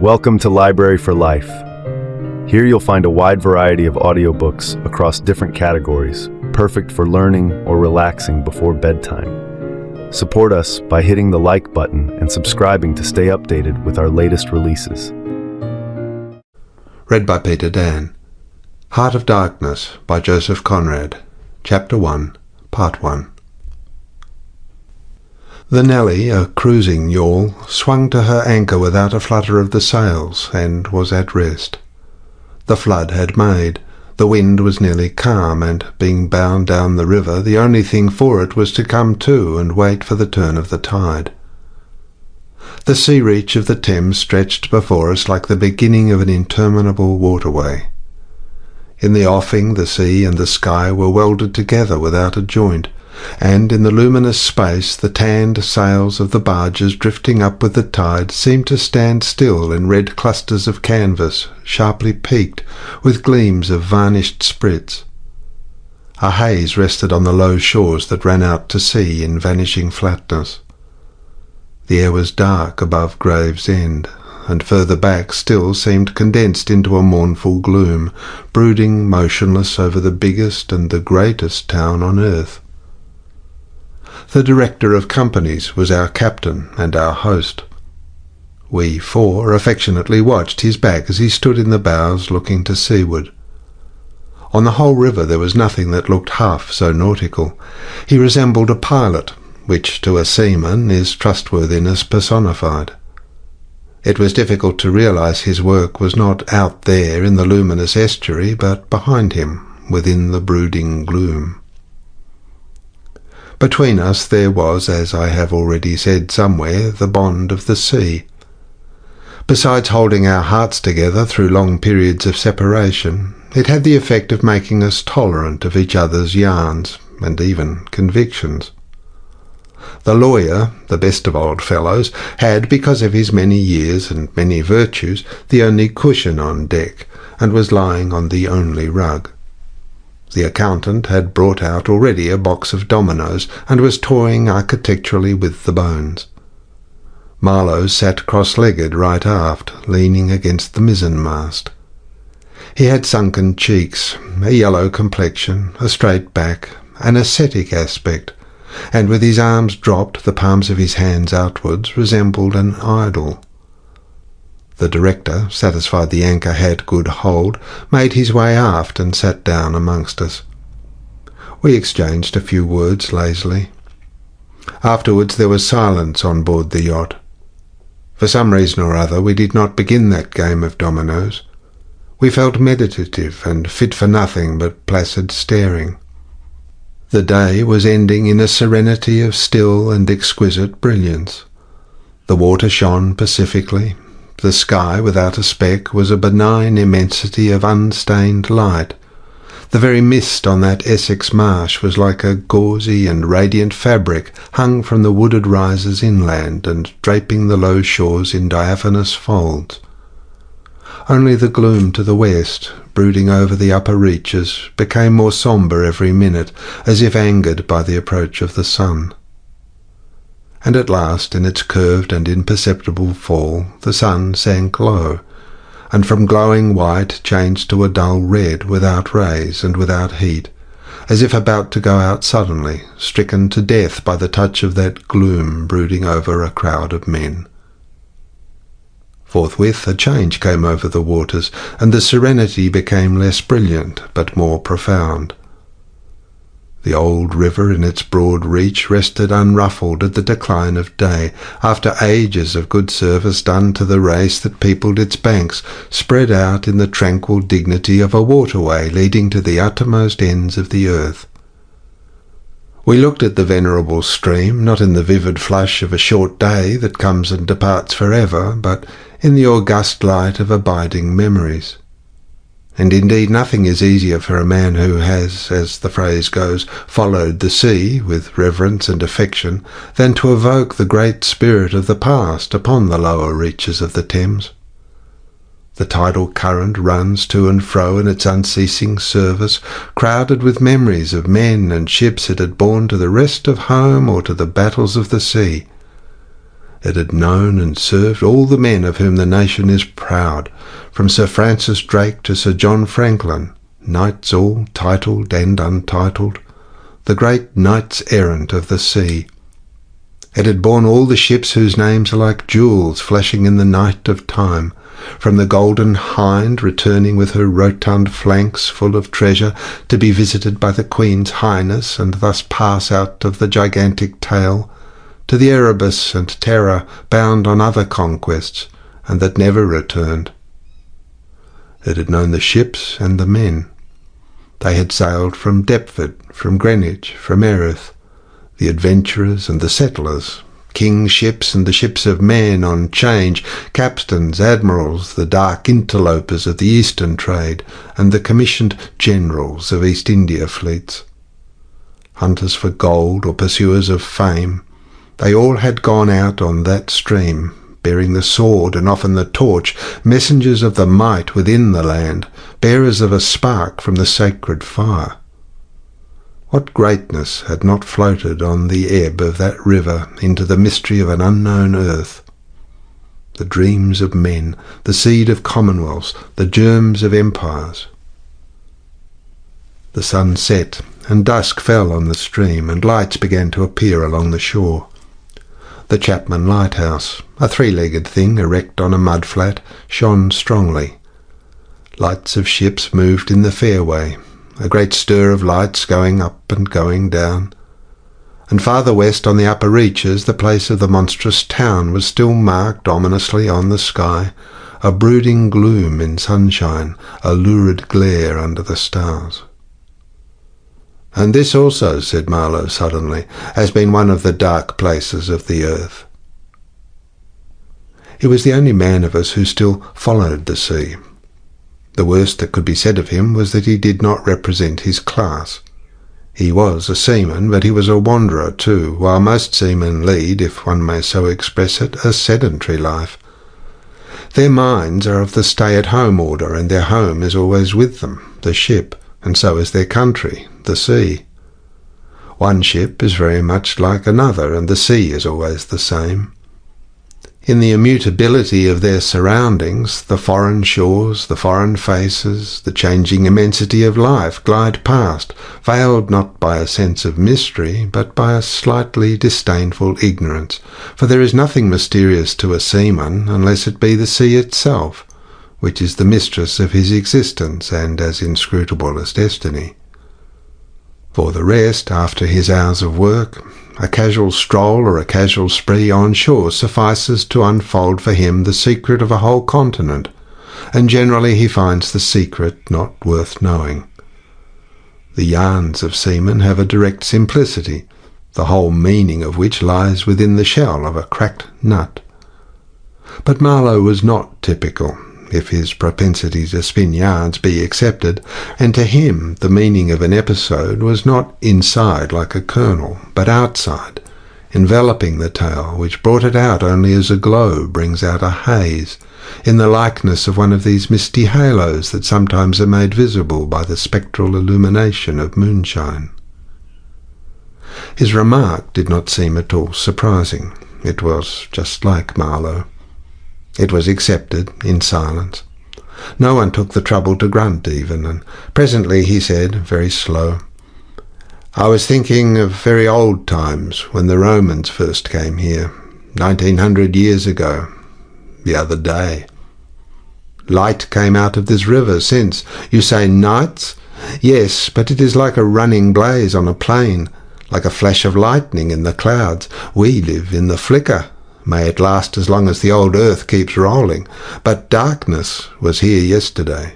Welcome to Library for Life. Here you'll find a wide variety of audiobooks across different categories, perfect for learning or relaxing before bedtime. Support us by hitting the like button and subscribing to stay updated with our latest releases. Read by Peter Dan. Heart of Darkness by Joseph Conrad. Chapter 1, Part 1. The Nelly, a cruising yawl, swung to her anchor without a flutter of the sails, and was at rest. The flood had made, the wind was nearly calm, and, being bound down the river, the only thing for it was to come to and wait for the turn of the tide. The sea reach of the Thames stretched before us like the beginning of an interminable waterway. In the offing the sea and the sky were welded together without a joint, and in the luminous space the tanned sails of the barges drifting up with the tide seemed to stand still in red clusters of canvas, sharply peaked, with gleams of varnished sprits. A haze rested on the low shores that ran out to sea in vanishing flatness. The air was dark above Gravesend, and further back still seemed condensed into a mournful gloom, brooding motionless over the biggest and the greatest town on earth. The director of companies was our captain and our host. We four affectionately watched his back as he stood in the bows looking to seaward. On the whole river there was nothing that looked half so nautical. He resembled a pilot, which to a seaman is trustworthiness personified. It was difficult to realize his work was not out there in the luminous estuary, but behind him, within the brooding gloom. Between us there was, as I have already said somewhere, the bond of the sea. Besides holding our hearts together through long periods of separation, it had the effect of making us tolerant of each other's yarns, and even convictions. The lawyer, the best of old fellows, had, because of his many years and many virtues, the only cushion on deck, and was lying on the only rug. The accountant had brought out already a box of dominoes, and was toying architecturally with the bones. Marlowe sat cross-legged right aft, leaning against the mizzen-mast. He had sunken cheeks, a yellow complexion, a straight back, an ascetic aspect, and with his arms dropped, the palms of his hands outwards, resembled an idol. The director, satisfied the anchor had good hold, made his way aft and sat down amongst us. We exchanged a few words lazily. Afterwards there was silence on board the yacht. For some reason or other we did not begin that game of dominoes. We felt meditative and fit for nothing but placid staring. The day was ending in a serenity of still and exquisite brilliance. The water shone pacifically. The sky, without a speck, was a benign immensity of unstained light. The very mist on that Essex marsh was like a gauzy and radiant fabric hung from the wooded rises inland and draping the low shores in diaphanous folds. Only the gloom to the west, brooding over the upper reaches, became more sombre every minute, as if angered by the approach of the sun. And at last, in its curved and imperceptible fall, the sun sank low, and from glowing white changed to a dull red, without rays and without heat, as if about to go out suddenly, stricken to death by the touch of that gloom brooding over a crowd of men. Forthwith a change came over the waters, and the serenity became less brilliant, but more profound. The old river in its broad reach rested unruffled at the decline of day, after ages of good service done to the race that peopled its banks, spread out in the tranquil dignity of a waterway leading to the uttermost ends of the earth. We looked at the venerable stream, not in the vivid flush of a short day that comes and departs forever, but in the august light of abiding memories. And indeed nothing is easier for a man who has, as the phrase goes, followed the sea with reverence and affection, than to evoke the great spirit of the past upon the lower reaches of the Thames. The tidal current runs to and fro in its unceasing service, crowded with memories of men and ships it had borne to the rest of home or to the battles of the sea. It had known and served all the men of whom the nation is proud, from Sir Francis Drake to Sir John Franklin, knights all, titled and untitled, the great knights-errant of the sea. It had borne all the ships whose names are like jewels flashing in the night of time, from the Golden Hind returning with her rotund flanks full of treasure to be visited by the Queen's Highness and thus pass out of the gigantic tale, to the Erebus and Terror bound on other conquests and that never returned. It had known the ships and the men. They had sailed from Deptford, from Greenwich, from Erith, the adventurers and the settlers, king's ships and the ships of men on change, captains, admirals, the dark interlopers of the Eastern trade, and the commissioned generals of East India fleets. Hunters for gold or pursuers of fame, they all had gone out on that stream, bearing the sword and often the torch, messengers of the might within the land, bearers of a spark from the sacred fire. What greatness had not floated on the ebb of that river into the mystery of an unknown earth? The dreams of men, the seed of commonwealths, the germs of empires. The sun set, and dusk fell on the stream, and lights began to appear along the shore. The Chapman Lighthouse, a three-legged thing erect on a mud-flat, shone strongly. Lights of ships moved in the fairway, a great stir of lights going up and going down. And farther west on the upper reaches the place of the monstrous town was still marked ominously on the sky, a brooding gloom in sunshine, a lurid glare under the stars. "And this also," said Marlowe suddenly, "has been one of the dark places of the earth." He was the only man of us who still followed the sea. The worst that could be said of him was that he did not represent his class. He was a seaman, but he was a wanderer too, while most seamen lead, if one may so express it, a sedentary life. Their minds are of the stay-at-home order, and their home is always with them, the ship, and so is their country, the sea. One ship is very much like another, and the sea is always the same. In the immutability of their surroundings, the foreign shores, the foreign faces, the changing immensity of life glide past, veiled not by a sense of mystery, but by a slightly disdainful ignorance, for there is nothing mysterious to a seaman unless it be the sea itself, which is the mistress of his existence and as inscrutable as destiny. For the rest, after his hours of work, a casual stroll or a casual spree on shore suffices to unfold for him the secret of a whole continent, and generally he finds the secret not worth knowing. The yarns of seamen have a direct simplicity, the whole meaning of which lies within the shell of a cracked nut. But Marlowe was not typical, if his propensity to spin yarns be accepted, and to him the meaning of an episode was not inside like a kernel, but outside, enveloping the tale, which brought it out only as a glow brings out a haze, in the likeness of one of these misty halos that sometimes are made visible by the spectral illumination of moonshine. His remark did not seem at all surprising. It was just like Marlowe. It was accepted in silence. No one took the trouble to grunt even, and presently he said, very slow, "I was thinking of very old times, when the Romans first came here, 1900 years ago, the other day. Light came out of this river since. You say nights? Yes, but it is like a running blaze on a plain, like a flash of lightning in the clouds. We live in the flicker. May it last as long as the old earth keeps rolling, but darkness was here yesterday."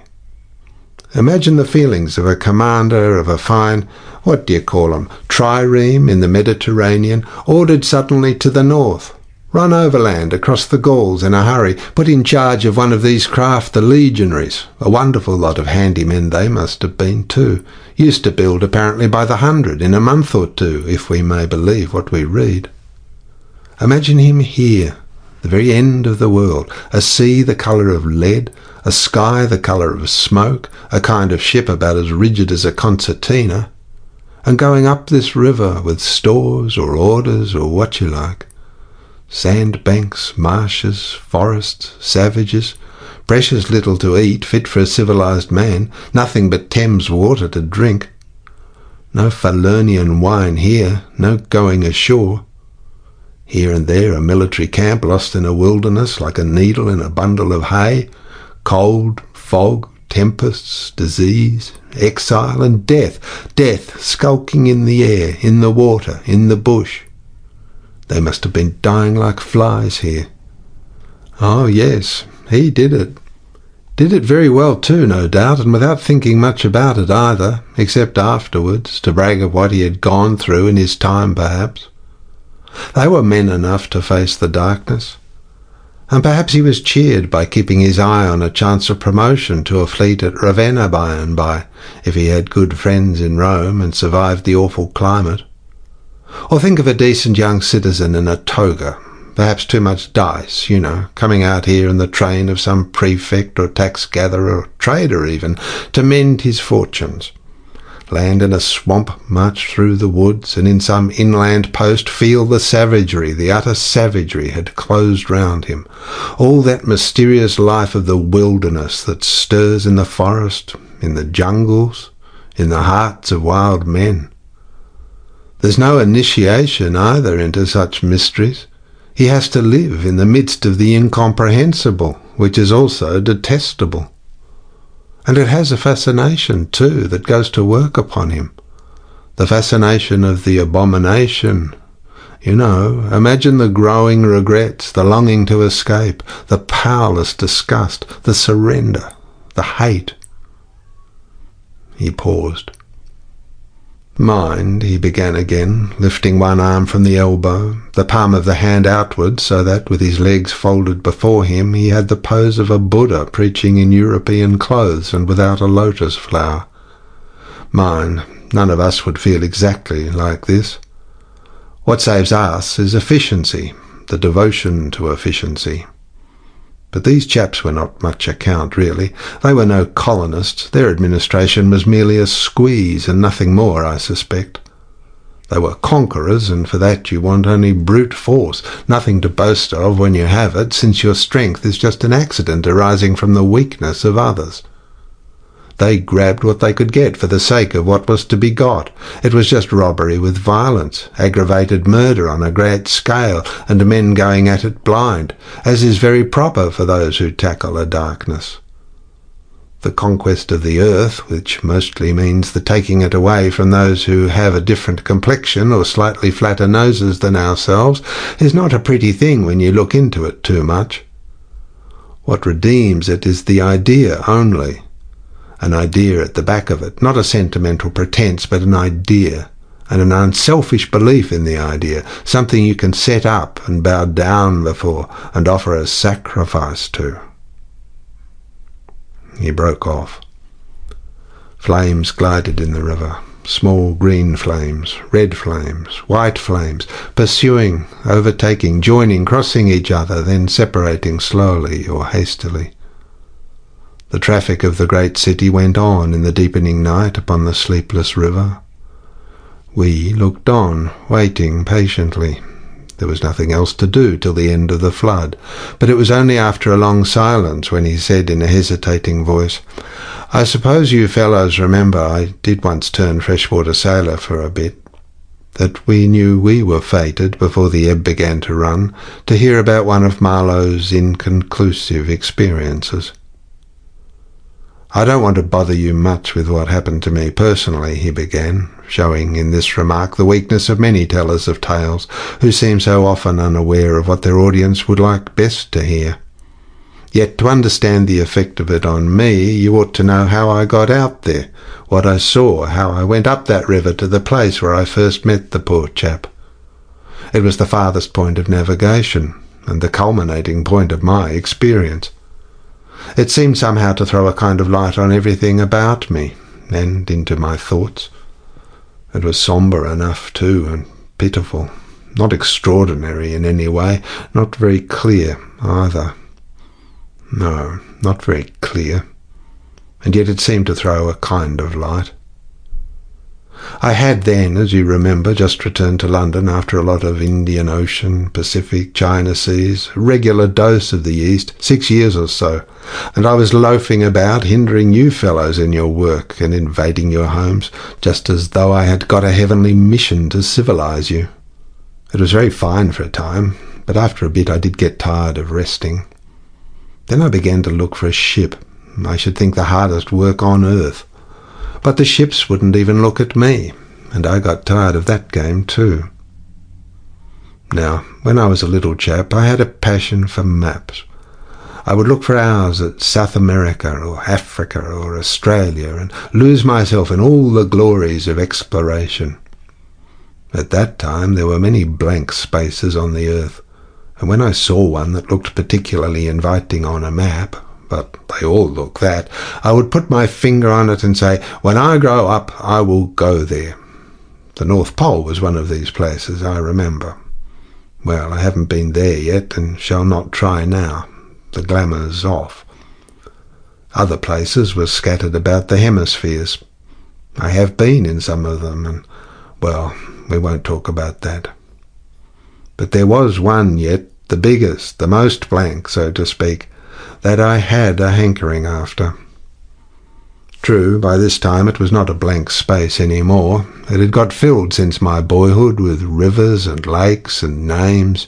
Imagine the feelings of a commander of a fine, what do you call 'em, trireme in the Mediterranean, ordered suddenly to the north, run overland across the Gauls in a hurry, put in charge of one of these craft the legionaries, a wonderful lot of handy men they must have been too, used to build apparently by the hundred in a month or two, if we may believe what we read. Imagine him here, the very end of the world, a sea the colour of lead, a sky the colour of smoke, a kind of ship about as rigid as a concertina, and going up this river with stores or orders or what you like. Sandbanks, marshes, forests, savages, precious little to eat, fit for a civilized man, nothing but Thames water to drink. No Falernian wine here, no going ashore. Here and there a military camp lost in a wilderness like a needle in a bundle of hay. Cold, fog, tempests, disease, exile and death. Death skulking in the air, in the water, in the bush. They must have been dying like flies here. Oh yes, he did it. Did it very well too, no doubt, and without thinking much about it either, except afterwards, to brag of what he had gone through in his time perhaps. They were men enough to face the darkness. And perhaps he was cheered by keeping his eye on a chance of promotion to a fleet at Ravenna by and by, if he had good friends in Rome and survived the awful climate. Or think of a decent young citizen in a toga, perhaps too much dice, coming out here in the train of some prefect or tax-gatherer or trader even, to mend his fortunes. Land in a swamp, march through the woods, and in some inland post feel the savagery, the utter savagery had closed round him. All that mysterious life of the wilderness that stirs in the forest, in the jungles, in the hearts of wild men. There's no initiation either into such mysteries. He has to live in the midst of the incomprehensible, which is also detestable. And it has a fascination, too, that goes to work upon him. The fascination of the abomination. Imagine the growing regrets, the longing to escape, the powerless disgust, the surrender, the hate. He paused. Mind, he began again, lifting one arm from the elbow, the palm of the hand outward, so that, with his legs folded before him, he had the pose of a Buddha preaching in European clothes and without a lotus flower. Mind, none of us would feel exactly like this. What saves us is efficiency, the devotion to efficiency. But these chaps were not much account, really. They were no colonists. Their administration was merely a squeeze, and nothing more, I suspect. They were conquerors, and for that you want only brute force, nothing to boast of when you have it, since your strength is just an accident arising from the weakness of others. They grabbed what they could get for the sake of what was to be got. It was just robbery with violence, aggravated murder on a great scale, and men going at it blind, as is very proper for those who tackle a darkness. The conquest of the earth, which mostly means the taking it away from those who have a different complexion or slightly flatter noses than ourselves, is not a pretty thing when you look into it too much. What redeems it is the idea only. An idea at the back of it, not a sentimental pretense, but an idea, and an unselfish belief in the idea, something you can set up and bow down before and offer a sacrifice to. He broke off. Flames glided in the river, small green flames, red flames, white flames, pursuing, overtaking, joining, crossing each other, then separating slowly or hastily. The traffic of the great city went on in the deepening night upon the sleepless river. We looked on, waiting patiently. There was nothing else to do till the end of the flood, but it was only after a long silence when he said in a hesitating voice, "I suppose you fellows remember I did once turn freshwater sailor for a bit, that we knew we were fated, before the ebb began to run, to hear about one of Marlowe's inconclusive experiences. I don't want to bother you much with what happened to me personally," he began, showing in this remark the weakness of many tellers of tales, who seem so often unaware of what their audience would like best to hear. "Yet to understand the effect of it on me, you ought to know how I got out there, what I saw, how I went up that river to the place where I first met the poor chap. It was the farthest point of navigation, and the culminating point of my experience. It seemed somehow to throw a kind of light on everything about me, and into my thoughts. It was sombre enough, too, and pitiful. Not extraordinary in any way, not very clear either. No, not very clear. And yet it seemed to throw a kind of light. I had then, as you remember, just returned to London after a lot of Indian Ocean, Pacific, China Seas, a regular dose of the East, 6 years or so, and I was loafing about, hindering you fellows in your work and invading your homes, just as though I had got a heavenly mission to civilize you. It was very fine for a time, but after a bit I did get tired of resting. Then I began to look for a ship. I should think the hardest work on earth. But the ships wouldn't even look at me, and I got tired of that game too. Now, when I was a little chap, I had a passion for maps. I would look for hours at South America or Africa or Australia and lose myself in all the glories of exploration. At that time there were many blank spaces on the earth, and when I saw one that looked particularly inviting on a map, but they all look that, I would put my finger on it and say, when I grow up, I will go there. The North Pole was one of these places, I remember. Well, I haven't been there yet, and shall not try now. The glamour's off. Other places were scattered about the hemispheres. I have been in some of them, and, well, we won't talk about that. But there was one yet, the biggest, the most blank, so to speak, that I had a hankering after. True, by this time it was not a blank space any more. It had got filled since my boyhood with rivers and lakes and names.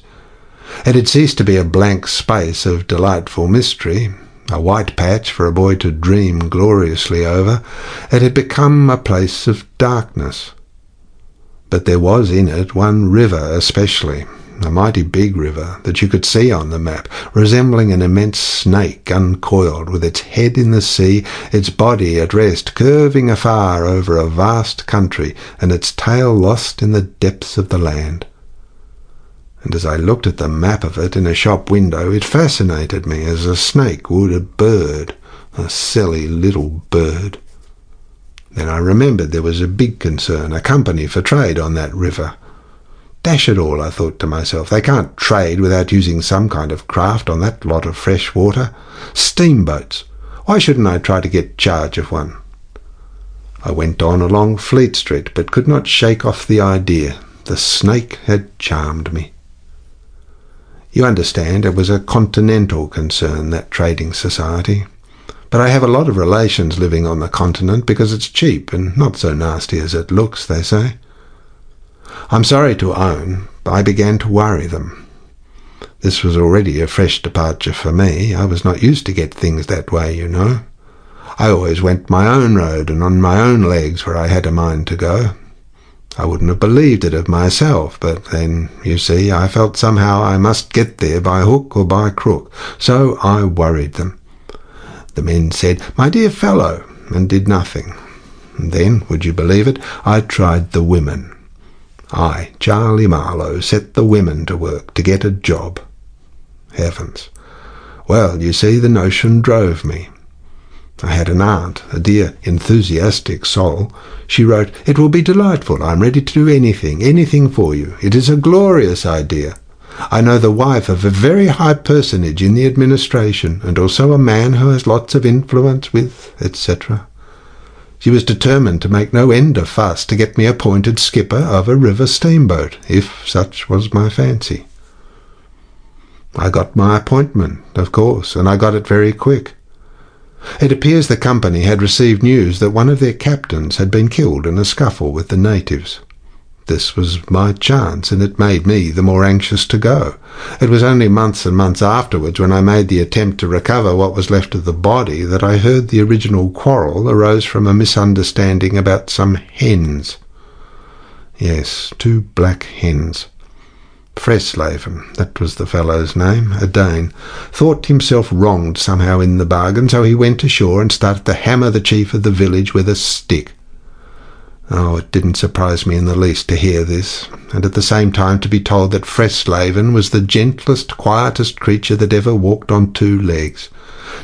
It had ceased to be a blank space of delightful mystery, a white patch for a boy to dream gloriously over. It had become a place of darkness. But there was in it one river especially, a mighty big river that you could see on the map, resembling an immense snake uncoiled, with its head in the sea, its body at rest, curving afar over a vast country, and its tail lost in the depths of the land. And as I looked at the map of it in a shop window, it fascinated me as a snake would a bird, a silly little bird. Then I remembered there was a big concern, a company for trade on that river. Dash it all, I thought to myself, they can't trade without using some kind of craft on that lot of fresh water. Steamboats. Why shouldn't I try to get charge of one? I went on along Fleet Street, but could not shake off the idea. The snake had charmed me. You understand, it was a continental concern, that trading society. But I have a lot of relations living on the continent because it's cheap and not so nasty as it looks, they say. I'm sorry to own, I began to worry them. This was already a fresh departure for me. I was not used to get things that way, you know. I always went my own road and on my own legs where I had a mind to go. I wouldn't have believed it of myself, but then, you see, I felt somehow I must get there by hook or by crook, so I worried them. The men said, "My dear fellow," and did nothing. And then, would you believe it, I tried the women. I, Charlie Marlowe, set the women to work to get a job. Heavens! Well, you see, the notion drove me. I had an aunt, a dear, enthusiastic soul. She wrote, "It will be delightful. I am ready to do anything for you. It is a glorious idea. I know the wife of a very high personage in the administration, and also a man who has lots of influence with, etc." She was determined to make no end of fuss to get me appointed skipper of a river steamboat, if such was my fancy. I got my appointment, of course, and I got it very quick. It appears the company had received news that one of their captains had been killed in a scuffle with the natives. This was my chance, and it made me the more anxious to go. It was only months and months afterwards, when I made the attempt to recover what was left of the body, that I heard the original quarrel arose from a misunderstanding about some hens. Yes, 2 black hens. Fresleven, that was the fellow's name, a Dane, thought himself wronged somehow in the bargain, so he went ashore and started to hammer the chief of the village with a stick. Oh, it didn't surprise me in the least to hear this, and at the same time to be told that Fresleven was the gentlest, quietest creature that ever walked on 2 legs.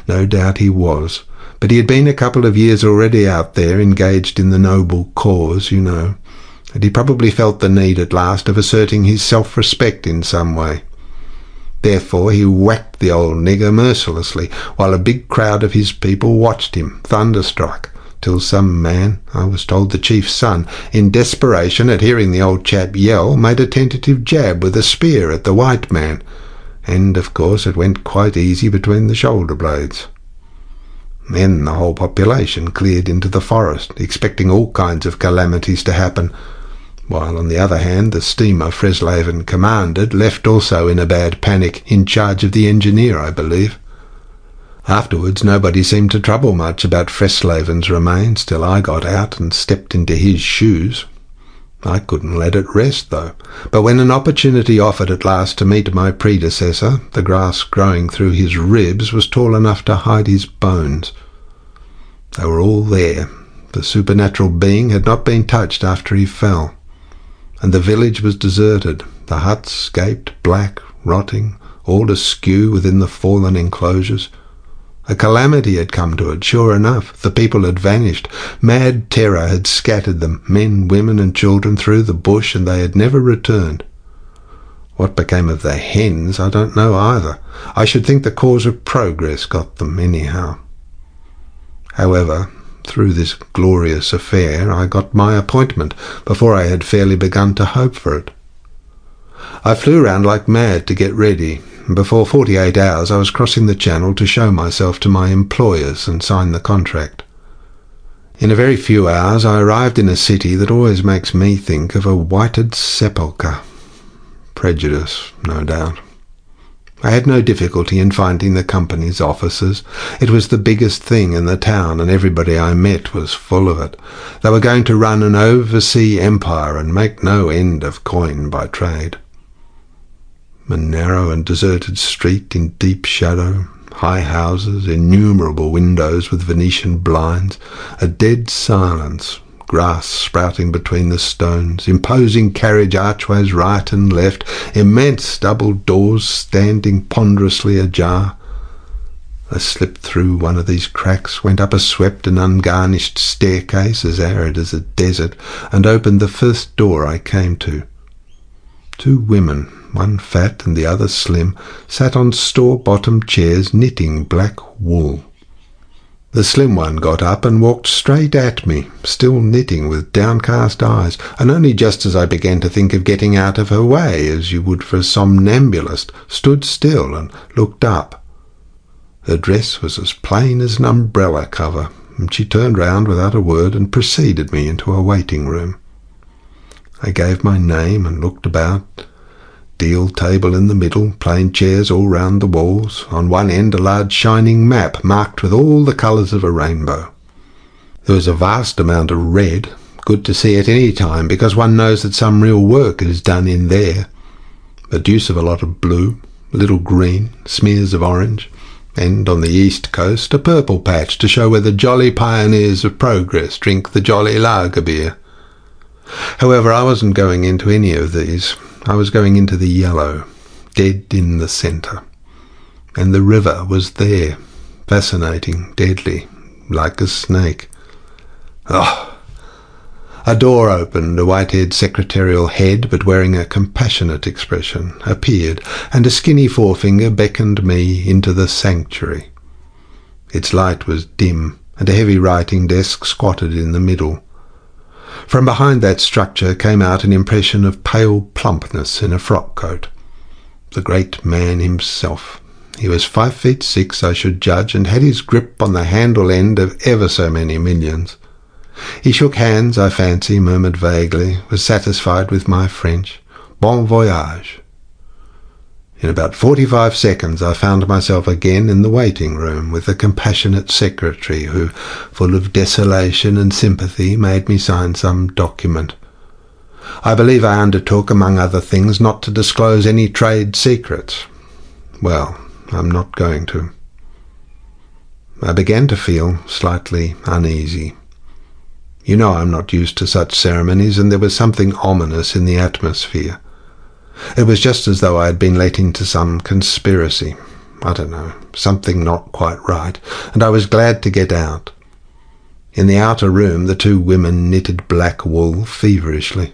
No doubt he was, but he had been a couple of years already out there, engaged in the noble cause, you know, and he probably felt the need at last of asserting his self-respect in some way. Therefore he whacked the old nigger mercilessly, while a big crowd of his people watched him, thunderstruck, till some man, I was told the chief's son, in desperation at hearing the old chap yell, made a tentative jab with a spear at the white man, and of course it went quite easy between the shoulder blades. Then the whole population cleared into the forest, expecting all kinds of calamities to happen, while on the other hand the steamer Fresleven commanded left also in a bad panic, in charge of the engineer, I believe. Afterwards nobody seemed to trouble much about Fresleven's remains till I got out and stepped into his shoes. I couldn't let it rest, though, but when an opportunity offered at last to meet my predecessor, the grass growing through his ribs was tall enough to hide his bones. They were all there. The supernatural being had not been touched after he fell, and the village was deserted, the huts gaped black, rotting, all askew within the fallen enclosures. A calamity had come to it, sure enough. The people had vanished. Mad terror had scattered them, men, women and children, through the bush, and they had never returned. What became of the hens, I don't know either. I should think the cause of progress got them anyhow. However, through this glorious affair, I got my appointment before I had fairly begun to hope for it. I flew round like mad to get ready. Before 48 hours I was crossing the channel to show myself to my employers and sign the contract. In a very few hours I arrived in a city that always makes me think of a whited sepulchre. Prejudice, no doubt. I had no difficulty in finding the company's offices. It was the biggest thing in the town, and everybody I met was full of it. They were going to run an oversea empire and make no end of coin by trade. A narrow and deserted street in deep shadow, high houses, innumerable windows with Venetian blinds, a dead silence, grass sprouting between the stones, imposing carriage archways right and left, immense double doors standing ponderously ajar. I slipped through one of these cracks, went up a swept and ungarnished staircase as arid as a desert, and opened the first door I came to. Two women, one fat and the other slim, sat on store-bottom chairs knitting black wool. The slim one got up and walked straight at me, still knitting with downcast eyes, and only just as I began to think of getting out of her way, as you would for a somnambulist, stood still and looked up. Her dress was as plain as an umbrella cover, and she turned round without a word and preceded me into a waiting room. I gave my name and looked about. Deal table in the middle, plain chairs all round the walls, on one end a large shining map marked with all the colours of a rainbow. There was a vast amount of red, good to see at any time because one knows that some real work is done in there. A deuce of a lot of blue, a little green, smears of orange, and on the east coast a purple patch to show where the jolly pioneers of progress drink the jolly lager beer. However, I wasn't going into any of these. I was going into the yellow, dead in the centre. And the river was there, fascinating, deadly, like a snake. Oh! A door opened, a white-haired secretarial head, but wearing a compassionate expression, appeared, and a skinny forefinger beckoned me into the sanctuary. Its light was dim, and a heavy writing desk squatted in the middle. From behind that structure came out an impression of pale plumpness in a frock-coat. The great man himself. He was 5'6", I should judge, and had his grip on the handle end of ever so many millions. He shook hands, I fancy, murmured vaguely, was satisfied with my French. Bon voyage. In about 45 seconds I found myself again in the waiting room with the compassionate secretary who, full of desolation and sympathy, made me sign some document. I believe I undertook, among other things, not to disclose any trade secrets. Well, I'm not going to. I began to feel slightly uneasy. You know I'm not used to such ceremonies, and there was something ominous in the atmosphere. It was just as though I had been let into some conspiracy. I don't know, something not quite right, and I was glad to get out. In the outer room the two women knitted black wool feverishly.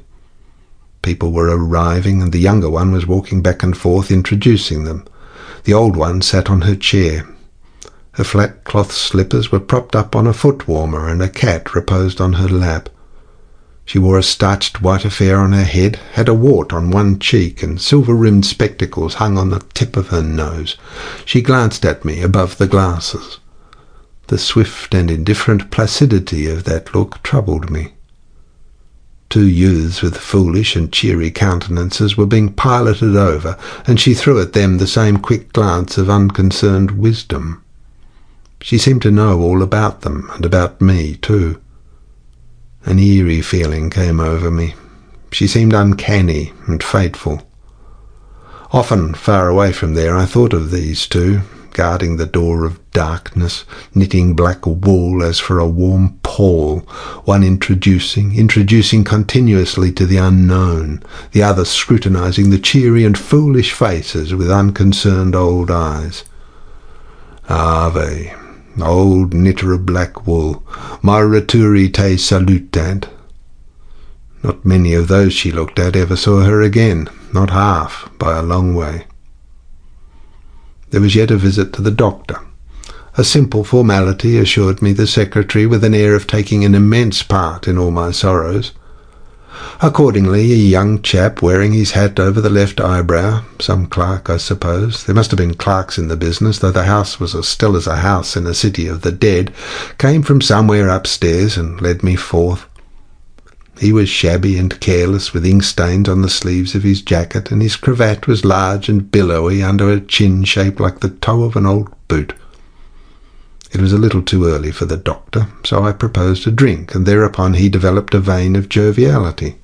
People were arriving, and the younger one was walking back and forth introducing them. The old one sat on her chair. Her flat cloth slippers were propped up on a foot warmer, and a cat reposed on her lap. She wore a starched white affair on her head, had a wart on one cheek, and silver-rimmed spectacles hung on the tip of her nose. She glanced at me above the glasses. The swift and indifferent placidity of that look troubled me. Two youths with foolish and cheery countenances were being piloted over, and she threw at them the same quick glance of unconcerned wisdom. She seemed to know all about them, and about me too. An eerie feeling came over me. She seemed uncanny and fateful. Often, far away from there, I thought of these two, guarding the door of darkness, knitting black wool as for a warm pall, one introducing continuously to the unknown, the other scrutinizing the cheery and foolish faces with unconcerned old eyes. Ave, old knitter of black wool, morituri te salutant. Not many of those she looked at ever saw her again, not half, by a long way. There was yet a visit to the doctor. A simple formality, assured me the secretary, with an air of taking an immense part in all my sorrows. Accordingly, a young chap, wearing his hat over the left eyebrow, some clerk, I suppose, there must have been clerks in the business, though the house was as still as a house in a city of the dead, came from somewhere upstairs and led me forth. He was shabby and careless, with ink stains on the sleeves of his jacket, and his cravat was large and billowy under a chin shaped like the toe of an old boot. It was a little too early for the doctor, so I proposed a drink, and thereupon he developed a vein of joviality.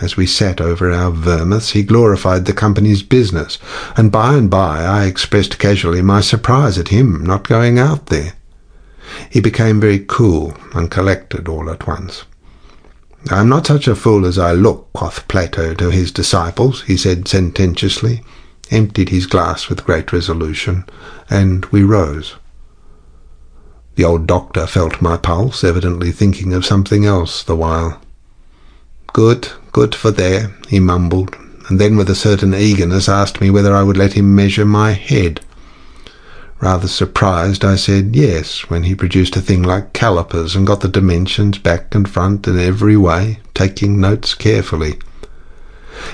As we sat over our vermouths, he glorified the company's business, and by I expressed casually my surprise at him not going out there. He became very cool and collected all at once. "I am not such a fool as I look," quoth Plato to his disciples, he said sententiously, emptied his glass with great resolution, and we rose. The old doctor felt my pulse, evidently thinking of something else the while. Good for there," he mumbled, and then with a certain eagerness asked me whether I would let him measure my head. Rather surprised, I said yes, when he produced a thing like calipers and got the dimensions back and front in every way, taking notes carefully.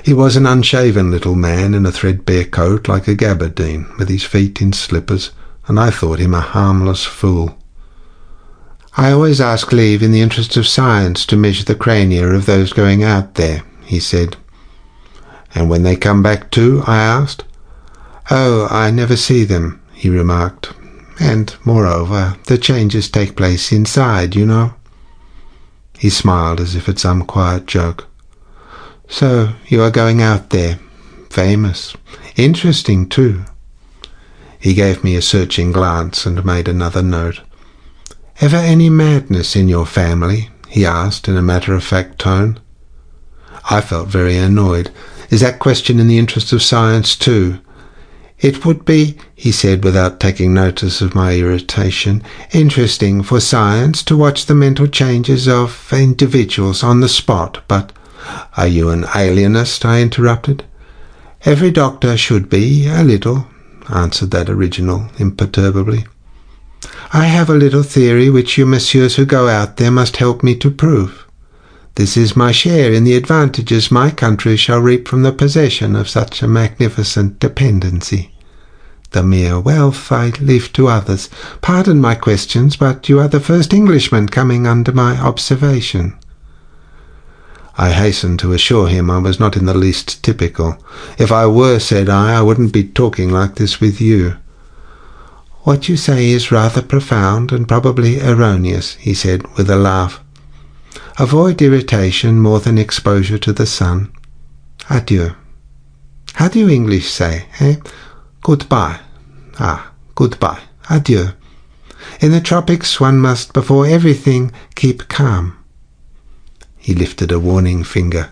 He was an unshaven little man in a threadbare coat like a gabardine, with his feet in slippers, and I thought him a harmless fool. "I always ask leave in the interest of science to measure the crania of those going out there," he said. "And when they come back too?" I asked. "Oh, I never see them," he remarked. "And, moreover, the changes take place inside, you know." He smiled as if at some quiet joke. "So you are going out there. Famous. Interesting, too." He gave me a searching glance and made another note. "Ever any madness in your family?" he asked in a matter-of-fact tone. I felt very annoyed. "Is that question in the interest of science too?" "It would be," he said without taking notice of my irritation, "interesting for science to watch the mental changes of individuals on the spot, but—" "Are you an alienist?" I interrupted. "Every doctor should be, a little," answered that original imperturbably. "I have a little theory which you messieurs who go out there must help me to prove. This is my share in the advantages my country shall reap from the possession of such a magnificent dependency. The mere wealth I leave to others. Pardon my questions, but you are the first Englishman coming under my observation." I hastened to assure him I was not in the least typical. "If I were," said I wouldn't be talking like this with you." "What you say is rather profound and probably erroneous," he said with a laugh. "Avoid irritation more than exposure to the sun. Adieu. How do you English say, eh? Goodbye. Goodbye. Adieu. In the tropics one must, before everything, keep calm." He lifted a warning finger.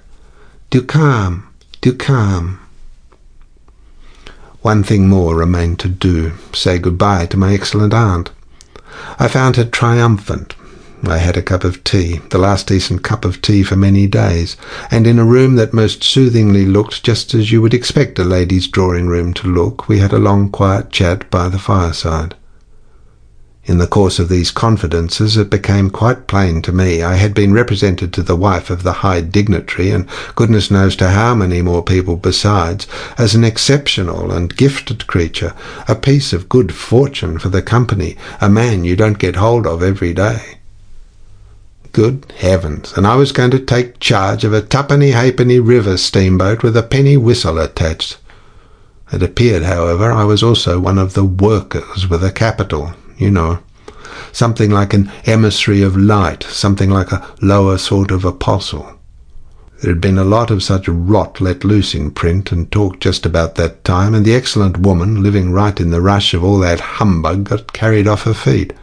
"Du calm, du calm." One thing more remained to do, say goodbye to my excellent aunt. I found her triumphant. I had a cup of tea, the last decent cup of tea for many days, and in a room that most soothingly looked just as you would expect a lady's drawing-room to look, we had a long quiet chat by the fireside. In the course of these confidences it became quite plain to me I had been represented to the wife of the high dignitary, and goodness knows to how many more people besides, as an exceptional and gifted creature, a piece of good fortune for the company, a man you don't get hold of every day. Good heavens, and I was going to take charge of a twopenny-halfpenny river steamboat with a penny whistle attached. It appeared, however, I was also one of the workers with a capital, you know. Something like an emissary of light, something like a lower sort of apostle. There had been a lot of such rot let loose in print and talk just about that time, and the excellent woman, living right in the rush of all that humbug, got carried off her feet.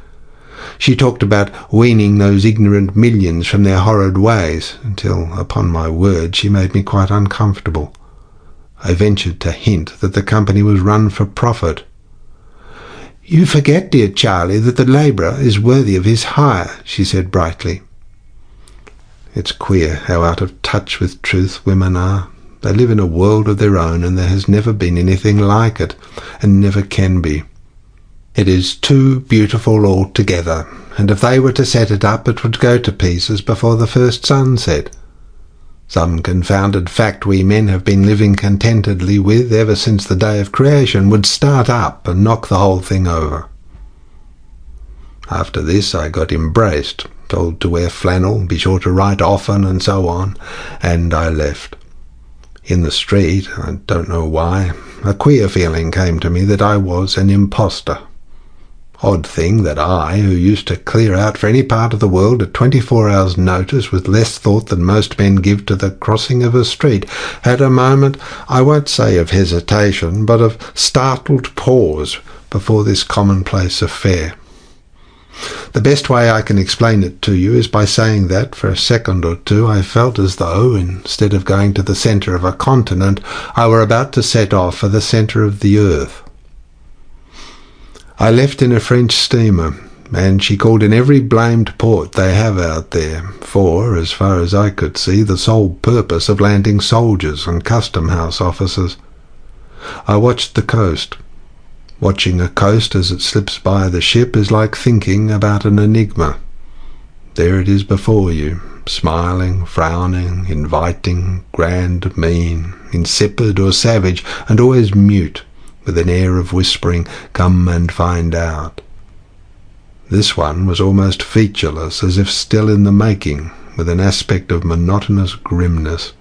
She talked about weaning those ignorant millions from their horrid ways, until, upon my word, she made me quite uncomfortable. I ventured to hint that the company was run for profit. "You forget, dear Charlie, that the labourer is worthy of his hire," she said brightly. It's queer how out of touch with truth women are. They live in a world of their own, and there has never been anything like it, and never can be. It is too beautiful altogether, and if they were to set it up, it would go to pieces before the first sunset. Some confounded fact we men have been living contentedly with ever since the day of creation would start up and knock the whole thing over. After this I got embraced, told to wear flannel, be sure to write often, and so on, and I left. In the street, I don't know why, a queer feeling came to me that I was an impostor. Odd thing that I, who used to clear out for any part of the world at 24 hours' notice with less thought than most men give to the crossing of a street, had a moment, I won't say of hesitation, but of startled pause before this commonplace affair. The best way I can explain it to you is by saying that, for a second or two, I felt as though, instead of going to the centre of a continent, I were about to set off for the centre of the earth. I left in a French steamer, and she called in every blamed port they have out there, for, as far as I could see, the sole purpose of landing soldiers and custom-house officers. I watched the coast. Watching a coast as it slips by the ship is like thinking about an enigma. There it is before you, smiling, frowning, inviting, grand, mean, insipid or savage, and always mute, with an air of whispering, "Come and find out." This one was almost featureless, as if still in the making, with an aspect of monotonous grimness.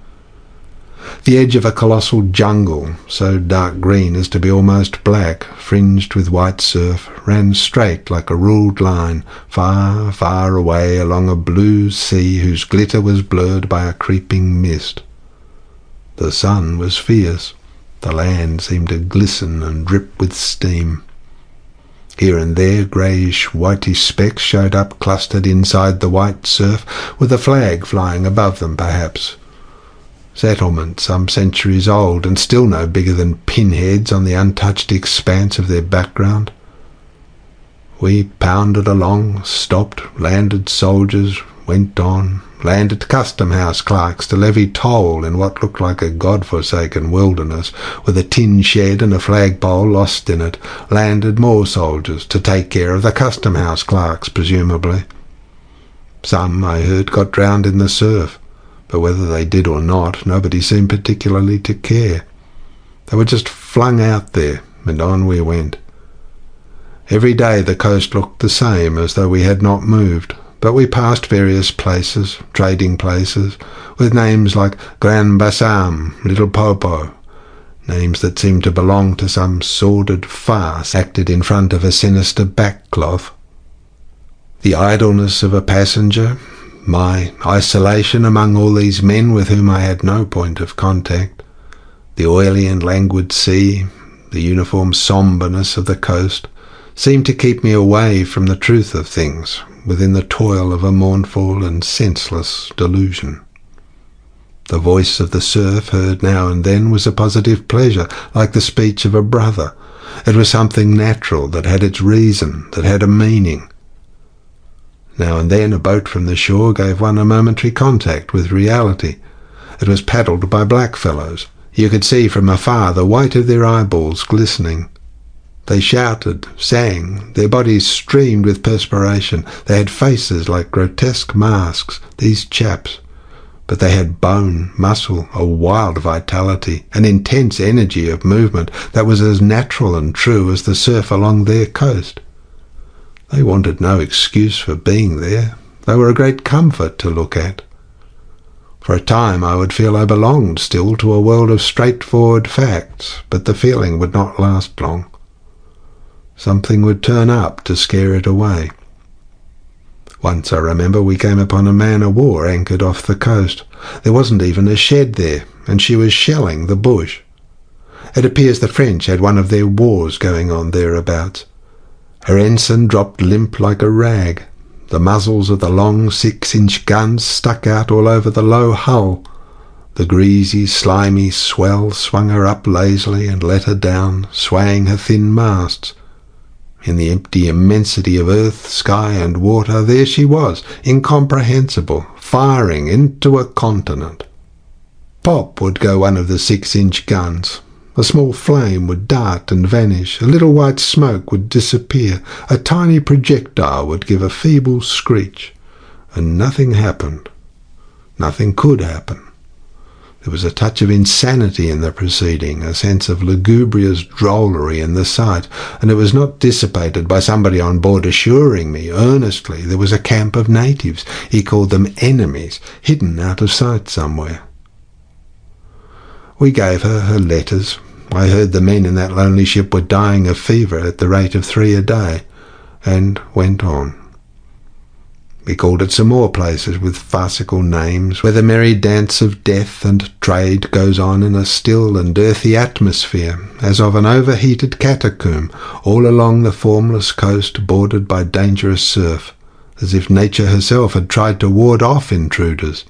The edge of a colossal jungle, so dark green as to be almost black, fringed with white surf, ran straight like a ruled line, far, far away along a blue sea whose glitter was blurred by a creeping mist. The sun was fierce. The land seemed to glisten and drip with steam. Here and there greyish, whitish specks showed up clustered inside the white surf, with a flag flying above them perhaps. Settlements some centuries old, and still no bigger than pinheads on the untouched expanse of their background. We pounded along, stopped, landed soldiers, went on, landed custom-house clerks to levy toll in what looked like a god-forsaken wilderness, with a tin shed and a flagpole lost in it, landed more soldiers to take care of the custom-house clerks, presumably. Some, I heard, got drowned in the surf, but whether they did or not, nobody seemed particularly to care. They were just flung out there, and on we went. Every day the coast looked the same, as though we had not moved, but we passed various places, trading places, with names like Grand Bassam, Little Popo, names that seemed to belong to some sordid farce acted in front of a sinister backcloth. The idleness of a passenger, my isolation among all these men with whom I had no point of contact, the oily and languid sea, the uniform sombreness of the coast, seemed to keep me away from the truth of things, within the toil of a mournful and senseless delusion. The voice of the surf, heard now and then, was a positive pleasure, like the speech of a brother. It was something natural, that had its reason, that had a meaning. Now and then a boat from the shore gave one a momentary contact with reality. It was paddled by blackfellows. You could see from afar the white of their eyeballs glistening. They shouted, sang, their bodies streamed with perspiration. They had faces like grotesque masks, these chaps. But they had bone, muscle, a wild vitality, an intense energy of movement that was as natural and true as the surf along their coast. They wanted no excuse for being there. They were a great comfort to look at. For a time I would feel I belonged still to a world of straightforward facts, but the feeling would not last long. Something would turn up to scare it away. Once, I remember, we came upon a man-of-war anchored off the coast. There wasn't even a shed there, and she was shelling the bush. It appears the French had one of their wars going on thereabouts. Her ensign dropped limp like a rag. The muzzles of the long 6-inch guns stuck out all over the low hull. The greasy, slimy swell swung her up lazily and let her down, swaying her thin masts. In the empty immensity of earth, sky, and water, there she was, incomprehensible, firing into a continent. Pop would go one of the 6-inch guns. A small flame would dart and vanish, a little white smoke would disappear, a tiny projectile would give a feeble screech, and nothing happened. Nothing could happen. There was a touch of insanity in the proceeding, a sense of lugubrious drollery in the sight, and it was not dissipated by somebody on board assuring me earnestly there was a camp of natives, he called them enemies, hidden out of sight somewhere. We gave her her letters. I heard the men in that lonely ship were dying of fever at the rate of 3 a day, and went on. We called at some more places with farcical names, where the merry dance of death and trade goes on in a still and earthy atmosphere, as of an overheated catacomb, all along the formless coast bordered by dangerous surf, as if nature herself had tried to ward off intruders.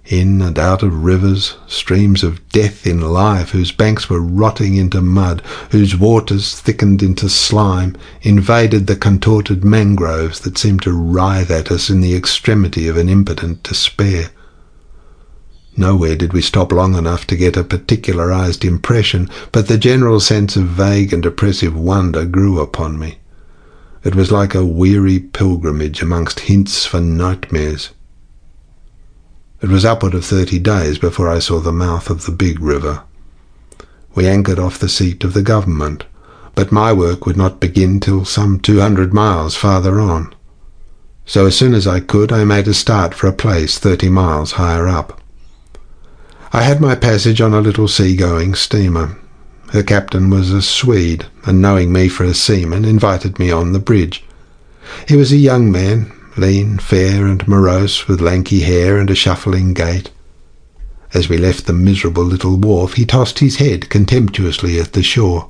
In and out of rivers, streams of death in life, whose banks were rotting into mud, whose waters, thickened into slime, invaded the contorted mangroves that seemed to writhe at us in the extremity of an impotent despair. Nowhere did we stop long enough to get a particularized impression, but the general sense of vague and oppressive wonder grew upon me. It was like a weary pilgrimage amongst hints for nightmares. It was upward of 30 days before I saw the mouth of the big river. We anchored off the seat of the government, but my work would not begin till some 200 miles farther on. So as soon as I could, I made a start for a place 30 miles higher up. I had my passage on a little sea-going steamer. Her captain was a Swede, and knowing me for a seaman, invited me on the bridge. He was a young man, lean, fair, and morose, with lanky hair and a shuffling gait. As we left the miserable little wharf, he tossed his head contemptuously at the shore.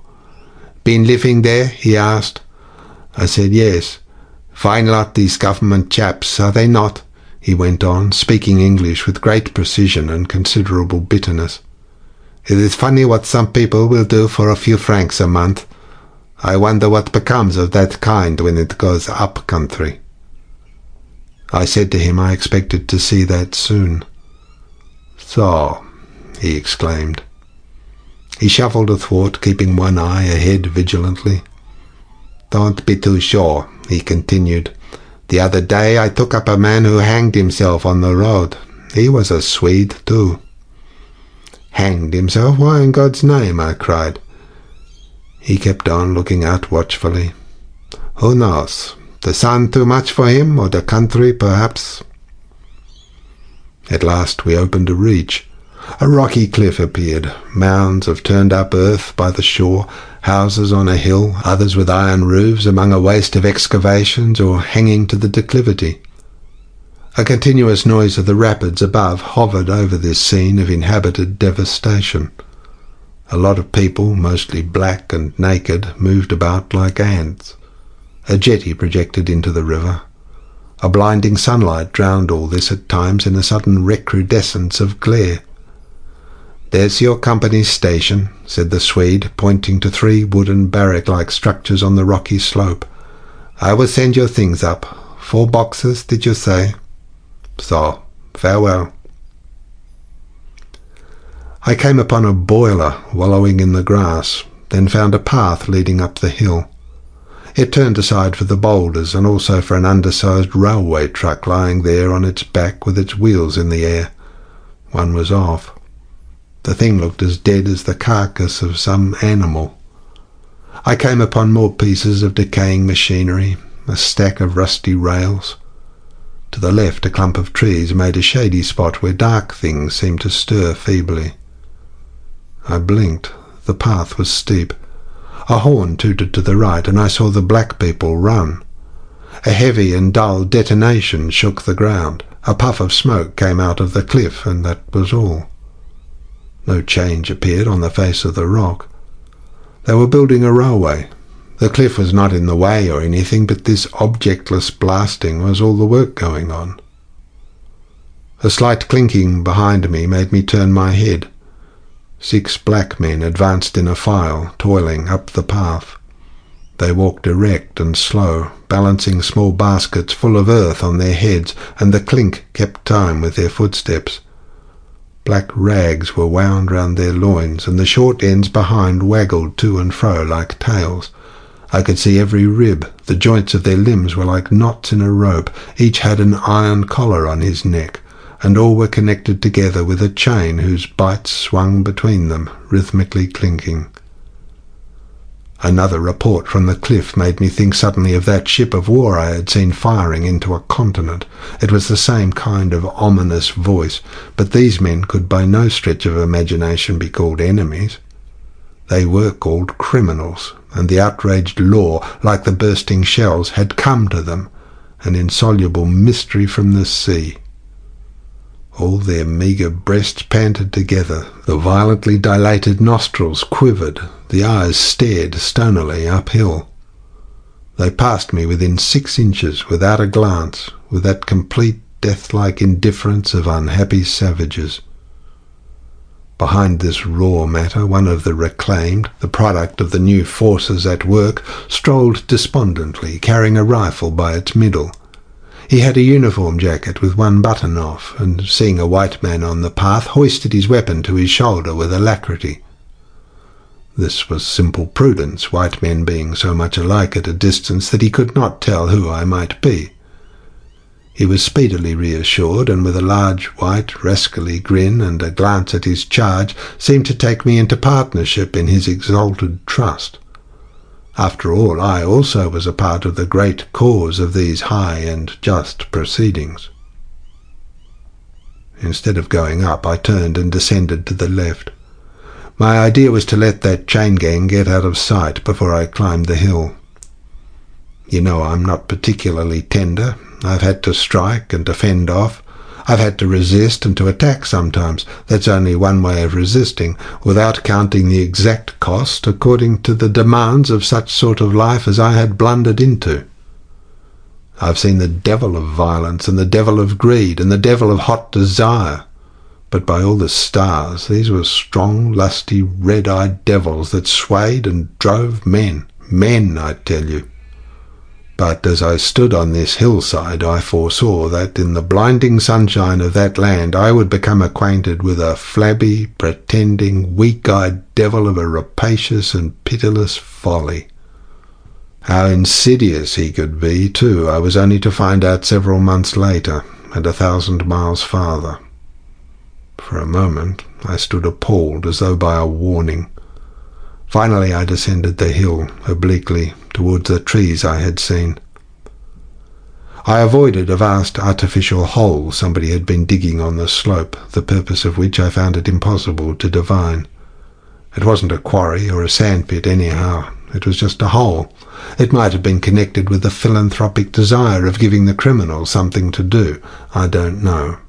"Been living there?" he asked. I said yes. "Fine lot, these government chaps, are they not?" he went on, speaking English with great precision and considerable bitterness. "It is funny what some people will do for a few francs a month. I wonder what becomes of that kind when it goes up country." I said to him I expected to see that soon. "So," he exclaimed. He shuffled athwart, keeping one eye ahead vigilantly. "Don't be too sure," he continued. "The other day I took up a man who hanged himself on the road. He was a Swede, too." "Hanged himself? Why in God's name?" I cried. He kept on looking out watchfully. "Who knows? The sun too much for him, or the country, perhaps." At last we opened a reach. A rocky cliff appeared, mounds of turned-up earth by the shore, houses on a hill, others with iron roofs among a waste of excavations or hanging to the declivity. A continuous noise of the rapids above hovered over this scene of inhabited devastation. A lot of people, mostly black and naked, moved about like ants. A jetty projected into the river. A blinding sunlight drowned all this at times in a sudden recrudescence of glare. "There's your company's station," said the Swede, pointing to 3 wooden barrack-like structures on the rocky slope. "I will send your things up. 4 boxes, did you say? So, farewell." I came upon a boiler wallowing in the grass. then found a path leading up the hill. It turned aside for the boulders and also for an undersized railway truck lying there on its back with its wheels in the air. One was off. The thing looked as dead as the carcass of some animal. I came upon more pieces of decaying machinery, a stack of rusty rails. To the left, a clump of trees made a shady spot where dark things seemed to stir feebly. I blinked. The path was steep. A horn tooted to the right, and I saw the black people run. A heavy and dull detonation shook the ground. A puff of smoke came out of the cliff, and that was all. No change appeared on the face of the rock. They were building a railway. The cliff was not in the way or anything, but this objectless blasting was all the work going on. A slight clinking behind me made me turn my head. 6 black men advanced in a file, toiling up the path. They walked erect and slow, balancing small baskets full of earth on their heads, and the clink kept time with their footsteps. Black rags were wound round their loins, and the short ends behind waggled to and fro like tails. I could see every rib. The joints of their limbs were like knots in a rope. Each had an iron collar on his neck, and all were connected together with a chain whose bights swung between them, rhythmically clinking. Another report from the cliff made me think suddenly of that ship of war I had seen firing into a continent. It was the same kind of ominous voice, but these men could by no stretch of imagination be called enemies. They were called criminals, and the outraged law, like the bursting shells, had come to them, an insoluble mystery from the sea. All their meagre breasts panted together, the violently dilated nostrils quivered, the eyes stared stonily uphill. They passed me within 6 inches, without a glance, with that complete death-like indifference of unhappy savages. Behind this raw matter, one of the reclaimed, the product of the new forces at work, strolled despondently, carrying a rifle by its middle. He had a uniform jacket with one button off, and seeing a white man on the path, hoisted his weapon to his shoulder with alacrity. This was simple prudence, white men being so much alike at a distance that he could not tell who I might be. He was speedily reassured, and with a large, white, rascally grin and a glance at his charge, seemed to take me into partnership in his exalted trust. After all, I also was a part of the great cause of these high and just proceedings. Instead of going up, I turned and descended to the left. My idea was to let that chain gang get out of sight before I climbed the hill. You know, I'm not particularly tender. I've had to strike and to fend off. I've had to resist and to attack sometimes. That's only one way of resisting, without counting the exact cost according to the demands of such sort of life as I had blundered into. I've seen the devil of violence and the devil of greed and the devil of hot desire. But by all the stars, these were strong, lusty, red-eyed devils that swayed and drove men. Men, I tell you. But as I stood on this hillside, I foresaw that in the blinding sunshine of that land I would become acquainted with a flabby, pretending, weak-eyed devil of a rapacious and pitiless folly. How insidious he could be, too, I was only to find out several months later, and 1,000 miles farther. For a moment I stood appalled, as though by a warning. Finally I descended the hill, obliquely, towards the trees I had seen. I avoided a vast artificial hole somebody had been digging on the slope, the purpose of which I found it impossible to divine. It wasn't a quarry or a sandpit anyhow. It was just a hole. It might have been connected with the philanthropic desire of giving the criminal something to do. I don't know.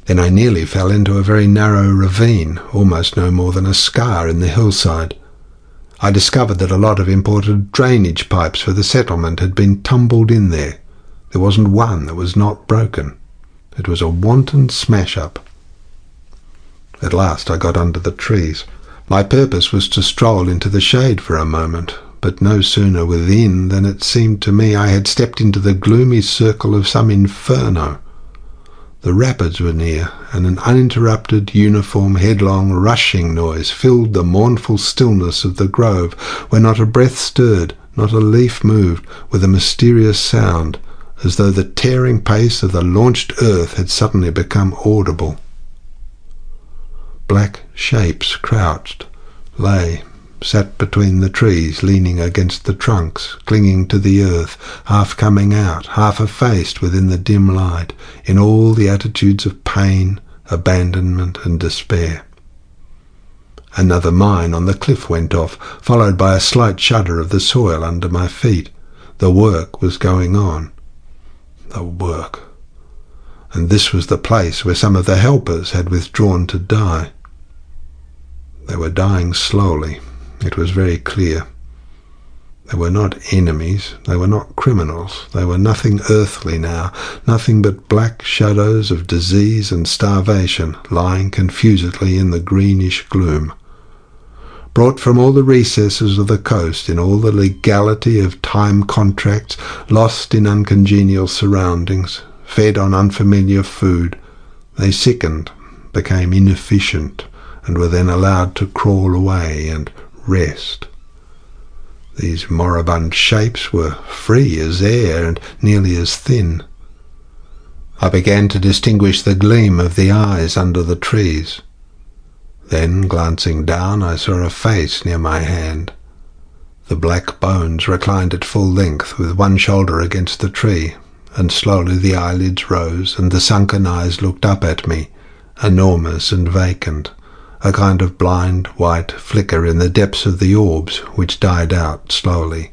Then I nearly fell into a very narrow ravine, almost no more than a scar in the hillside. I discovered that a lot of imported drainage pipes for the settlement had been tumbled in there. There wasn't one that was not broken. It was a wanton smash-up. At last I got under the trees. My purpose was to stroll into the shade for a moment, but no sooner within than it seemed to me I had stepped into the gloomy circle of some inferno. The rapids were near, and an uninterrupted, uniform, headlong, rushing noise filled the mournful stillness of the grove, where not a breath stirred, not a leaf moved, with a mysterious sound, as though the tearing pace of the launched earth had suddenly become audible. Black shapes crouched, lay, sat between the trees, leaning against the trunks, clinging to the earth, half coming out, half effaced within the dim light, in all the attitudes of pain, abandonment, and despair. Another mine on the cliff went off, followed by a slight shudder of the soil under my feet. The work was going on. The work. And this was the place where some of the helpers had withdrawn to die. They were dying slowly. It was very clear. They were not enemies, they were not criminals, they were nothing earthly now, nothing but black shadows of disease and starvation lying confusedly in the greenish gloom. Brought from all the recesses of the coast, in all the legality of time contracts, lost in uncongenial surroundings, fed on unfamiliar food, they sickened, became inefficient, and were then allowed to crawl away and rest. These moribund shapes were free as air and nearly as thin. I began to distinguish the gleam of the eyes under the trees. Then, glancing down, I saw a face near my hand. The black bones reclined at full length, with one shoulder against the tree, and slowly the eyelids rose, and the sunken eyes looked up at me, enormous and vacant, a kind of blind white flicker in the depths of the orbs, which died out slowly.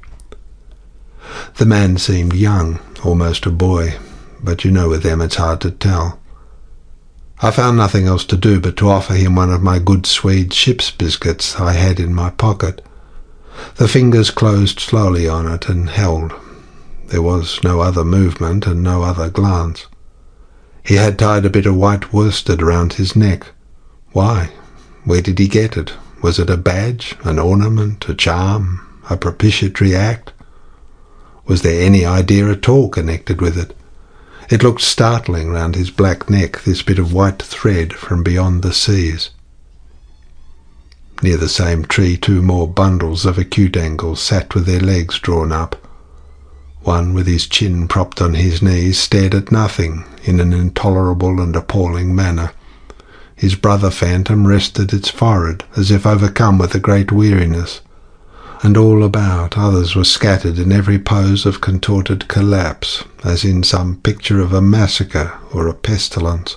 The man seemed young, almost a boy, but you know with them it's hard to tell. I found nothing else to do but to offer him one of my good Swede ship's biscuits I had in my pocket. The fingers closed slowly on it and held. There was no other movement and no other glance. He had tied a bit of white worsted round his neck. Why? Where did he get it? Was it a badge, an ornament, a charm, a propitiatory act? Was there any idea at all connected with it? It looked startling round his black neck, this bit of white thread from beyond the seas. Near the same tree 2 more bundles of acute angles sat with their legs drawn up. One, with his chin propped on his knees, stared at nothing in an intolerable and appalling manner. His brother phantom rested its forehead, as if overcome with a great weariness, and all about others were scattered in every pose of contorted collapse, as in some picture of a massacre or a pestilence.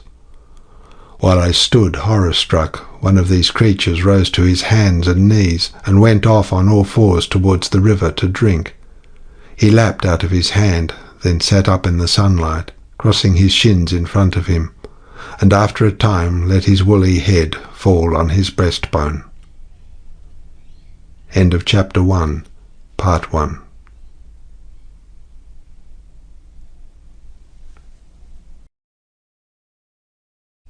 While I stood horror-struck, one of these creatures rose to his hands and knees, and went off on all fours towards the river to drink. He lapped out of his hand, then sat up in the sunlight, crossing his shins in front of him, and after a time let his woolly head fall on his breastbone. End of Chapter 1, Part 1.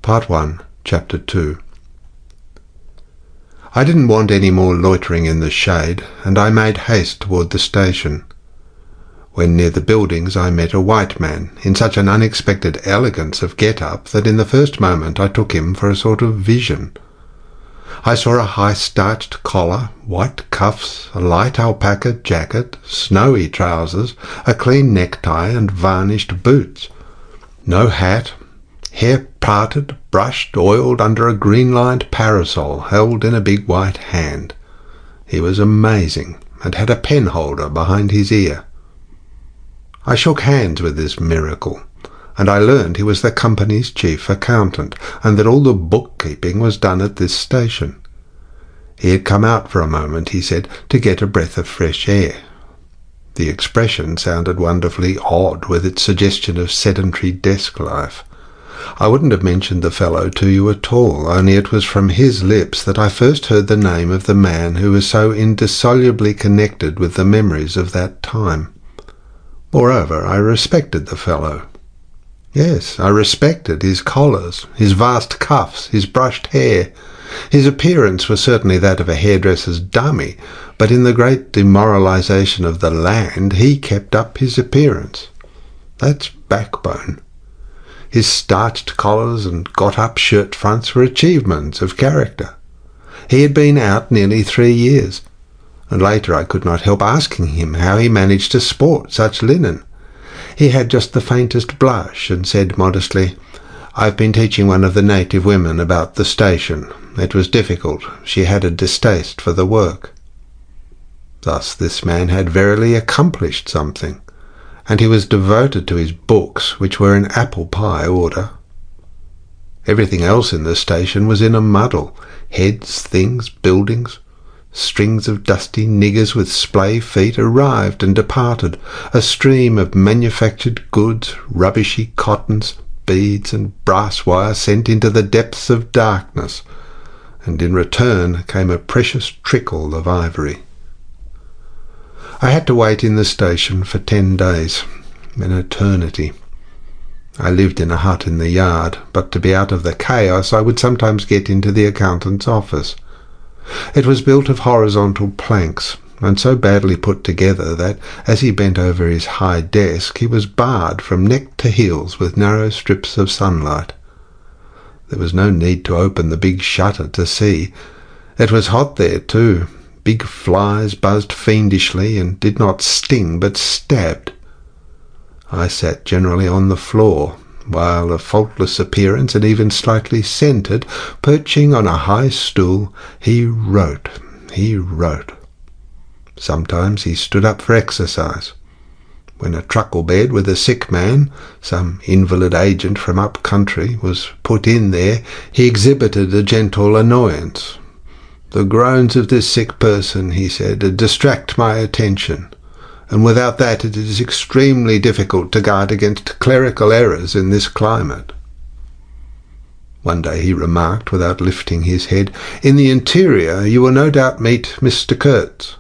Part 1, Chapter 2. I didn't want any more loitering in the shade, and I made haste toward the station. When near the buildings I met a white man, in such an unexpected elegance of get-up that in the first moment I took him for a sort of vision. I saw a high-starched collar, white cuffs, a light alpaca jacket, snowy trousers, a clean necktie, and varnished boots. No hat, hair parted, brushed, oiled under a green-lined parasol held in a big white hand. He was amazing, and had a pen-holder behind his ear. I shook hands with this miracle, and I learned he was the company's chief accountant, and that all the bookkeeping was done at this station. He had come out for a moment, he said, to get a breath of fresh air. The expression sounded wonderfully odd with its suggestion of sedentary desk life. I wouldn't have mentioned the fellow to you at all, only it was from his lips that I first heard the name of the man who was so indissolubly connected with the memories of that time. Moreover, I respected the fellow. Yes, I respected his collars, his vast cuffs, his brushed hair. His appearance was certainly that of a hairdresser's dummy, but in the great demoralization of the land he kept up his appearance. That's backbone. His starched collars and got-up shirt fronts were achievements of character. He had been out nearly 3 years, and later I could not help asking him how he managed to sport such linen. He had just the faintest blush and said modestly, "I've been teaching one of the native women about the station. It was difficult. She had a distaste for the work." Thus this man had verily accomplished something, and he was devoted to his books, which were in apple pie order. Everything else in the station was in a muddle. Heads, things, buildings. Strings of dusty niggers with splay feet arrived and departed, a stream of manufactured goods, rubbishy cottons, beads and brass wire sent into the depths of darkness, and in return came a precious trickle of ivory. I had to wait in the station for 10 days, an eternity. I lived in a hut in the yard, but to be out of the chaos I would sometimes get into the accountant's office. It was built of horizontal planks, and so badly put together that, as he bent over his high desk, he was barred from neck to heels with narrow strips of sunlight. There was no need to open the big shutter to see. It was hot there, too. Big flies buzzed fiendishly and did not sting but stabbed. I sat generally on the floor, while a faultless appearance and even slightly scented, perching on a high stool, he wrote. Sometimes he stood up for exercise. When a truckle bed with a sick man, some invalid agent from up country, was put in there, he exhibited a gentle annoyance. "The groans of this sick person," he said, "distract my attention, and without that it is extremely difficult to guard against clerical errors in this climate." One day he remarked, without lifting his head, "In the interior you will no doubt meet Mr. Kurtz."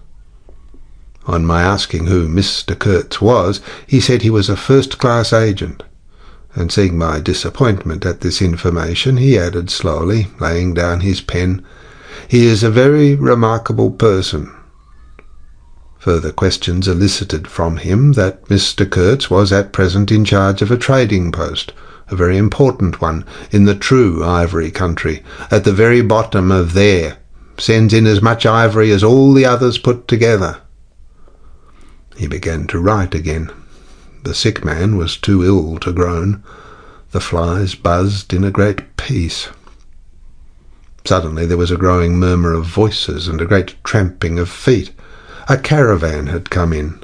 On my asking who Mr. Kurtz was, he said he was a first-class agent, and seeing my disappointment at this information, he added slowly, laying down his pen, "He is a very remarkable person." Further questions elicited from him that Mr. Kurtz was at present in charge of a trading post, a very important one, in the true ivory country, at the very bottom of there, sends in as much ivory as all the others put together. He began to write again. The sick man was too ill to groan. The flies buzzed in a great peace. Suddenly there was a growing murmur of voices and a great tramping of feet. A caravan had come in.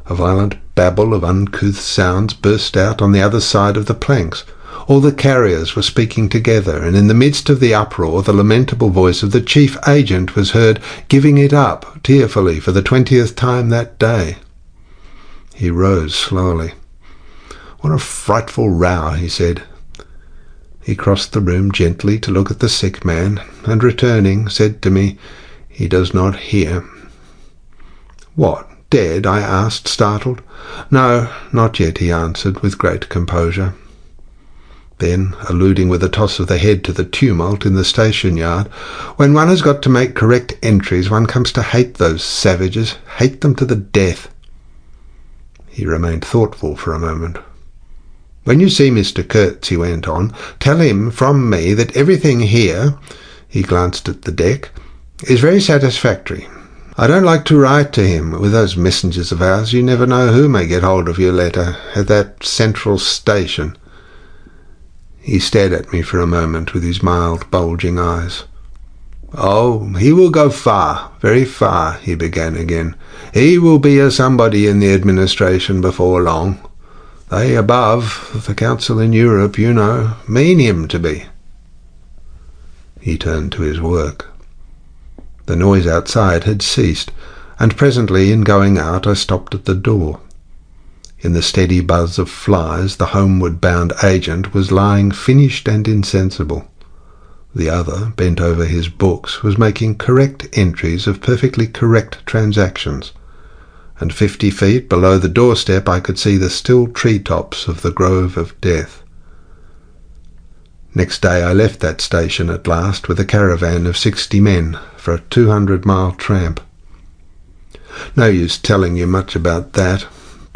A violent babble of uncouth sounds burst out on the other side of the planks. All the carriers were speaking together, and in the midst of the uproar the lamentable voice of the chief agent was heard, giving it up tearfully for the 20th time that day. He rose slowly. "What a frightful row," he said. He crossed the room gently to look at the sick man, and returning, said to me, "He does not hear." "What, dead?" I asked, startled. "No, not yet," he answered, with great composure. Then, alluding with a toss of the head to the tumult in the station-yard, "When one has got to make correct entries, one comes to hate those savages, hate them to the death." He remained thoughtful for a moment. "When you see Mr. Kurtz," he went on, "tell him from me that everything here," he glanced at the deck, "is very satisfactory. I don't like to write to him. With those messengers of ours, you never know who may get hold of your letter at that central station." He stared at me for a moment with his mild, bulging eyes. "Oh, he will go far, very far," he began again. "He will be a somebody in the administration before long. They above, the Council in Europe, you know, mean him to be." He turned to his work. The noise outside had ceased, and presently, in going out, I stopped at the door. In the steady buzz of flies, the homeward-bound agent was lying finished and insensible. The other, bent over his books, was making correct entries of perfectly correct transactions, and 50 feet below the doorstep I could see the still tree-tops of the Grove of Death. Next day I left that station at last with a caravan of 60 men for a 200-mile tramp. No use telling you much about that.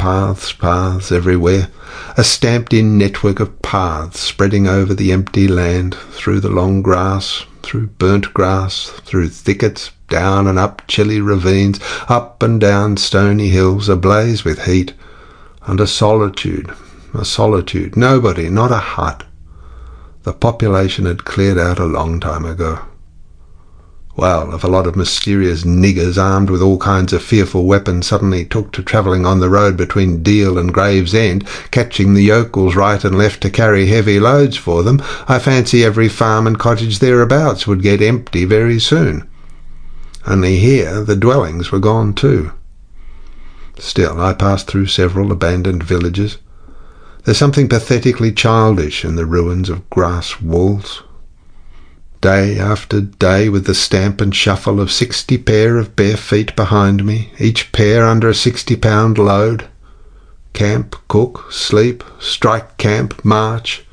paths everywhere, a stamped-in network of paths spreading over the empty land, through the long grass, through burnt grass, through thickets, down and up chilly ravines, up and down stony hills ablaze with heat, and a solitude, nobody, not a hut. The population had cleared out a long time ago. Well, if a lot of mysterious niggers armed with all kinds of fearful weapons suddenly took to travelling on the road between Deal and Gravesend, catching the yokels right and left to carry heavy loads for them, I fancy every farm and cottage thereabouts would get empty very soon. Only here the dwellings were gone too. Still, I passed through several abandoned villages. There's something pathetically childish in the ruins of grass walls. Day after day, with the stamp and shuffle of 60 pair of bare feet behind me, each pair under a 60-pound load. Camp, cook, sleep, strike camp, march.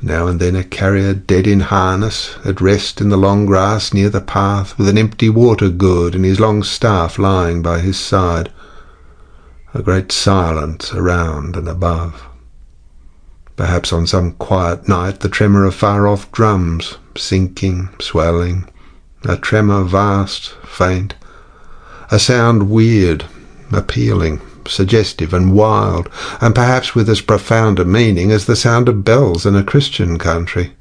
Now and then a carrier dead in harness, at rest in the long grass near the path, with an empty water gourd and his long staff lying by his side. A great silence around and above. Perhaps on some quiet night the tremor of far-off drums, sinking, swelling, a tremor vast, faint, a sound weird, appealing, suggestive and wild, and perhaps with as profound a meaning as the sound of bells in a Christian country.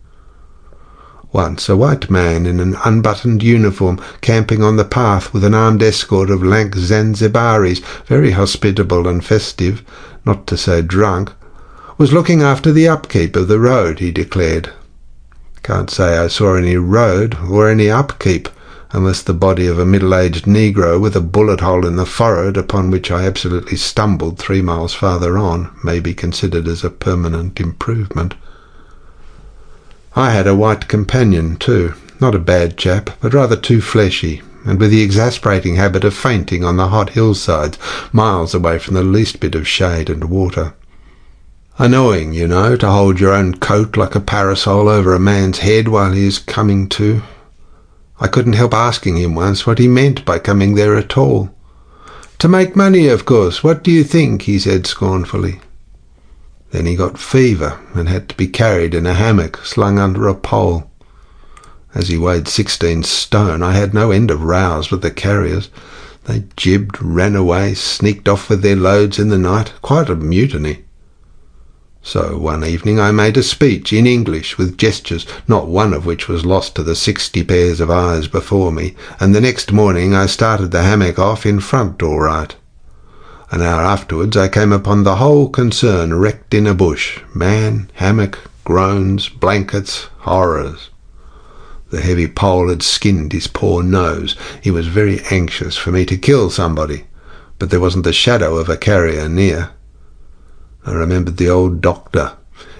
Once a white man in an unbuttoned uniform, camping on the path with an armed escort of lank Zanzibaris, very hospitable and festive, not to say drunk, was looking after the upkeep of the road, he declared. Can't say I saw any road or any upkeep, unless the body of a middle-aged negro with a bullet hole in the forehead, upon which I absolutely stumbled 3 miles farther on, may be considered as a permanent improvement. I had a white companion too, not a bad chap, but rather too fleshy, and with the exasperating habit of fainting on the hot hillsides, miles away from the least bit of shade and water. Annoying, you know, to hold your own coat like a parasol over a man's head while he is coming to. I couldn't help asking him once what he meant by coming there at all. To make money, of course. What do you think? He said scornfully. Then he got fever and had to be carried in a hammock slung under a pole. As he weighed 16 stone, I had no end of rows with the carriers. They jibbed, ran away, sneaked off with their loads in the night. Quite a mutiny. So one evening I made a speech in English with gestures, not one of which was lost to the 60 pairs of eyes before me, and the next morning I started the hammock off in front all right. An hour afterwards I came upon the whole concern wrecked in a bush. Man, hammock, groans, blankets, horrors. The heavy pole had skinned his poor nose. He was very anxious for me to kill somebody, but there wasn't the shadow of a carrier near. I remembered the old doctor.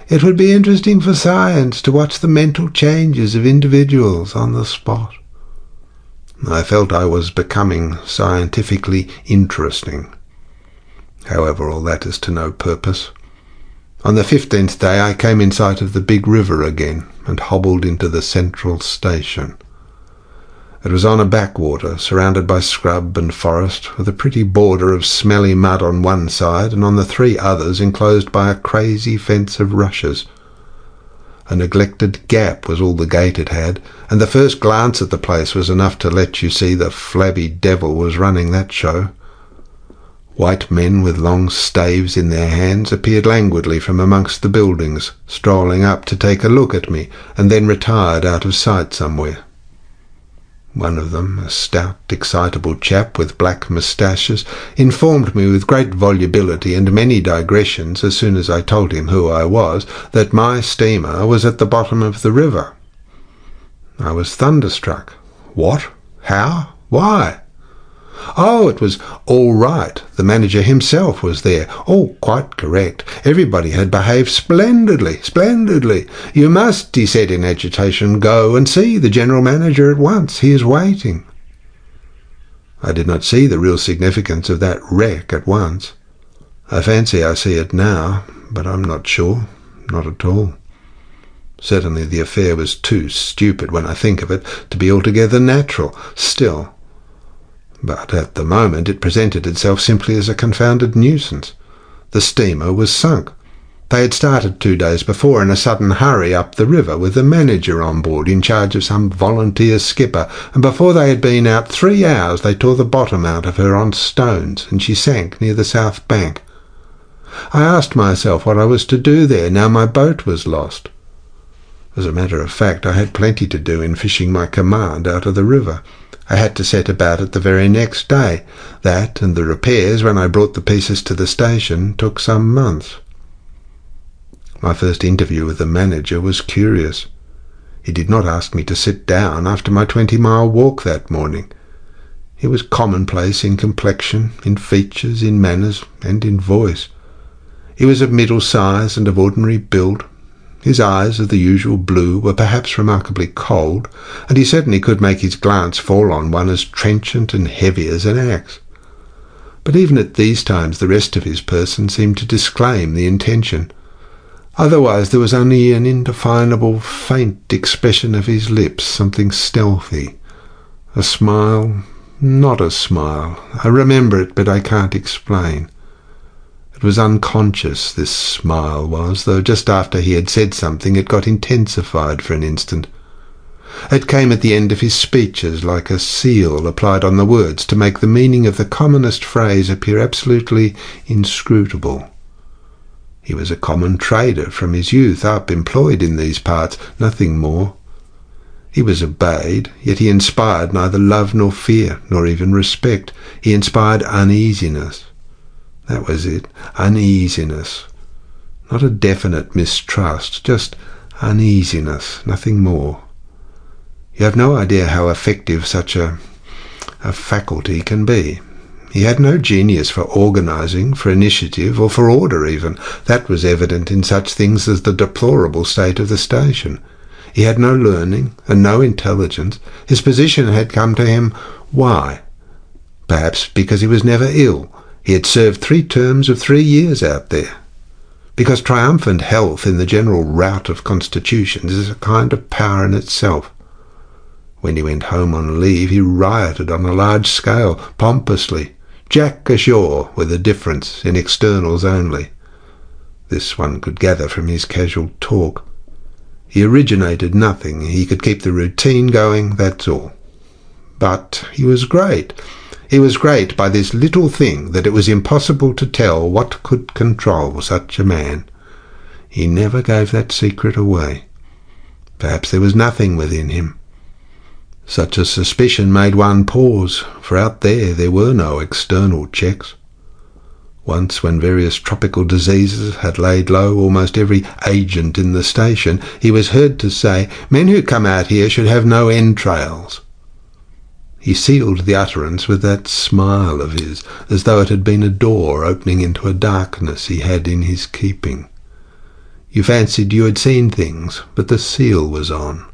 It would be interesting for science to watch the mental changes of individuals on the spot. I felt I was becoming scientifically interesting. However, all that is to no purpose. On the 15th day I came in sight of the big river again, and hobbled into the central station. It was on a backwater, surrounded by scrub and forest, with a pretty border of smelly mud on one side, and on the 3 others enclosed by a crazy fence of rushes. A neglected gap was all the gate it had, and the first glance at the place was enough to let you see the flabby devil was running that show. White men with long staves in their hands appeared languidly from amongst the buildings, strolling up to take a look at me, and then retired out of sight somewhere. One of them, a stout, excitable chap with black moustaches, informed me with great volubility and many digressions, as soon as I told him who I was, that my steamer was at the bottom of the river. I was thunderstruck. What? How? Why? Oh, it was all right. The manager himself was there. Oh, quite correct. Everybody had behaved splendidly, splendidly. You must, he said in agitation, go and see the general manager at once. He is waiting. I did not see the real significance of that wreck at once. I fancy I see it now, but I'm not sure. Not at all. Certainly the affair was too stupid, when I think of it, to be altogether natural. Still, But at the moment it presented itself simply as a confounded nuisance. The steamer was sunk. They had started 2 days before in a sudden hurry up the river with the manager on board in charge of some volunteer skipper, and before they had been out 3 hours they tore the bottom out of her on stones, and she sank near the south bank. I asked myself what I was to do there now my boat was lost. As a matter of fact, I had plenty to do in fishing my command out of the river. I had to set about it the very next day. That and the repairs, when I brought the pieces to the station, took some months. My first interview with the manager was curious. He did not ask me to sit down after my 20-mile walk that morning. He was commonplace in complexion, in features, in manners, and in voice. He was of middle size and of ordinary build. His eyes, of the usual blue, were perhaps remarkably cold, and he certainly could make his glance fall on one as trenchant and heavy as an axe. But even at these times the rest of his person seemed to disclaim the intention. Otherwise there was only an indefinable, faint expression of his lips, something stealthy. A smile, not a smile. I remember it, but I can't explain. It was unconscious, this smile was, though just after he had said something it got intensified for an instant. It came at the end of his speeches, like a seal applied on the words to make the meaning of the commonest phrase appear absolutely inscrutable. He was a common trader from his youth up, employed in these parts, nothing more. He was obeyed, yet he inspired neither love nor fear, nor even respect. He inspired uneasiness. That was it, uneasiness. Not a definite mistrust, just uneasiness, nothing more. You have no idea how effective such a faculty can be. He had no genius for organizing, for initiative, or for order even. That was evident in such things as the deplorable state of the station. He had no learning and no intelligence. His position had come to him. Why? Perhaps because he was never ill. He had served 3 terms of 3 years out there. Because triumphant health in the general rout of constitutions is a kind of power in itself. When he went home on leave he rioted on a large scale, pompously. Jack ashore, with a difference, in externals only. This one could gather from his casual talk. He originated nothing. He could keep the routine going, that's all. But he was great. He was great by this little thing that it was impossible to tell what could control such a man. He never gave that secret away. Perhaps there was nothing within him. Such a suspicion made one pause, for out there were no external checks. Once, when various tropical diseases had laid low almost every agent in the station, he was heard to say, "Men who come out here should have no entrails." He sealed the utterance with that smile of his, as though it had been a door opening into a darkness he had in his keeping. You fancied you had seen things, but the seal was on.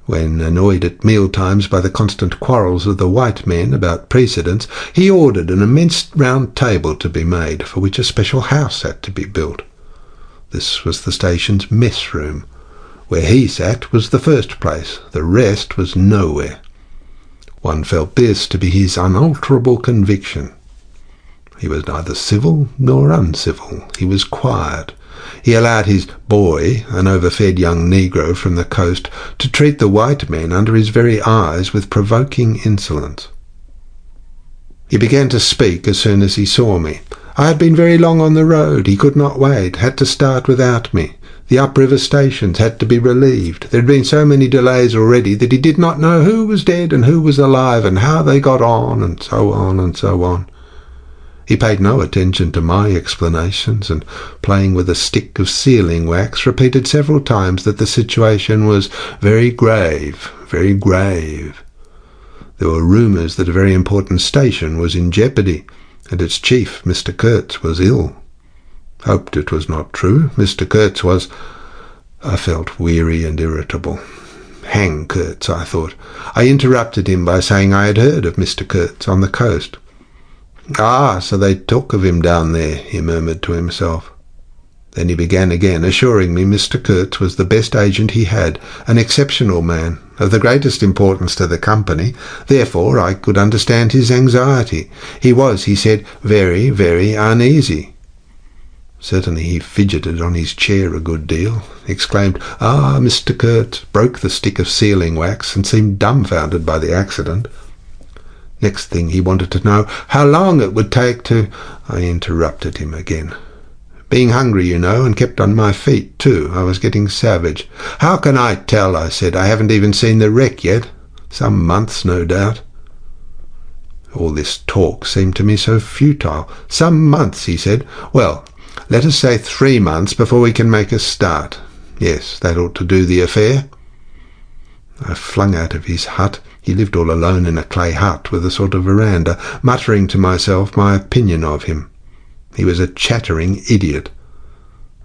When, annoyed at mealtimes by the constant quarrels of the white men about precedence, he ordered an immense round table to be made, for which a special house had to be built. This was the station's mess room. Where he sat was the first place, the rest was nowhere. One felt this to be his unalterable conviction. He was neither civil nor uncivil. He was quiet. He allowed his boy, an overfed young negro from the coast, to treat the white men under his very eyes with provoking insolence. He began to speak as soon as he saw me. I had been very long on the road. He could not wait, had to start without me. The upriver stations had to be relieved. There had been so many delays already that he did not know who was dead and who was alive and how they got on, and so on and so on. He paid no attention to my explanations, and, playing with a stick of sealing wax, repeated several times that the situation was very grave, very grave. There were rumours that a very important station was in jeopardy, and its chief, Mr. Kurtz, was ill. Hoped it was not true. Mr. Kurtz was... I felt weary and irritable. Hang Kurtz, I thought. I interrupted him by saying I had heard of Mr. Kurtz on the coast. "Ah, so they talk of him down there," he murmured to himself. Then he began again, assuring me Mr. Kurtz was the best agent he had, an exceptional man, of the greatest importance to the company. Therefore I could understand his anxiety. He was, he said, very, very uneasy. Certainly he fidgeted on his chair a good deal, exclaimed, "Ah, Mr. Kurtz," broke the stick of sealing wax, and seemed dumbfounded by the accident. Next thing he wanted to know how long it would take to— I interrupted him again. Being hungry, you know, and kept on my feet, too, I was getting savage. "How can I tell?" I said. "I haven't even seen the wreck yet. Some months, no doubt." All this talk seemed to me so futile. "Some months," he said. "Well, let us say 3 months before we can make a start. Yes, that ought to do the affair." I flung out of his hut. He lived all alone in a clay hut with a sort of veranda, muttering to myself my opinion of him. He was a chattering idiot.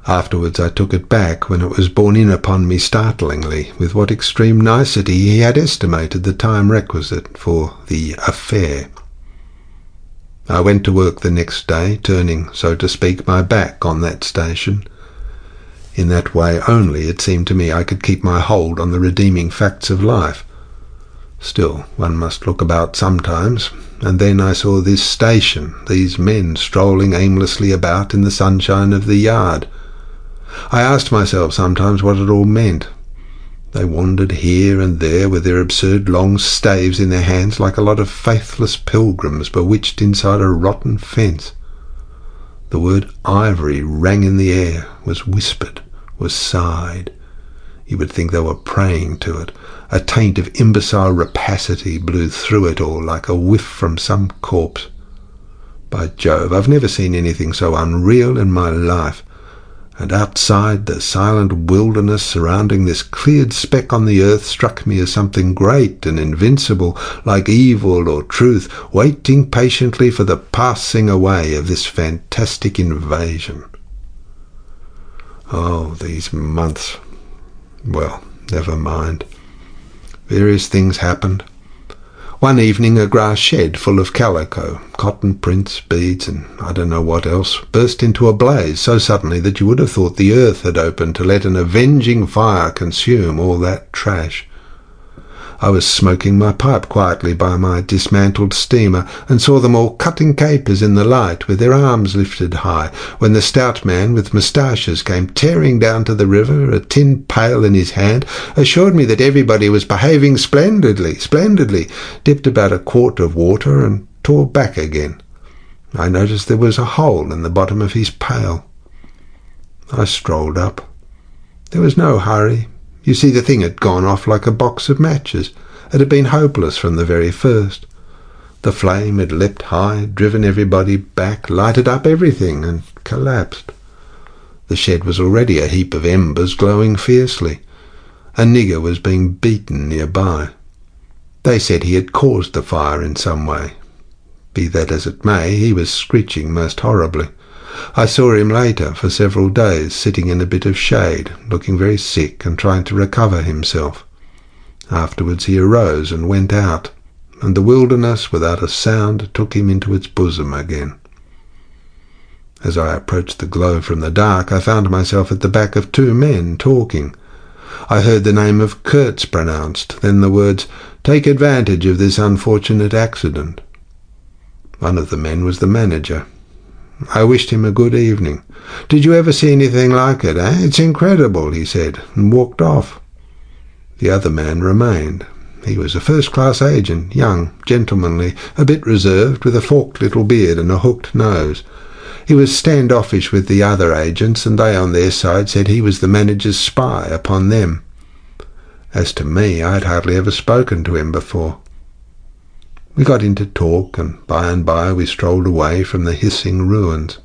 Afterwards I took it back when it was borne in upon me startlingly with what extreme nicety he had estimated the time requisite for the affair. I went to work the next day, turning, so to speak, my back on that station. In that way only, it seemed to me, I could keep my hold on the redeeming facts of life. Still, one must look about sometimes, and then I saw this station, these men strolling aimlessly about in the sunshine of the yard. I asked myself sometimes what it all meant. They wandered here and there with their absurd long staves in their hands like a lot of faithless pilgrims bewitched inside a rotten fence. The word ivory rang in the air, was whispered, was sighed. You would think they were praying to it. A taint of imbecile rapacity blew through it all like a whiff from some corpse. By Jove, I've never seen anything so unreal in my life. And outside, the silent wilderness surrounding this cleared speck on the earth struck me as something great and invincible, like evil or truth, waiting patiently for the passing away of this fantastic invasion. Oh, these months. Well, never mind. Various things happened. One evening a grass shed full of calico, cotton prints, beads, and I don't know what else, burst into a blaze so suddenly that you would have thought the earth had opened to let an avenging fire consume all that trash. I was smoking my pipe quietly by my dismantled steamer, and saw them all cutting capers in the light with their arms lifted high, when the stout man with moustaches came tearing down to the river, a tin pail in his hand, assured me that everybody was behaving splendidly, dipped about a quart of water, and tore back again. I noticed there was a hole in the bottom of his pail. I strolled up. There was no hurry. You see, the thing had gone off like a box of matches. It had been hopeless from the very first. The flame had leapt high, driven everybody back, lighted up everything, and collapsed. The shed was already a heap of embers glowing fiercely. A nigger was being beaten nearby. They said he had caused the fire in some way. Be that as it may, he was screeching most horribly. I saw him later for several days, sitting in a bit of shade, looking very sick and trying to recover himself. Afterwards he arose and went out, and the wilderness, without a sound, took him into its bosom again. As I approached the glow from the dark, I found myself at the back of 2 men talking. I heard the name of Kurtz pronounced, then the words, "Take advantage of this unfortunate accident." One of the men was the manager. I wished him a good evening. "Did you ever see anything like it, eh? It's incredible," he said, and walked off. The other man remained. He was a first-class agent, young, gentlemanly, a bit reserved, with a forked little beard and a hooked nose. He was standoffish with the other agents, and they on their side said he was the manager's spy upon them. As to me, I had hardly ever spoken to him before. We got into talk, and by we strolled away from the hissing ruins.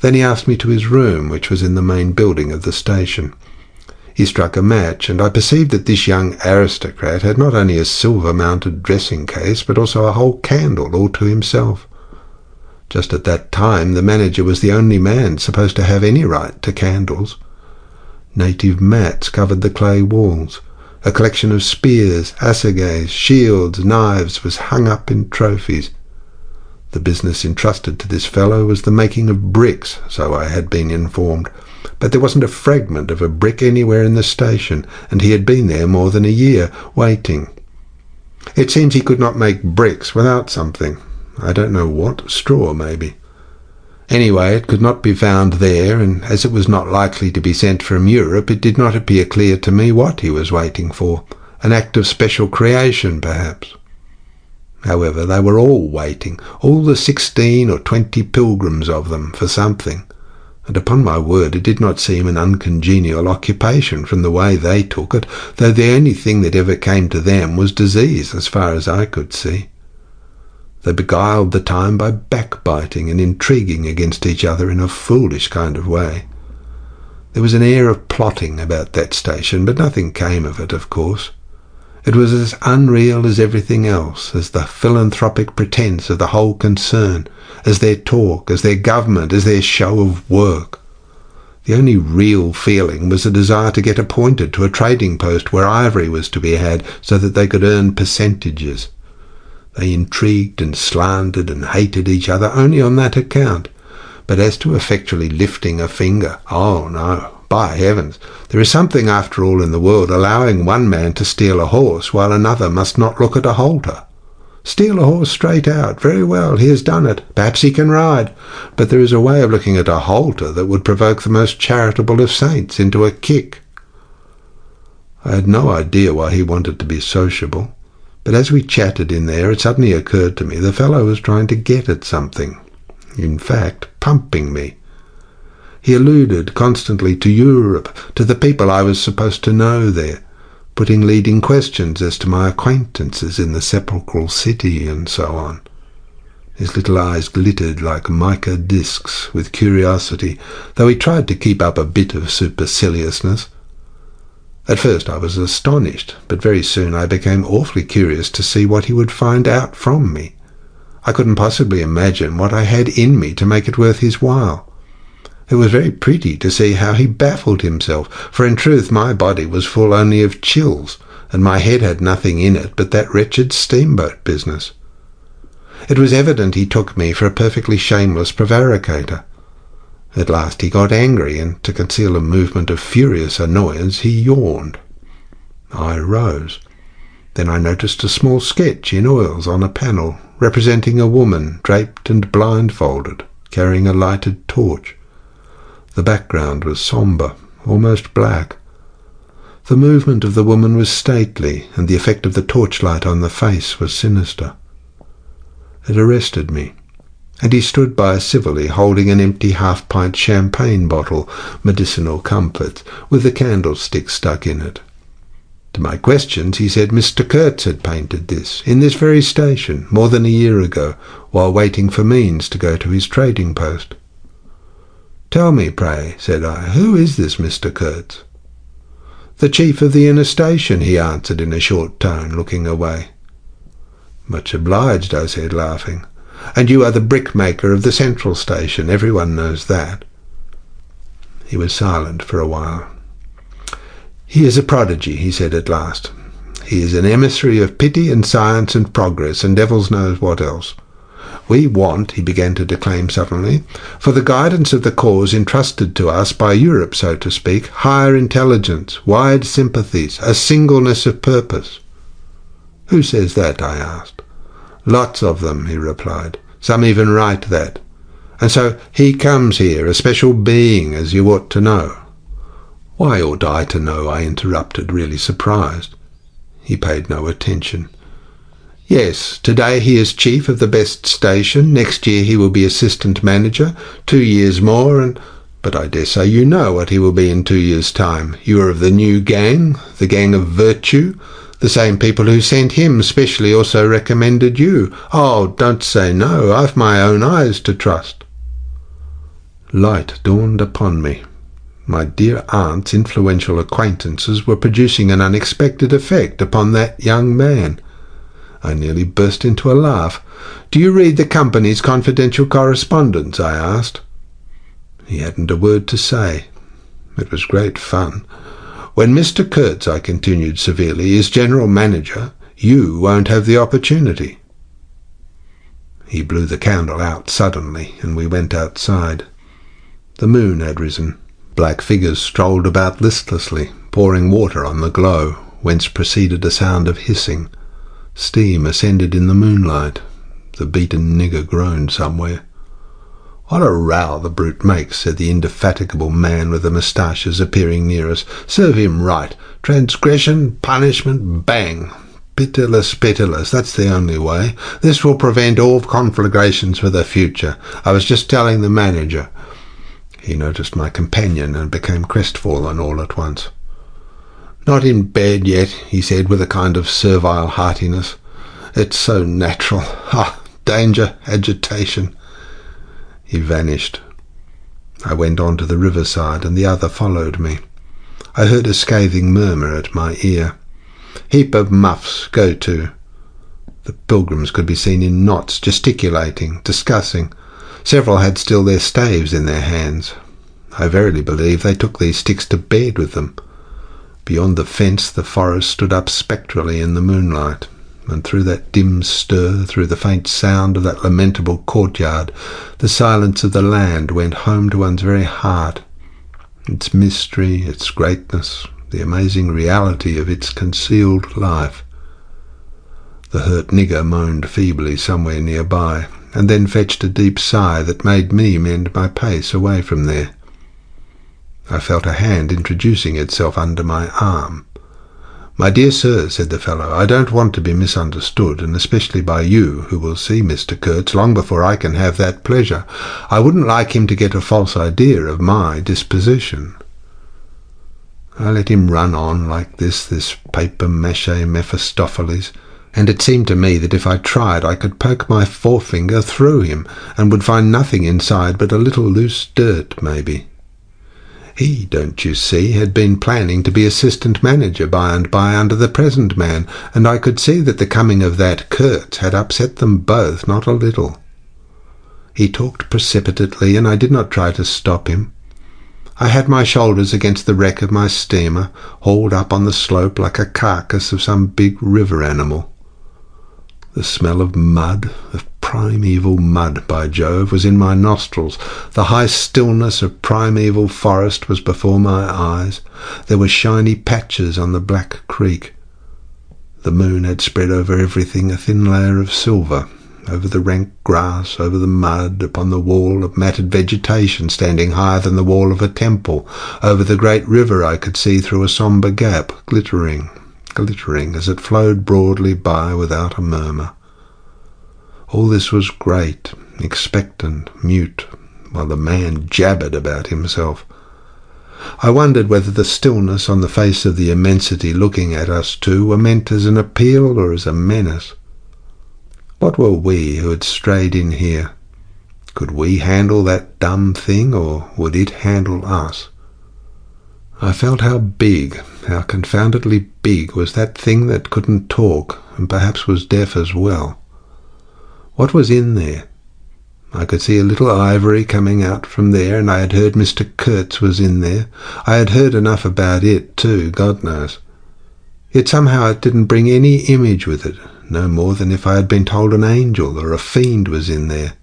Then he asked me to his room, which was in the main building of the station. He struck a match, and I perceived that this young aristocrat had not only a silver-mounted dressing-case, but also a whole candle all to himself. Just at that time the manager was the only man supposed to have any right to candles. Native mats covered the clay walls. A collection of spears, assegais, shields, knives was hung up in trophies. The business entrusted to this fellow was the making of bricks, so I had been informed, but there wasn't a fragment of a brick anywhere in the station, and he had been there more than a year, waiting. It seems he could not make bricks without something. I don't know what, straw maybe. Anyway, it could not be found there, and as it was not likely to be sent from Europe, it did not appear clear to me what he was waiting for. An act of special creation, perhaps. However, they were all waiting, all the 16 or 20 pilgrims of them, for something. And upon my word, it did not seem an uncongenial occupation from the way they took it, though the only thing that ever came to them was disease, as far as I could see. They beguiled the time by backbiting and intriguing against each other in a foolish kind of way. There was an air of plotting about that station, but nothing came of it, of course. It was as unreal as everything else, as the philanthropic pretence of the whole concern, as their talk, as their government, as their show of work. The only real feeling was a desire to get appointed to a trading post where ivory was to be had, so that they could earn percentages. They intrigued and slandered and hated each other only on that account. But as to effectually lifting a finger, oh no, by heavens, there is something after all in the world allowing one man to steal a horse while another must not look at a halter. Steal a horse straight out, very well, he has done it, perhaps he can ride, but there is a way of looking at a halter that would provoke the most charitable of saints into a kick. I had no idea why he wanted to be sociable. But as we chatted in there, it suddenly occurred to me the fellow was trying to get at something. In fact, pumping me. He alluded constantly to Europe, to the people I was supposed to know there, putting leading questions as to my acquaintances in the sepulchral city and so on. His little eyes glittered like mica discs with curiosity, though he tried to keep up a bit of superciliousness. At first I was astonished, but very soon I became awfully curious to see what he would find out from me. I couldn't possibly imagine what I had in me to make it worth his while. It was very pretty to see how he baffled himself, for in truth my body was full only of chills, and my head had nothing in it but that wretched steamboat business. It was evident he took me for a perfectly shameless prevaricator. At last he got angry, and to conceal a movement of furious annoyance he yawned. I rose. Then I noticed a small sketch in oils on a panel, representing a woman draped and blindfolded, carrying a lighted torch. The background was sombre, almost black. The movement of the woman was stately, and the effect of the torchlight on the face was sinister. It arrested me, and he stood by civilly holding an empty half-pint champagne bottle, medicinal comfort, with a candlestick stuck in it. To my questions he said Mr. Kurtz had painted this, in this very station, more than a year ago, while waiting for means to go to his trading post. "Tell me, pray," said I, "who is this Mr. Kurtz?" "The chief of the inner station," he answered in a short tone, looking away. "Much obliged," I said, laughing. "And you are the brickmaker of the central station, everyone knows that." He was silent for a while. "He is a prodigy," he said at last. "He is an emissary of pity and science and progress, and devils knows what else. We want," he began to declaim suddenly, "for the guidance of the cause entrusted to us by Europe, so to speak, higher intelligence, wide sympathies, a singleness of purpose." "Who says that?" I asked. "Lots of them," he replied. "Some even write that. And so he comes here, a special being, as you ought to know." "Why ought I to know?" I interrupted, really surprised. He paid no attention. "Yes, today he is chief of the best station, next year he will be assistant manager, 2 years more, and... But I dare say you know what he will be in 2 years' time. You are of the new gang, the gang of virtue. The same people who sent him specially also recommended you. Oh, don't say no, I've my own eyes to trust." Light dawned upon me. My dear aunt's influential acquaintances were producing an unexpected effect upon that young man. I nearly burst into a laugh. "Do you read the company's confidential correspondence?" I asked. He hadn't a word to say. It was great fun. "When Mr. Kurtz," I continued severely, "is general manager, you won't have the opportunity." He blew the candle out suddenly, and we went outside. The moon had risen. Black figures strolled about listlessly, pouring water on the glow, whence proceeded a sound of hissing. Steam ascended in the moonlight. The beaten nigger groaned somewhere. "What a row the brute makes," said the indefatigable man with the moustaches, appearing near us. "Serve him right. Transgression, punishment, bang. Pitiless, pitiless, that's the only way. This will prevent all conflagrations for the future. I was just telling the manager." He noticed my companion and became crestfallen all at once. "Not in bed yet," he said with a kind of servile heartiness. "It's so natural. Danger, agitation." He vanished. I went on to the riverside, and the other followed me. I heard a scathing murmur at my ear. "Heap of muffs, go to." The pilgrims could be seen in knots, gesticulating, discussing. Several had still their staves in their hands. I verily believe they took these sticks to bed with them. Beyond the fence the forest stood up spectrally in the moonlight, and through that dim stir, through the faint sound of that lamentable courtyard, the silence of the land went home to one's very heart. Its mystery, its greatness, the amazing reality of its concealed life. The hurt nigger moaned feebly somewhere nearby, and then fetched a deep sigh that made me mend my pace away from there. I felt a hand introducing itself under my arm. "My dear sir," said the fellow, "I don't want to be misunderstood, and especially by you, who will see Mr. Kurtz long before I can have that pleasure. I wouldn't like him to get a false idea of my disposition." I let him run on like this papier-mâché Mephistopheles, and it seemed to me that if I tried I could poke my forefinger through him, and would find nothing inside but a little loose dirt, maybe. He, don't you see, had been planning to be assistant manager by and by under the present man, and I could see that the coming of that Kurtz had upset them both not a little. He talked precipitately, and I did not try to stop him. I had my shoulders against the wreck of my steamer, hauled up on the slope like a carcass of some big river animal. The smell of mud, of primeval mud, by Jove, was in my nostrils. The high stillness of primeval forest was before my eyes. There were shiny patches on the black creek. The moon had spread over everything a thin layer of silver, over the rank grass, over the mud, upon the wall of matted vegetation standing higher than the wall of a temple. Over the great river I could see through a sombre gap, glittering as it flowed broadly by without a murmur. All this was great, expectant, mute, while the man jabbered about himself. I wondered whether the stillness on the face of the immensity looking at us two were meant as an appeal or as a menace. What were we who had strayed in here? Could we handle that dumb thing, or would it handle us? I felt how big, how confoundedly big, was that thing that couldn't talk, and perhaps was deaf as well. What was in there? I could see a little ivory coming out from there, and I had heard Mr. Kurtz was in there. I had heard enough about it, too, God knows. Yet somehow it didn't bring any image with it, no more than if I had been told an angel or a fiend was in there.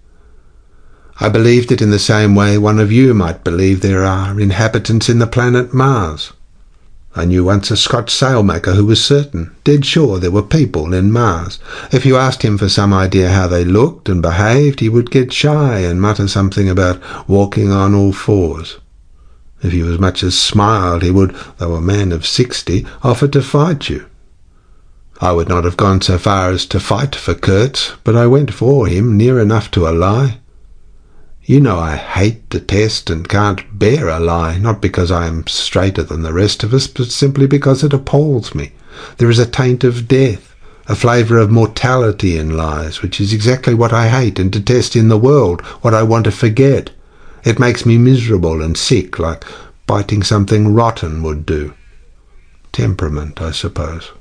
I believed it in the same way one of you might believe there are inhabitants in the planet Mars. I knew once a Scotch sailmaker who was certain, dead sure, there were people in Mars. If you asked him for some idea how they looked and behaved, he would get shy and mutter something about walking on all fours. If you as much as smiled, he would, though a man of 60, offer to fight you. I would not have gone so far as to fight for Kurtz, but I went for him near enough to a lie. You know I hate, detest, and can't bear a lie, not because I am straighter than the rest of us, but simply because it appalls me. There is a taint of death, a flavour of mortality in lies, which is exactly what I hate and detest in the world, what I want to forget. It makes me miserable and sick, like biting something rotten would do. Temperament, I suppose.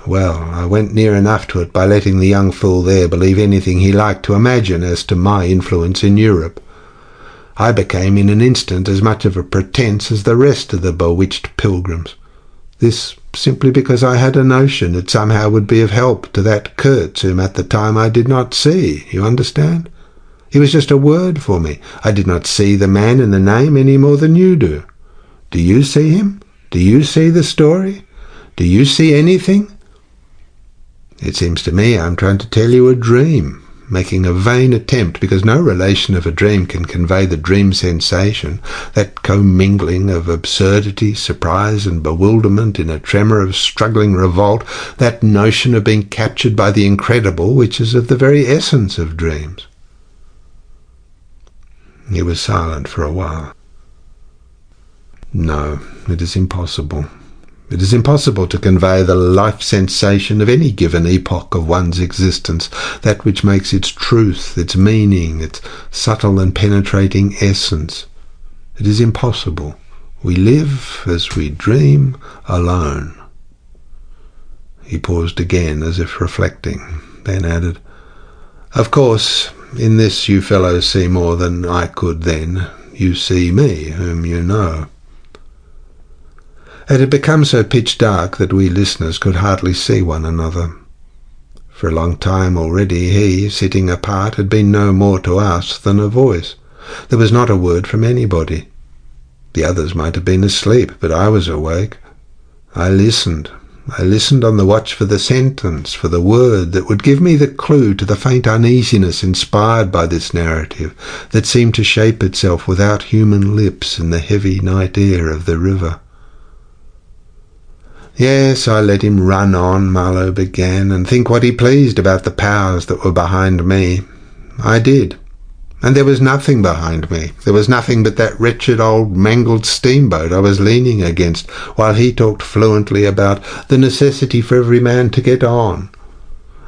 Well, I went near enough to it by letting the young fool there believe anything he liked to imagine as to my influence in Europe. I became in an instant as much of a pretence as the rest of the bewitched pilgrims. This simply because I had a notion it somehow would be of help to that Kurtz whom at the time I did not see, you understand? He was just a word for me. I did not see the man in the name any more than you do. Do you see him? Do you see the story? Do you see anything? It seems to me I'm trying to tell you a dream, making a vain attempt, because no relation of a dream can convey the dream sensation, that commingling of absurdity, surprise, and bewilderment in a tremor of struggling revolt, that notion of being captured by the incredible, which is of the very essence of dreams. He was silent for a while. No, it is impossible. It is impossible to convey the life sensation of any given epoch of one's existence, that which makes its truth, its meaning, its subtle and penetrating essence. It is impossible. We live as we dream alone. He paused again, as if reflecting, then added, "Of course, in this you fellows see more than I could then. You see me, whom you know." It had become so pitch dark that we listeners could hardly see one another. For a long time already he, sitting apart, had been no more to us than a voice. There was not a word from anybody. The others might have been asleep, but I was awake. I listened on the watch for the sentence, for the word that would give me the clue to the faint uneasiness inspired by this narrative, that seemed to shape itself without human lips in the heavy night air of the river. "Yes, I let him run on," Marlowe began, "and think what he pleased about the powers that were behind me. I did. And there was nothing behind me. There was nothing but that wretched old mangled steamboat I was leaning against, while he talked fluently about the necessity for every man to get on.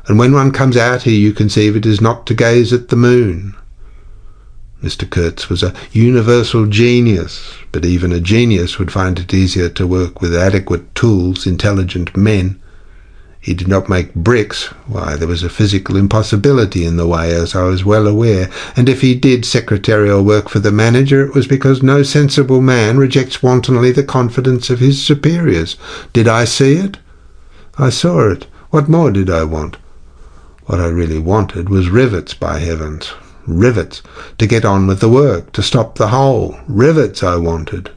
And when one comes out here, you conceive it is not to gaze at the moon." Mr. Kurtz was a universal genius, but even a genius would find it easier to work with adequate tools, intelligent men. He did not make bricks. Why, there was a physical impossibility in the way, as I was well aware, and if he did secretarial work for the manager, it was because no sensible man rejects wantonly the confidence of his superiors. Did I see it? I saw it. What more did I want? What I really wanted was rivets, by heavens. Rivets, to get on with the work, to stop the hole. Rivets I wanted.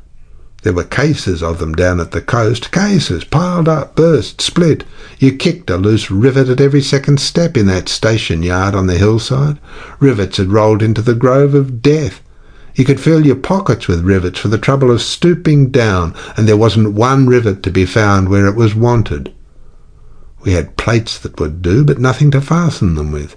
There were cases of them down at the coast, cases, piled up, burst, split. You kicked a loose rivet at every second step in that station yard on the hillside. Rivets had rolled into the grove of death. You could fill your pockets with rivets for the trouble of stooping down, and there wasn't one rivet to be found where it was wanted. We had plates that would do, but nothing to fasten them with.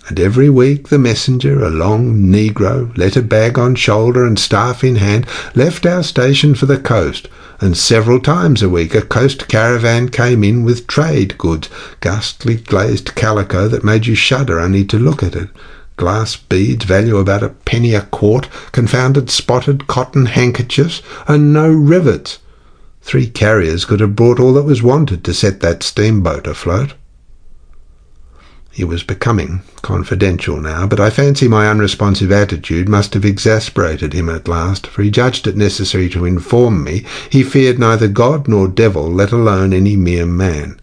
And every week the messenger, a long negro, letter bag on shoulder and staff in hand, left our station for the coast, and several times a week a coast caravan came in with trade goods, ghastly glazed calico that made you shudder only to look at it, glass beads value about a penny a quart, confounded spotted cotton handkerchiefs, and no rivets. 3 carriers could have brought all that was wanted to set that steamboat afloat. He was becoming confidential now, but I fancy my unresponsive attitude must have exasperated him at last, for he judged it necessary to inform me he feared neither God nor devil, let alone any mere man.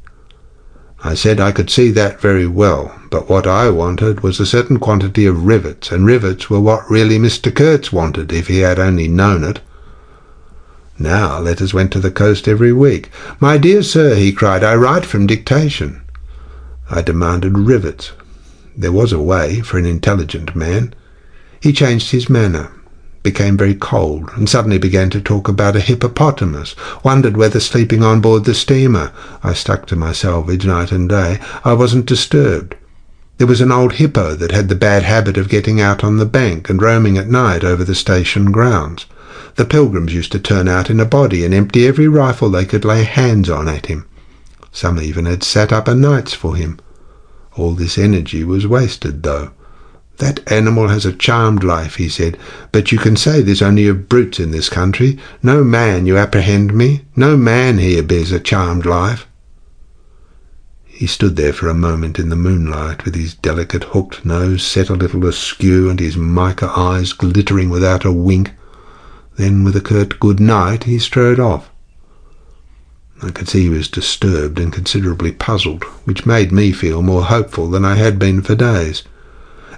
I said I could see that very well, but what I wanted was a certain quantity of rivets, and rivets were what really Mr. Kurtz wanted, if he had only known it. Now letters went to the coast every week. "My dear sir," he cried, "I write from dictation." I demanded rivets. There was a way for an intelligent man. He changed his manner, became very cold, and suddenly began to talk about a hippopotamus, wondered whether sleeping on board the steamer. I stuck to my salvage night and day. I wasn't disturbed. There was an old hippo that had the bad habit of getting out on the bank and roaming at night over the station grounds. The pilgrims used to turn out in a body and empty every rifle they could lay hands on at him. Some even had sat up o' for him. All this energy was wasted, though. "That animal has a charmed life," he said, "but you can say this only of brutes in this country. No man, you apprehend me, no man here bears a charmed life." He stood there for a moment in the moonlight, with his delicate hooked nose set a little askew and his mica eyes glittering without a wink. Then, with a curt good night, he strode off. I could see he was disturbed and considerably puzzled, which made me feel more hopeful than I had been for days.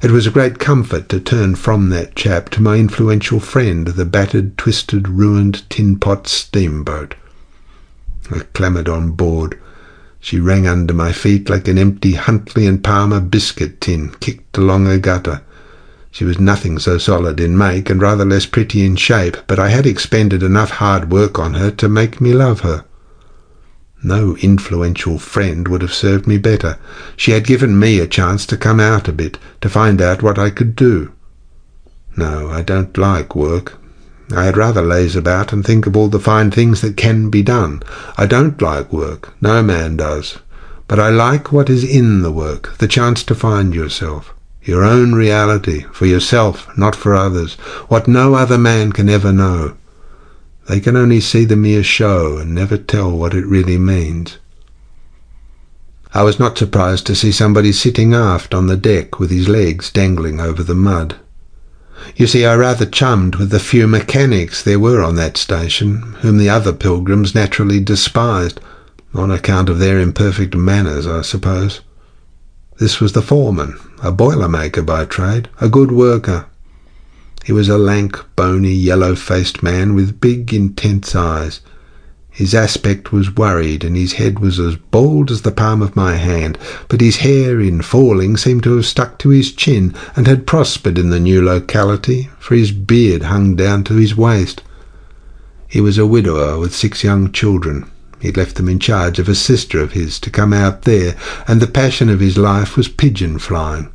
It was a great comfort to turn from that chap to my influential friend, the battered, twisted, ruined tin-pot steamboat. I clambered on board. She rang under my feet like an empty Huntley and Palmer biscuit tin kicked along a gutter. She was nothing so solid in make and rather less pretty in shape, but I had expended enough hard work on her to make me love her. No influential friend would have served me better. She had given me a chance to come out a bit, to find out what I could do. No, I don't like work. I had rather laze about and think of all the fine things that can be done. I don't like work. No man does. But I like what is in the work, the chance to find yourself, your own reality, for yourself, not for others, what no other man can ever know. They can only see the mere show and never tell what it really means. I was not surprised to see somebody sitting aft on the deck with his legs dangling over the mud. You see, I rather chummed with the few mechanics there were on that station, whom the other pilgrims naturally despised, on account of their imperfect manners, I suppose. This was the foreman, a boiler-maker by trade, a good worker. He was a lank, bony, yellow-faced man with big, intense eyes. His aspect was worried, and his head was as bald as the palm of my hand, but his hair, in falling, seemed to have stuck to his chin, and had prospered in the new locality, for his beard hung down to his waist. He was a widower with 6 young children. He'd left them in charge of a sister of his to come out there, and the passion of his life was pigeon-flying.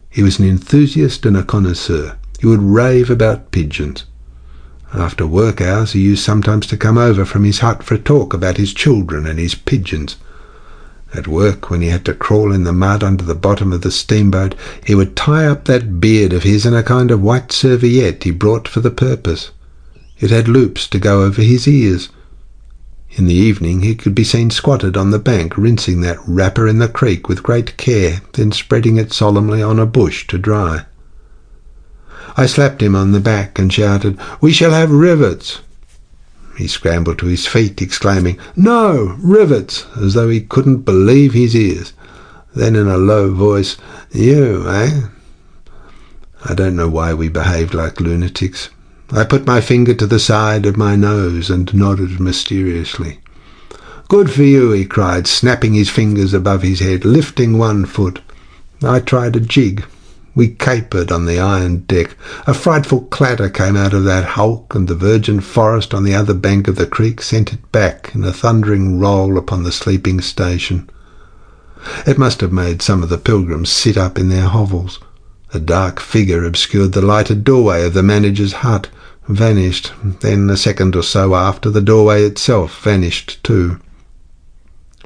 He was an enthusiast and a connoisseur. He would rave about pigeons. After work hours he used sometimes to come over from his hut for a talk about his children and his pigeons. At work, when he had to crawl in the mud under the bottom of the steamboat, he would tie up that beard of his in a kind of white serviette he brought for the purpose. It had loops to go over his ears. In the evening he could be seen squatted on the bank, rinsing that wrapper in the creek with great care, then spreading it solemnly on a bush to dry. I slapped him on the back and shouted, "We shall have rivets!" He scrambled to his feet, exclaiming, "No, rivets!" as though he couldn't believe his ears. Then in a low voice, "You, eh?" I don't know why we behaved like lunatics. I put my finger to the side of my nose and nodded mysteriously. "Good for you," he cried, snapping his fingers above his head, lifting one foot. I tried a jig. We capered on the iron deck. A frightful clatter came out of that hulk, and the virgin forest on the other bank of the creek sent it back in a thundering roll upon the sleeping station. It must have made some of the pilgrims sit up in their hovels. A dark figure obscured the lighted doorway of the manager's hut, vanished. Then, a second or so after, the doorway itself vanished too.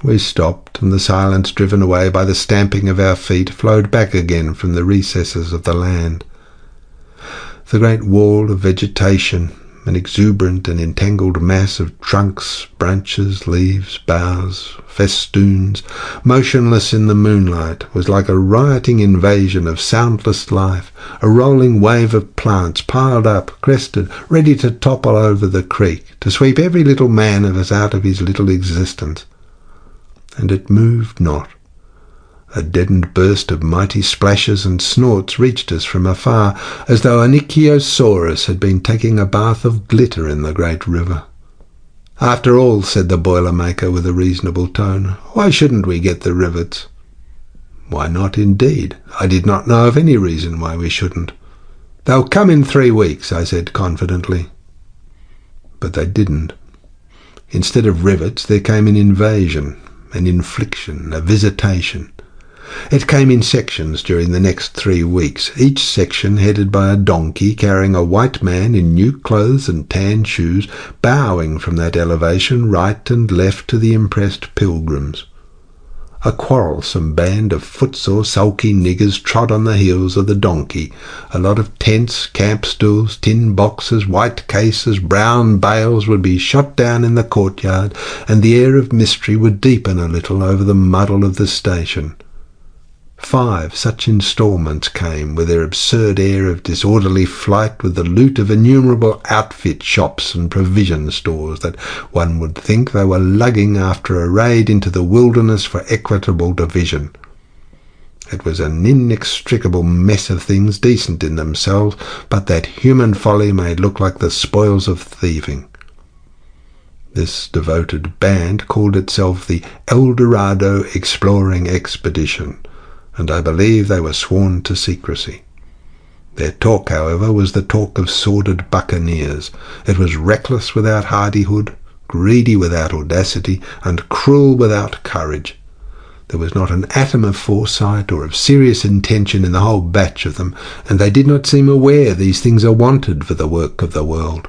We stopped, and the silence driven away by the stamping of our feet flowed back again from the recesses of the land. The great wall of vegetation, an exuberant and entangled mass of trunks, branches, leaves, boughs, festoons, motionless in the moonlight, was like a rioting invasion of soundless life, a rolling wave of plants piled up, crested, ready to topple over the creek, to sweep every little man of us out of his little existence. And it moved not. A deadened burst of mighty splashes and snorts reached us from afar, as though an ichthyosaurus had been taking a bath of glitter in the great river. "After all," said the boiler-maker with a reasonable tone, "why shouldn't we get the rivets?" Why not, indeed? I did not know of any reason why we shouldn't. "They'll come in 3 weeks," I said confidently. But they didn't. Instead of rivets, there came an invasion, an infliction, a visitation. It came in sections during the next 3 weeks, each section headed by a donkey carrying a white man in new clothes and tan shoes, bowing from that elevation right and left to the impressed pilgrims. A quarrelsome band of footsore, sulky niggers trod on the heels of the donkey. A lot of tents, camp stools, tin boxes, white cases, brown bales would be shot down in the courtyard, and the air of mystery would deepen a little over the muddle of the station. 5 such instalments came, with their absurd air of disorderly flight, with the loot of innumerable outfit shops and provision stores, that one would think they were lugging after a raid into the wilderness for equitable division. It was an inextricable mess of things, decent in themselves, but that human folly made look like the spoils of thieving. This devoted band called itself the El Dorado Exploring Expedition, and I believe they were sworn to secrecy. Their talk, however, was the talk of sordid buccaneers. It was reckless without hardihood, greedy without audacity, and cruel without courage. There was not an atom of foresight or of serious intention in the whole batch of them, and they did not seem aware these things are wanted for the work of the world.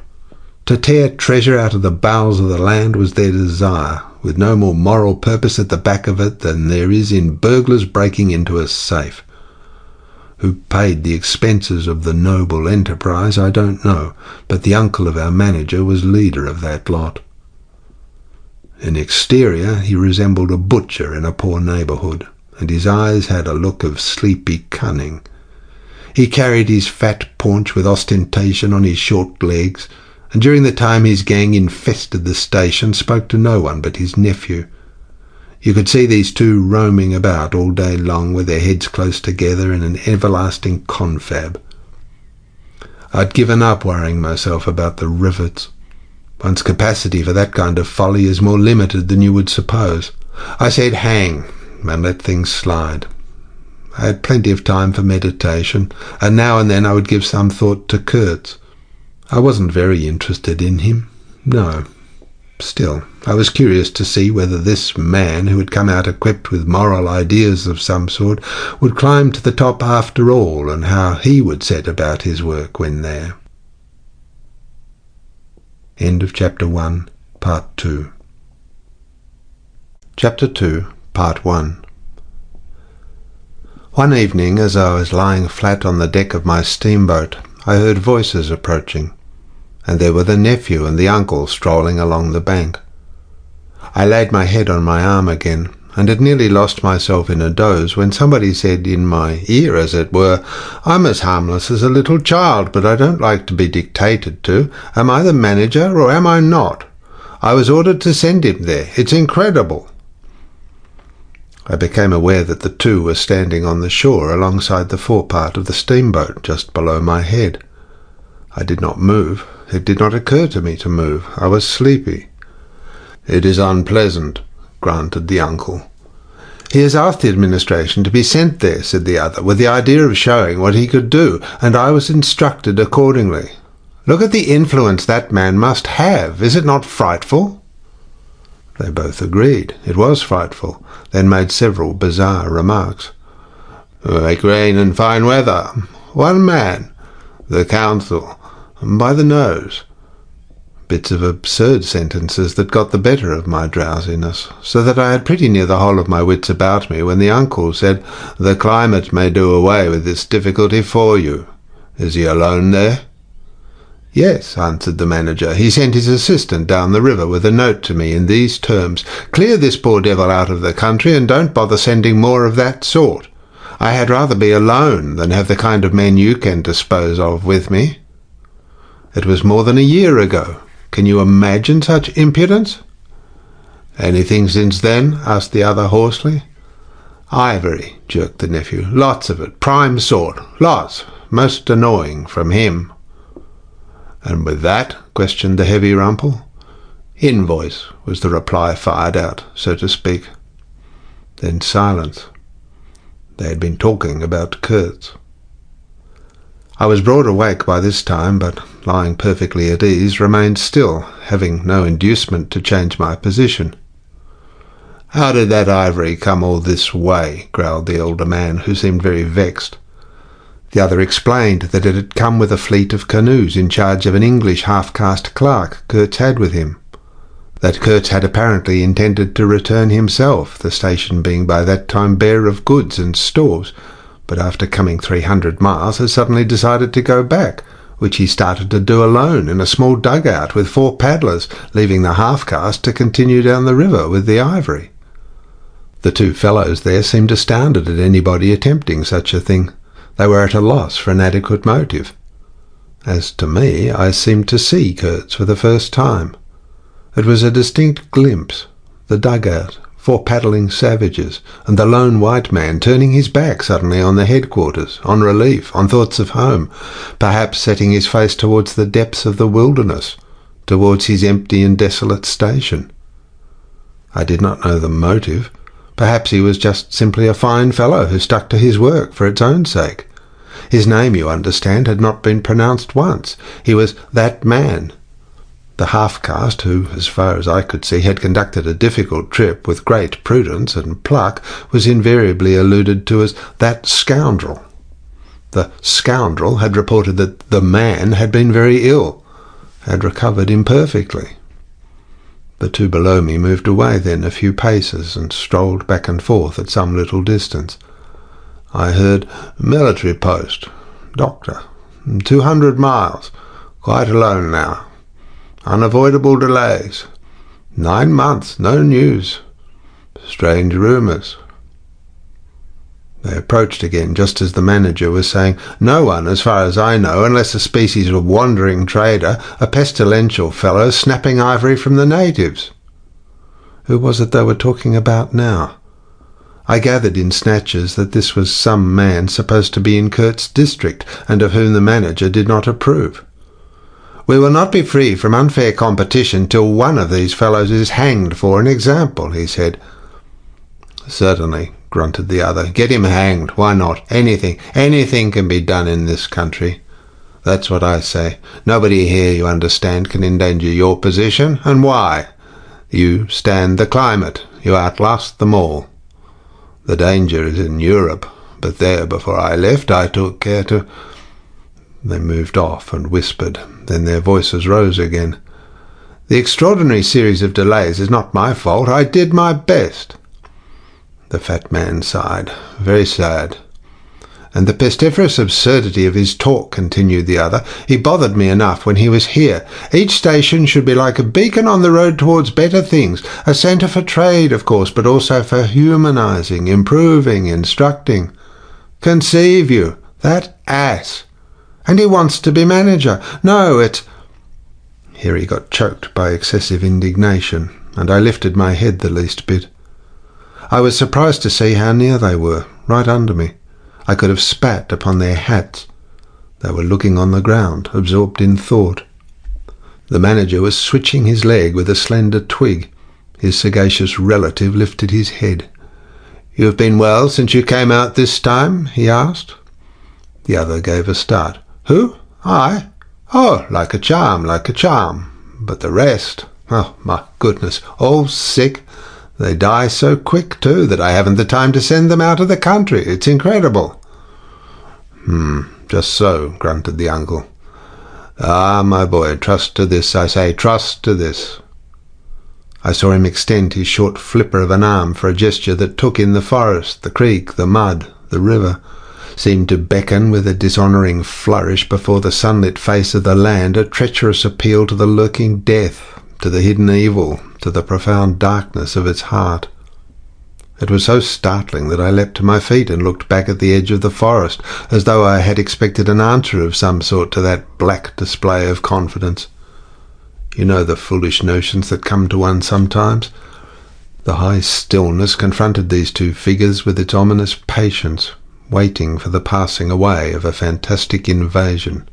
To tear treasure out of the bowels of the land was their desire, with no more moral purpose at the back of it than there is in burglars breaking into a safe. Who paid the expenses of the noble enterprise, I don't know, but the uncle of our manager was leader of that lot. In exterior he resembled a butcher in a poor neighbourhood, and his eyes had a look of sleepy cunning. He carried his fat paunch with ostentation on his short legs, and during the time his gang infested the station spoke to no one but his nephew. You could see these two roaming about all day long with their heads close together in an everlasting confab. I'd given up worrying myself about the rivets. One's capacity for that kind of folly is more limited than you would suppose. I said hang, and let things slide. I had plenty of time for meditation, and now and then I would give some thought to Kurtz. I wasn't very interested in him, no. Still, I was curious to see whether this man, who had come out equipped with moral ideas of some sort, would climb to the top after all, and how he would set about his work when there. End of Chapter 1, Part 2. Chapter 2, Part 1. One evening, as I was lying flat on the deck of my steamboat, I heard voices approaching, and there were the nephew and the uncle strolling along the bank. I laid my head on my arm again, and had nearly lost myself in a doze when somebody said in my ear, as it were, "I'm as harmless as a little child, but I don't like to be dictated to. Am I the manager, or am I not? I was ordered to send him there. It's incredible." I became aware that the two were standing on the shore alongside the forepart of the steamboat, just below my head. I did not move. It did not occur to me to move. I was sleepy. "It is unpleasant," granted the uncle. "He has asked the administration to be sent there," said the other, "with the idea of showing what he could do, and I was instructed accordingly. Look at the influence that man must have. Is it not frightful?" They both agreed. It was frightful, then made several bizarre remarks. "Make rain and fine weather. One man. The council. By the nose." Bits of absurd sentences that got the better of my drowsiness, so that I had pretty near the whole of my wits about me when the uncle said, "The climate may do away with this difficulty for you. Is he alone there?" "Yes," answered the manager. "He sent his assistant down the river with a note to me in these terms: 'Clear this poor devil out of the country, and don't bother sending more of that sort. I had rather be alone than have the kind of men you can dispose of with me.' It was more than a year ago. Can you imagine such impudence?" "Anything since then?" asked the other hoarsely. "Ivory," jerked the nephew. "Lots of it. Prime sort. Lots. Most annoying from him." "And with that?" questioned the heavy Rumpel. "Invoice," was the reply fired out, so to speak. Then silence. They had been talking about Kurtz. I was broad awake by this time, but, lying perfectly at ease, remained still, having no inducement to change my position. "How did that ivory come all this way?" growled the elder man, who seemed very vexed. The other explained that it had come with a fleet of canoes in charge of an English half-caste clerk Kurtz had with him. That Kurtz had apparently intended to return himself, the station being by that time bare of goods and stores, but after coming 300 miles had suddenly decided to go back, which he started to do alone in a small dugout with 4 paddlers, leaving the half-caste to continue down the river with the ivory. The two fellows there seemed astounded at anybody attempting such a thing. They were at a loss for an adequate motive. As to me, I seemed to see Kurtz for the first time. It was a distinct glimpse, the dugout, 4 paddling savages, and the lone white man turning his back suddenly on the headquarters, on relief, on thoughts of home, perhaps setting his face towards the depths of the wilderness, towards his empty and desolate station. I did not know the motive. Perhaps he was just simply a fine fellow who stuck to his work for its own sake. His name, you understand, had not been pronounced once. He was that man. The half-caste, who, as far as I could see, had conducted a difficult trip with great prudence and pluck, was invariably alluded to as that scoundrel. The scoundrel had reported that the man had been very ill, had recovered imperfectly. The two below me moved away then a few paces and strolled back and forth at some little distance. I heard, "Military post. Doctor. 200 miles. Quite alone now. Unavoidable delays. 9 months, no news. Strange rumours." They approached again, just as the manager was saying, "No one, as far as I know, unless a species of wandering trader, a pestilential fellow snapping ivory from the natives." Who was it they were talking about now? I gathered in snatches that this was some man supposed to be in Kurtz's district, and of whom the manager did not approve. "We will not be free from unfair competition till one of these fellows is hanged for an example," he said. "Certainly," grunted the other. "Get him hanged. Why not? Anything can be done in this country. That's what I say. Nobody here, you understand, can endanger your position. And why? You stand the climate. You outlast them all. The danger is in Europe, but there, before I left, I took care to—" They moved off and whispered. Then their voices rose again. "The extraordinary series of delays is not my fault. I did my best." The fat man sighed. "Very sad." "And the pestiferous absurdity of his talk," continued the other. "He bothered me enough when he was here. Each station should be like a beacon on the road towards better things, a centre for trade, of course, but also for humanizing, improving, instructing. Conceive you, that ass! And he wants to be manager. No, it's—" Here he got choked by excessive indignation, and I lifted my head the least bit. I was surprised to see how near they were, right under me. I could have spat upon their hats. They were looking on the ground, absorbed in thought. The manager was switching his leg with a slender twig. His sagacious relative lifted his head. "You have been well since you came out this time?" he asked. The other gave a start. "Who? I? Oh, like a charm, like a charm. But the rest? Oh, my goodness, all sick. They die so quick, too, that I haven't the time to send them out of the country. It's incredible." Just so," grunted the uncle. "Ah, my boy, trust to this, I say, trust to this." I saw him extend his short flipper of an arm for a gesture that took in the forest, the creek, the mud, the river, seemed to beckon with a dishonouring flourish before the sunlit face of the land, a treacherous appeal to the lurking death, to the hidden evil, to the profound darkness of its heart. It was so startling that I leapt to my feet and looked back at the edge of the forest, as though I had expected an answer of some sort to that black display of confidence. You know the foolish notions that come to one sometimes. The high stillness confronted these two figures with its ominous patience, waiting for the passing away of a fantastic invasion.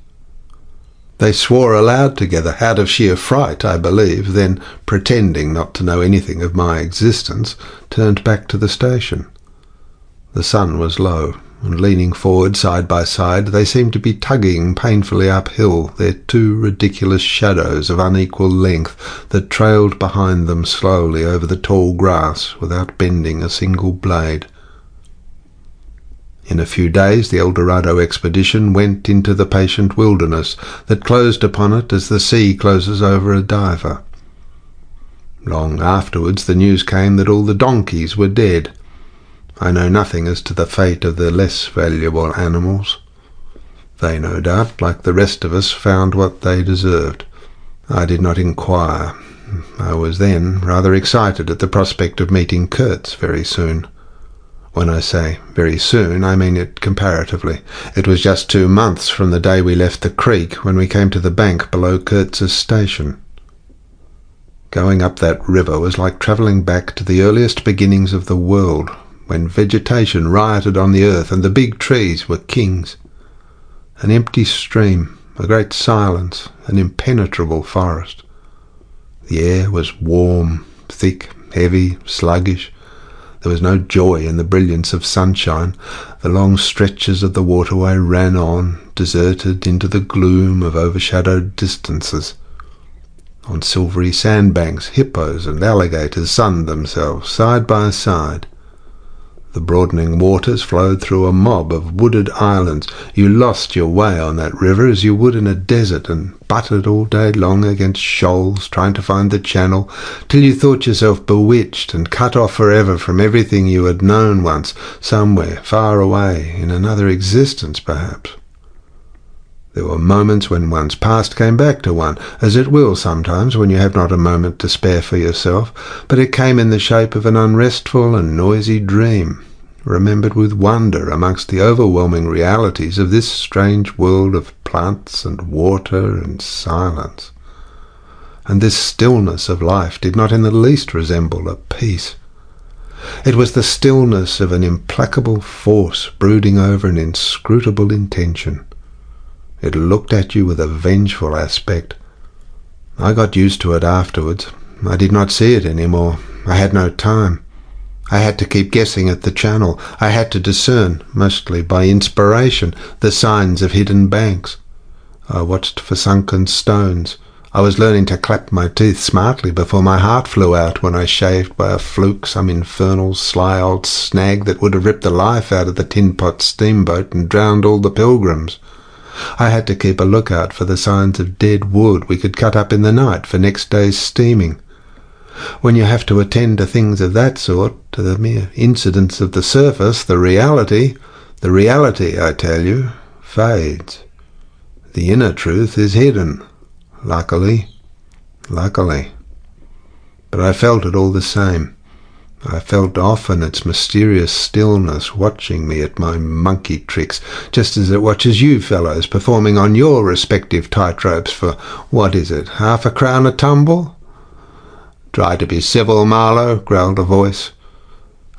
They swore aloud together, out of sheer fright, I believe, then, pretending not to know anything of my existence, turned back to the station. The sun was low, and leaning forward side by side, they seemed to be tugging painfully uphill, their two ridiculous shadows of unequal length that trailed behind them slowly over the tall grass without bending a single blade. In a few days the El Dorado expedition went into the patient wilderness that closed upon it as the sea closes over a diver. Long afterwards the news came that all the donkeys were dead. I know nothing as to the fate of the less valuable animals. They, no doubt, like the rest of us, found what they deserved. I did not inquire. I was then rather excited at the prospect of meeting Kurtz very soon. When I say very soon, I mean it comparatively. It was just 2 months from the day we left the creek when we came to the bank below Kurtz's station. Going up that river was like travelling back to the earliest beginnings of the world, when vegetation rioted on the earth and the big trees were kings. An empty stream, a great silence, an impenetrable forest. The air was warm, thick, heavy, sluggish. There was no joy in the brilliance of sunshine. The long stretches of the waterway ran on, deserted into the gloom of overshadowed distances. On silvery sandbanks, hippos and alligators sunned themselves side by side. The broadening waters flowed through a mob of wooded islands. You lost your way on that river as you would in a desert, and butted all day long against shoals, trying to find the channel, till you thought yourself bewitched and cut off forever from everything you had known once, somewhere far away, in another existence perhaps. There were moments when one's past came back to one, as it will sometimes when you have not a moment to spare for yourself, but it came in the shape of an unrestful and noisy dream, remembered with wonder amongst the overwhelming realities of this strange world of plants and water and silence. And this stillness of life did not in the least resemble a peace. It was the stillness of an implacable force brooding over an inscrutable intention. It looked at you with a vengeful aspect. I got used to it afterwards. I did not see it any more. I had no time. I had to keep guessing at the channel. I had to discern, mostly by inspiration, the signs of hidden banks. I watched for sunken stones. I was learning to clap my teeth smartly before my heart flew out when I shaved by a fluke some infernal sly old snag that would have ripped the life out of the tin pot steamboat and drowned all the pilgrims. I had to keep a lookout for the signs of dead wood we could cut up in the night for next day's steaming. When you have to attend to things of that sort, to the mere incidents of the surface, the reality, I tell you, fades. The inner truth is hidden, luckily. But I felt it all the same. I felt often its mysterious stillness watching me at my monkey tricks, just as it watches you fellows performing on your respective tightropes for, what is it, £0.50 a tumble? "Try to be civil, Marlowe," growled a voice,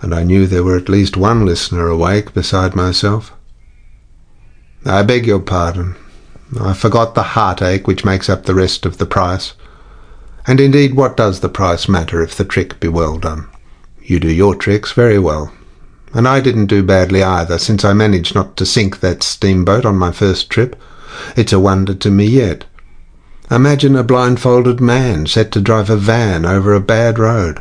and I knew there were at least one listener awake beside myself. "I beg your pardon. I forgot the heartache which makes up the rest of the price. And indeed, what does the price matter if the trick be well done? You do your tricks very well. And I didn't do badly either, since I managed not to sink that steamboat on my first trip. It's a wonder to me yet. Imagine a blindfolded man set to drive a van over a bad road.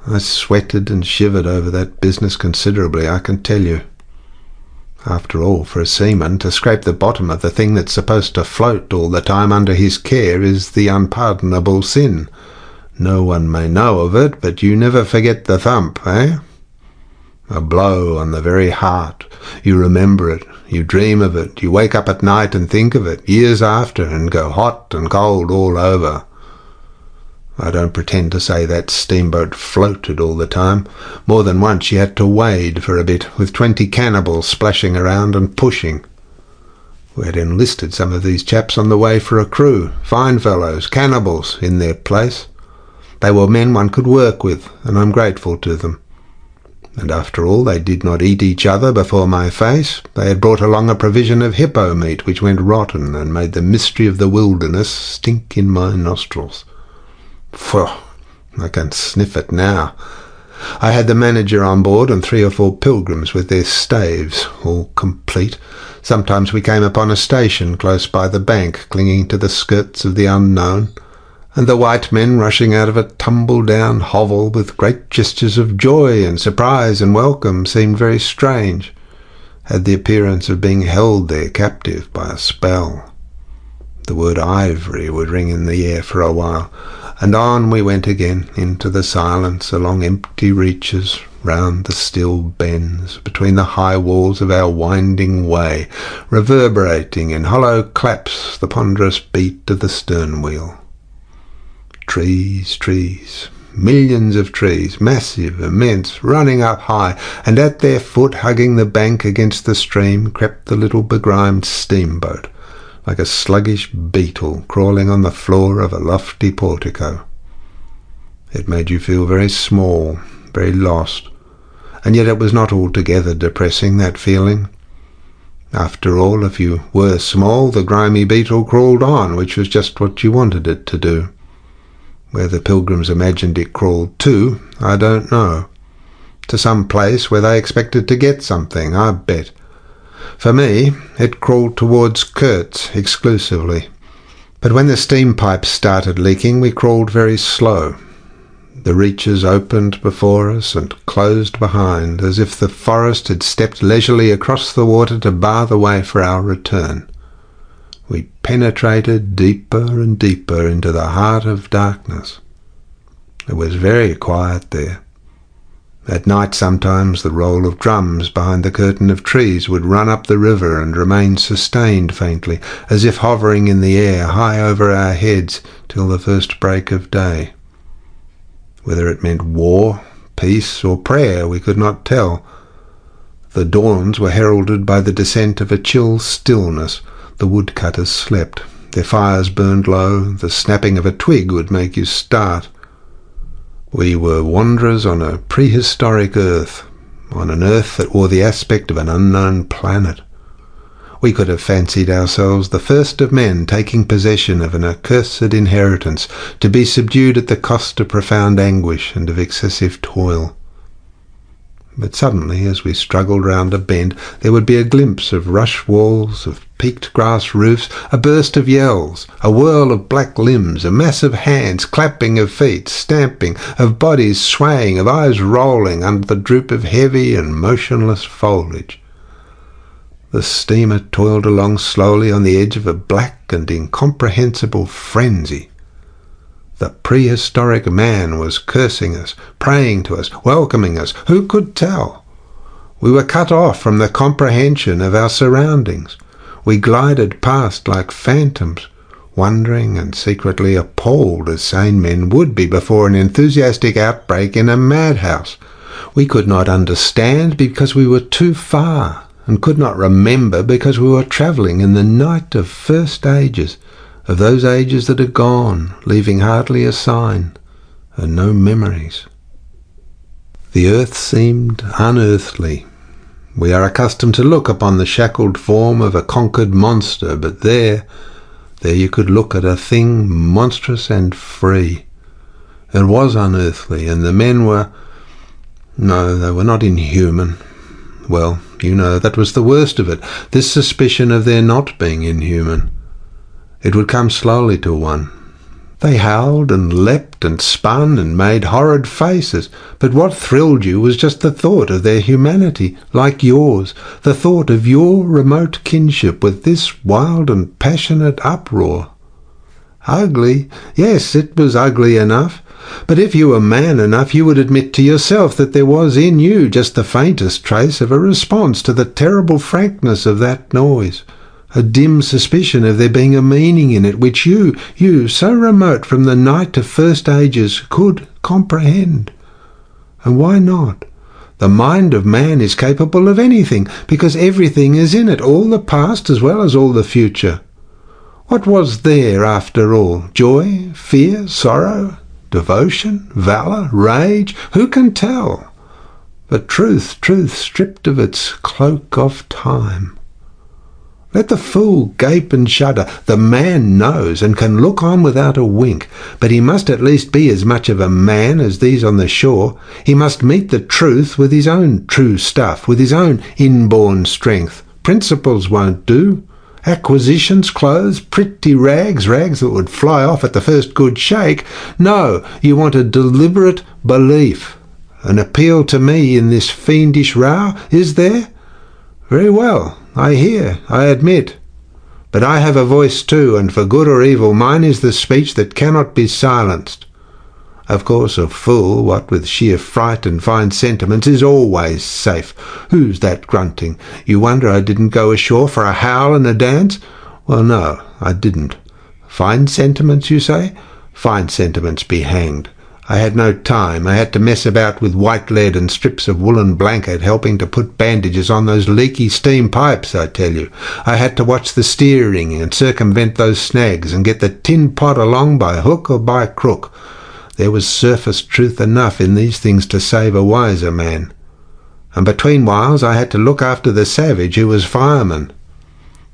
I sweated and shivered over that business considerably, I can tell you. After all, for a seaman, to scrape the bottom of the thing that's supposed to float all the time under his care is the unpardonable sin. No one may know of it, but you never forget the thump, eh? A blow on the very heart. You remember it, you dream of it, you wake up at night and think of it, years after, and go hot and cold all over. I don't pretend to say that steamboat floated all the time. More than once she had to wade for a bit, with 20 cannibals splashing around and pushing. We had enlisted some of these chaps on the way for a crew, fine fellows, cannibals, in their place. They were men one could work with, and I'm grateful to them. And after all, they did not eat each other before my face. They had brought along a provision of hippo meat which went rotten and made the mystery of the wilderness stink in my nostrils. Phew, I can sniff it now. I had the manager on board and 3 or 4 pilgrims with their staves, all complete. Sometimes we came upon a station close by the bank, clinging to the skirts of the unknown, and the white men rushing out of a tumble-down hovel with great gestures of joy and surprise and welcome seemed very strange, had the appearance of being held there captive by a spell. The word ivory would ring in the air for a while, and on we went again into the silence, along empty reaches, round the still bends, between the high walls of our winding way, reverberating in hollow claps the ponderous beat of the stern wheel. trees, trees. Millions of trees, massive, immense, running up high, and at their foot, hugging the bank against the stream, crept the little begrimed steamboat, like a sluggish beetle crawling on the floor of a lofty portico. It made you feel very small, very lost, and yet it was not altogether depressing, that feeling. After all, if you were small, the grimy beetle crawled on, which was just what you wanted it to do. Where the pilgrims imagined it crawled to, I don't know. To some place where they expected to get something, I bet. For me, it crawled towards Kurtz exclusively. But when the steam pipes started leaking, we crawled very slow. The reaches opened before us and closed behind, as if the forest had stepped leisurely across the water to bar the way for our return. We penetrated deeper and deeper into the heart of darkness. It was very quiet there. At night sometimes the roll of drums behind the curtain of trees would run up the river and remain sustained faintly, as if hovering in the air high over our heads till the first break of day. Whether it meant war, peace, or prayer, we could not tell. The dawns were heralded by the descent of a chill stillness. The woodcutters slept. Their fires burned low. The snapping of a twig would make you start. We were wanderers on a prehistoric earth, on an earth that wore the aspect of an unknown planet. We could have fancied ourselves the first of men taking possession of an accursed inheritance, to be subdued at the cost of profound anguish and of excessive toil. But suddenly, as we struggled round a bend, there would be a glimpse of rush walls, of peaked grass roofs, a burst of yells, a whirl of black limbs, a mass of hands, clapping of feet, stamping, of bodies swaying, of eyes rolling under the droop of heavy and motionless foliage. The steamer toiled along slowly on the edge of a black and incomprehensible frenzy. The prehistoric man was cursing us, praying to us, welcoming us. Who could tell? We were cut off from the comprehension of our surroundings. We glided past like phantoms, wondering and secretly appalled as sane men would be before an enthusiastic outbreak in a madhouse. We could not understand because we were too far, and could not remember because we were travelling in the night of first ages, of those ages that are gone, leaving hardly a sign, and no memories. The earth seemed unearthly. We are accustomed to look upon the shackled form of a conquered monster, but there you could look at a thing monstrous and free. It was unearthly, and the men were... No, they were not inhuman. Well, you know, that was the worst of it, this suspicion of their not being inhuman. It would come slowly to one. They howled and leapt and spun and made horrid faces, but what thrilled you was just the thought of their humanity, like yours, the thought of your remote kinship with this wild and passionate uproar. Ugly? Yes, it was ugly enough. But if you were man enough, you would admit to yourself that there was in you just the faintest trace of a response to the terrible frankness of that noise. A dim suspicion of there being a meaning in it which you, so remote from the night of first ages, could comprehend. And why not? The mind of man is capable of anything, because everything is in it, all the past as well as all the future. What was there, after all? Joy, fear, sorrow, devotion, valour, rage? Who can tell? But truth stripped of its cloak of time. Let the fool gape and shudder. The man knows and can look on without a wink, but he must at least be as much of a man as these on the shore. He must meet the truth with his own true stuff, with his own inborn strength. Principles won't do. Acquisitions, clothes, pretty rags that would fly off at the first good shake. No, you want a deliberate belief. An appeal to me in this fiendish row, is there? Very well. I hear, I admit. But I have a voice too, and for good or evil, mine is the speech that cannot be silenced. Of course, a fool, what with sheer fright and fine sentiments, is always safe. Who's that grunting? You wonder I didn't go ashore for a howl and a dance? Well, no, I didn't. Fine sentiments, you say? Fine sentiments be hanged. I had no time. I had to mess about with white lead and strips of woolen blanket, helping to put bandages on those leaky steam pipes, I tell you. I had to watch the steering and circumvent those snags and get the tin pot along by hook or by crook. There was surface truth enough in these things to save a wiser man. And between whiles I had to look after the savage who was fireman.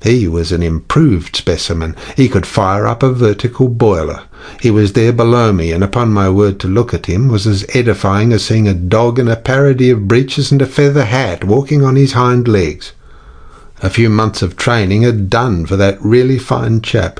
He was an improved specimen. He could fire up a vertical boiler. He was there below me, and upon my word to look at him was as edifying as seeing a dog in a parody of breeches and a feather hat walking on his hind legs. A few months of training had done for that really fine chap.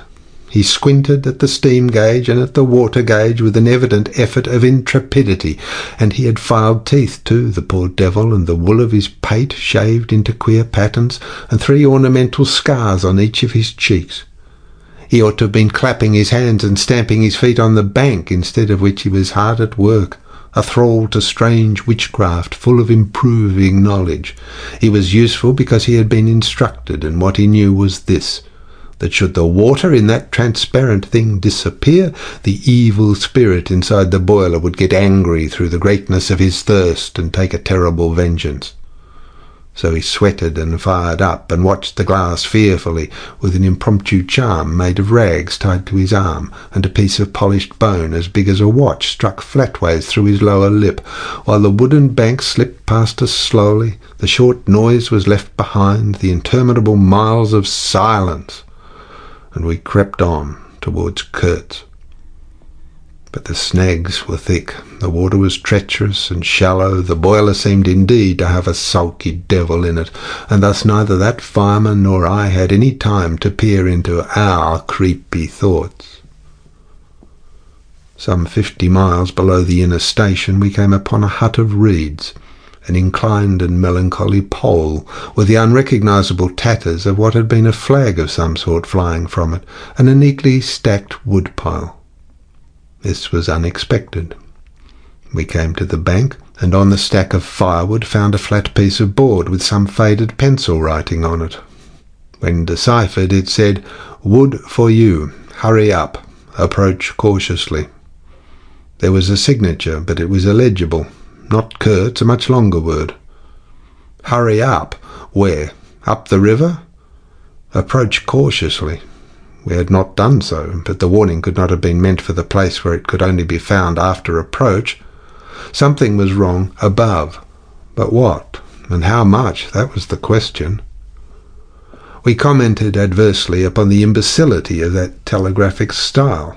He squinted at the steam gauge and at the water gauge with an evident effort of intrepidity, and he had filed teeth too, the poor devil, and the wool of his pate shaved into queer patterns, and 3 ornamental scars on each of his cheeks. He ought to have been clapping his hands and stamping his feet on the bank, instead of which he was hard at work, a thrall to strange witchcraft, full of improving knowledge. He was useful because he had been instructed, and what he knew was this: that should the water in that transparent thing disappear, the evil spirit inside the boiler would get angry through the greatness of his thirst and take a terrible vengeance. So he sweated and fired up and watched the glass fearfully, with an impromptu charm made of rags tied to his arm, and a piece of polished bone as big as a watch struck flatways through his lower lip, while the wooden bank slipped past us slowly, the short noise was left behind, the interminable miles of silence, and we crept on towards Kurtz. But the snags were thick, the water was treacherous and shallow, the boiler seemed indeed to have a sulky devil in it, and thus neither that fireman nor I had any time to peer into our creepy thoughts. Some 50 miles below the inner station we came upon a hut of reeds, an inclined and melancholy pole, with the unrecognisable tatters of what had been a flag of some sort flying from it, and a neatly stacked wood pile. This was unexpected. We came to the bank, and on the stack of firewood found a flat piece of board with some faded pencil writing on it. When deciphered, it said, "Wood for you. Hurry up. Approach cautiously." There was a signature, but it was illegible. Not Kurt's, a much longer word. Hurry up. Where? Up the river? Approach cautiously. We had not done so, but the warning could not have been meant for the place where it could only be found after approach. Something was wrong above. But what? And how much? That was the question. We commented adversely upon the imbecility of that telegraphic style.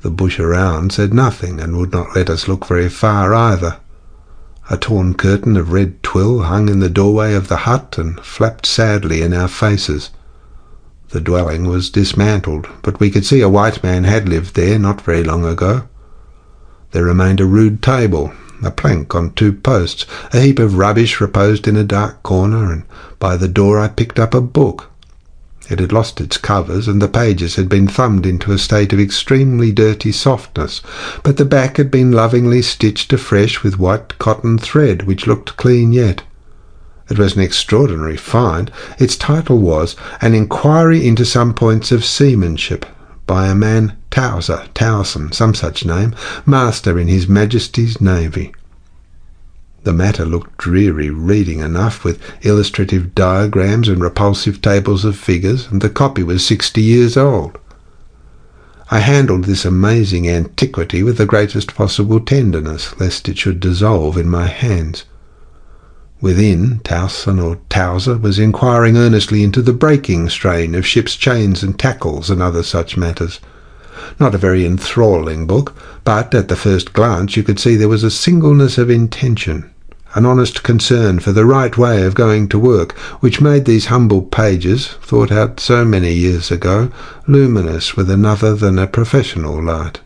The bush around said nothing, and would not let us look very far either. A torn curtain of red twill hung in the doorway of the hut and flapped sadly in our faces. The dwelling was dismantled, but we could see a white man had lived there not very long ago. There remained a rude table, a plank on 2 posts, a heap of rubbish reposed in a dark corner, and by the door I picked up a book. It had lost its covers, and the pages had been thumbed into a state of extremely dirty softness, but the back had been lovingly stitched afresh with white cotton thread, which looked clean yet. It was an extraordinary find. Its title was An Inquiry into Some Points of Seamanship, by a man Towson, some such name, Master in His Majesty's Navy. The matter looked dreary reading enough, with illustrative diagrams and repulsive tables of figures, and the copy was 60 years old. I handled this amazing antiquity with the greatest possible tenderness, lest it should dissolve in my hands. Within, Towson or Towser was inquiring earnestly into the breaking strain of ships' chains and tackles and other such matters. Not a very enthralling book, but at the first glance you could see there was a singleness of intention, an honest concern for the right way of going to work, which made these humble pages, thought out so many years ago, luminous with another than a professional light.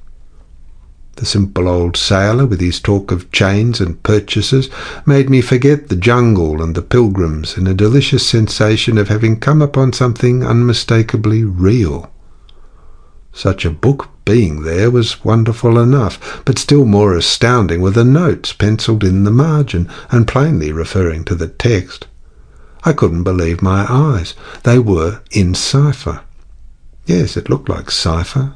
The simple old sailor, with his talk of chains and purchases, made me forget the jungle and the pilgrims in a delicious sensation of having come upon something unmistakably real. Such a book being there was wonderful enough, but still more astounding were the notes pencilled in the margin and plainly referring to the text. I couldn't believe my eyes. They were in cipher. Yes, it looked like cipher.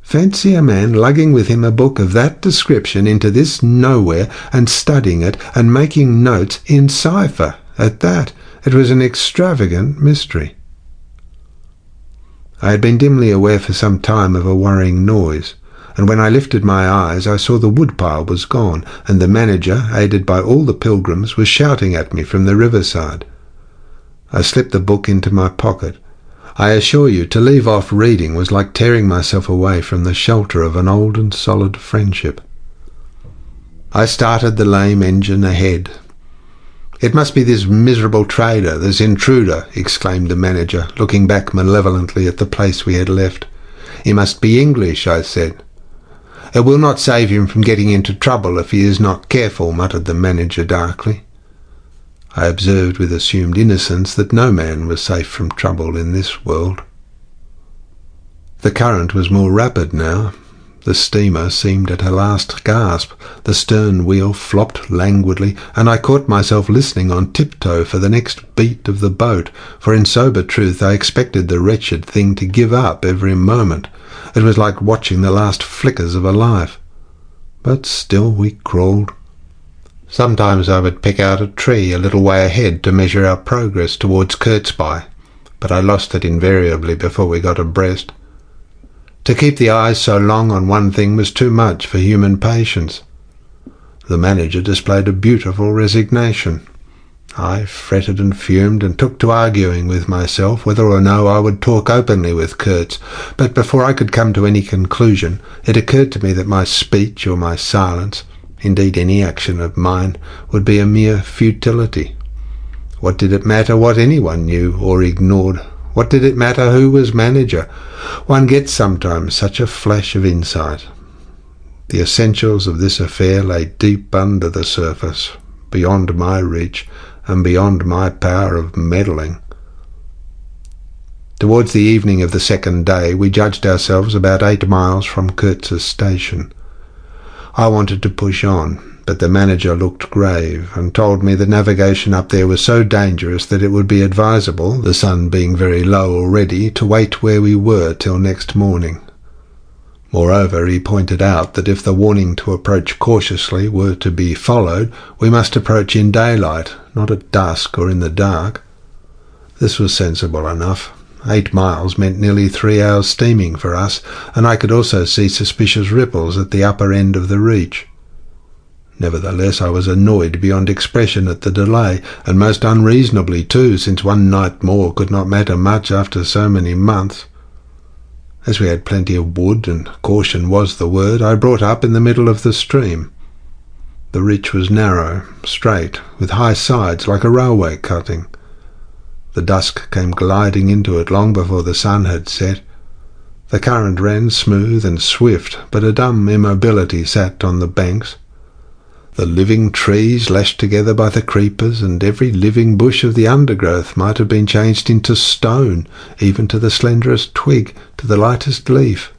Fancy a man lugging with him a book of that description into this nowhere and studying it and making notes in cipher at that. It was an extravagant mystery. I had been dimly aware for some time of a worrying noise, and when I lifted my eyes I saw the woodpile was gone, and the manager, aided by all the pilgrims, was shouting at me from the riverside. I slipped the book into my pocket. I assure you, to leave off reading was like tearing myself away from the shelter of an old and solid friendship. I started the lame engine ahead. "It must be this miserable trader, this intruder," exclaimed the manager, looking back malevolently at the place we had left. "He must be English," I said. "It will not save him from getting into trouble if he is not careful," muttered the manager darkly. I observed with assumed innocence that no man was safe from trouble in this world. The current was more rapid now. The steamer seemed at her last gasp. The stern wheel flopped languidly, and I caught myself listening on tiptoe for the next beat of the boat, for in sober truth I expected the wretched thing to give up every moment. It was like watching the last flickers of a life. But still we crawled. Sometimes I would pick out a tree a little way ahead to measure our progress towards Kurtzby, but I lost it invariably before we got abreast. To keep the eyes so long on one thing was too much for human patience. The manager displayed a beautiful resignation. I fretted and fumed and took to arguing with myself whether or no I would talk openly with Kurtz, but before I could come to any conclusion it occurred to me that my speech or my silence, indeed any action of mine, would be a mere futility. What did it matter what anyone knew or ignored? What did it matter who was manager? One gets sometimes such a flash of insight. The essentials of this affair lay deep under the surface, beyond my reach and beyond my power of meddling. Towards the evening of the second day we judged ourselves about 8 miles from Kurtz's station. I wanted to push on, but the manager looked grave and told me the navigation up there was so dangerous that it would be advisable, the sun being very low already, to wait where we were till next morning. Moreover, he pointed out that if the warning to approach cautiously were to be followed, we must approach in daylight, not at dusk or in the dark. This was sensible enough. 8 miles meant nearly 3 hours steaming for us, and I could also see suspicious ripples at the upper end of the reach. Nevertheless, I was annoyed beyond expression at the delay, and most unreasonably too, since one night more could not matter much after so many months. As we had plenty of wood, and caution was the word, I brought up in the middle of the stream. The reach was narrow, straight, with high sides like a railway cutting. The dusk came gliding into it long before the sun had set. The current ran smooth and swift, but a dumb immobility sat on the banks. The living trees, lashed together by the creepers, and every living bush of the undergrowth might have been changed into stone, even to the slenderest twig, to the lightest leaf.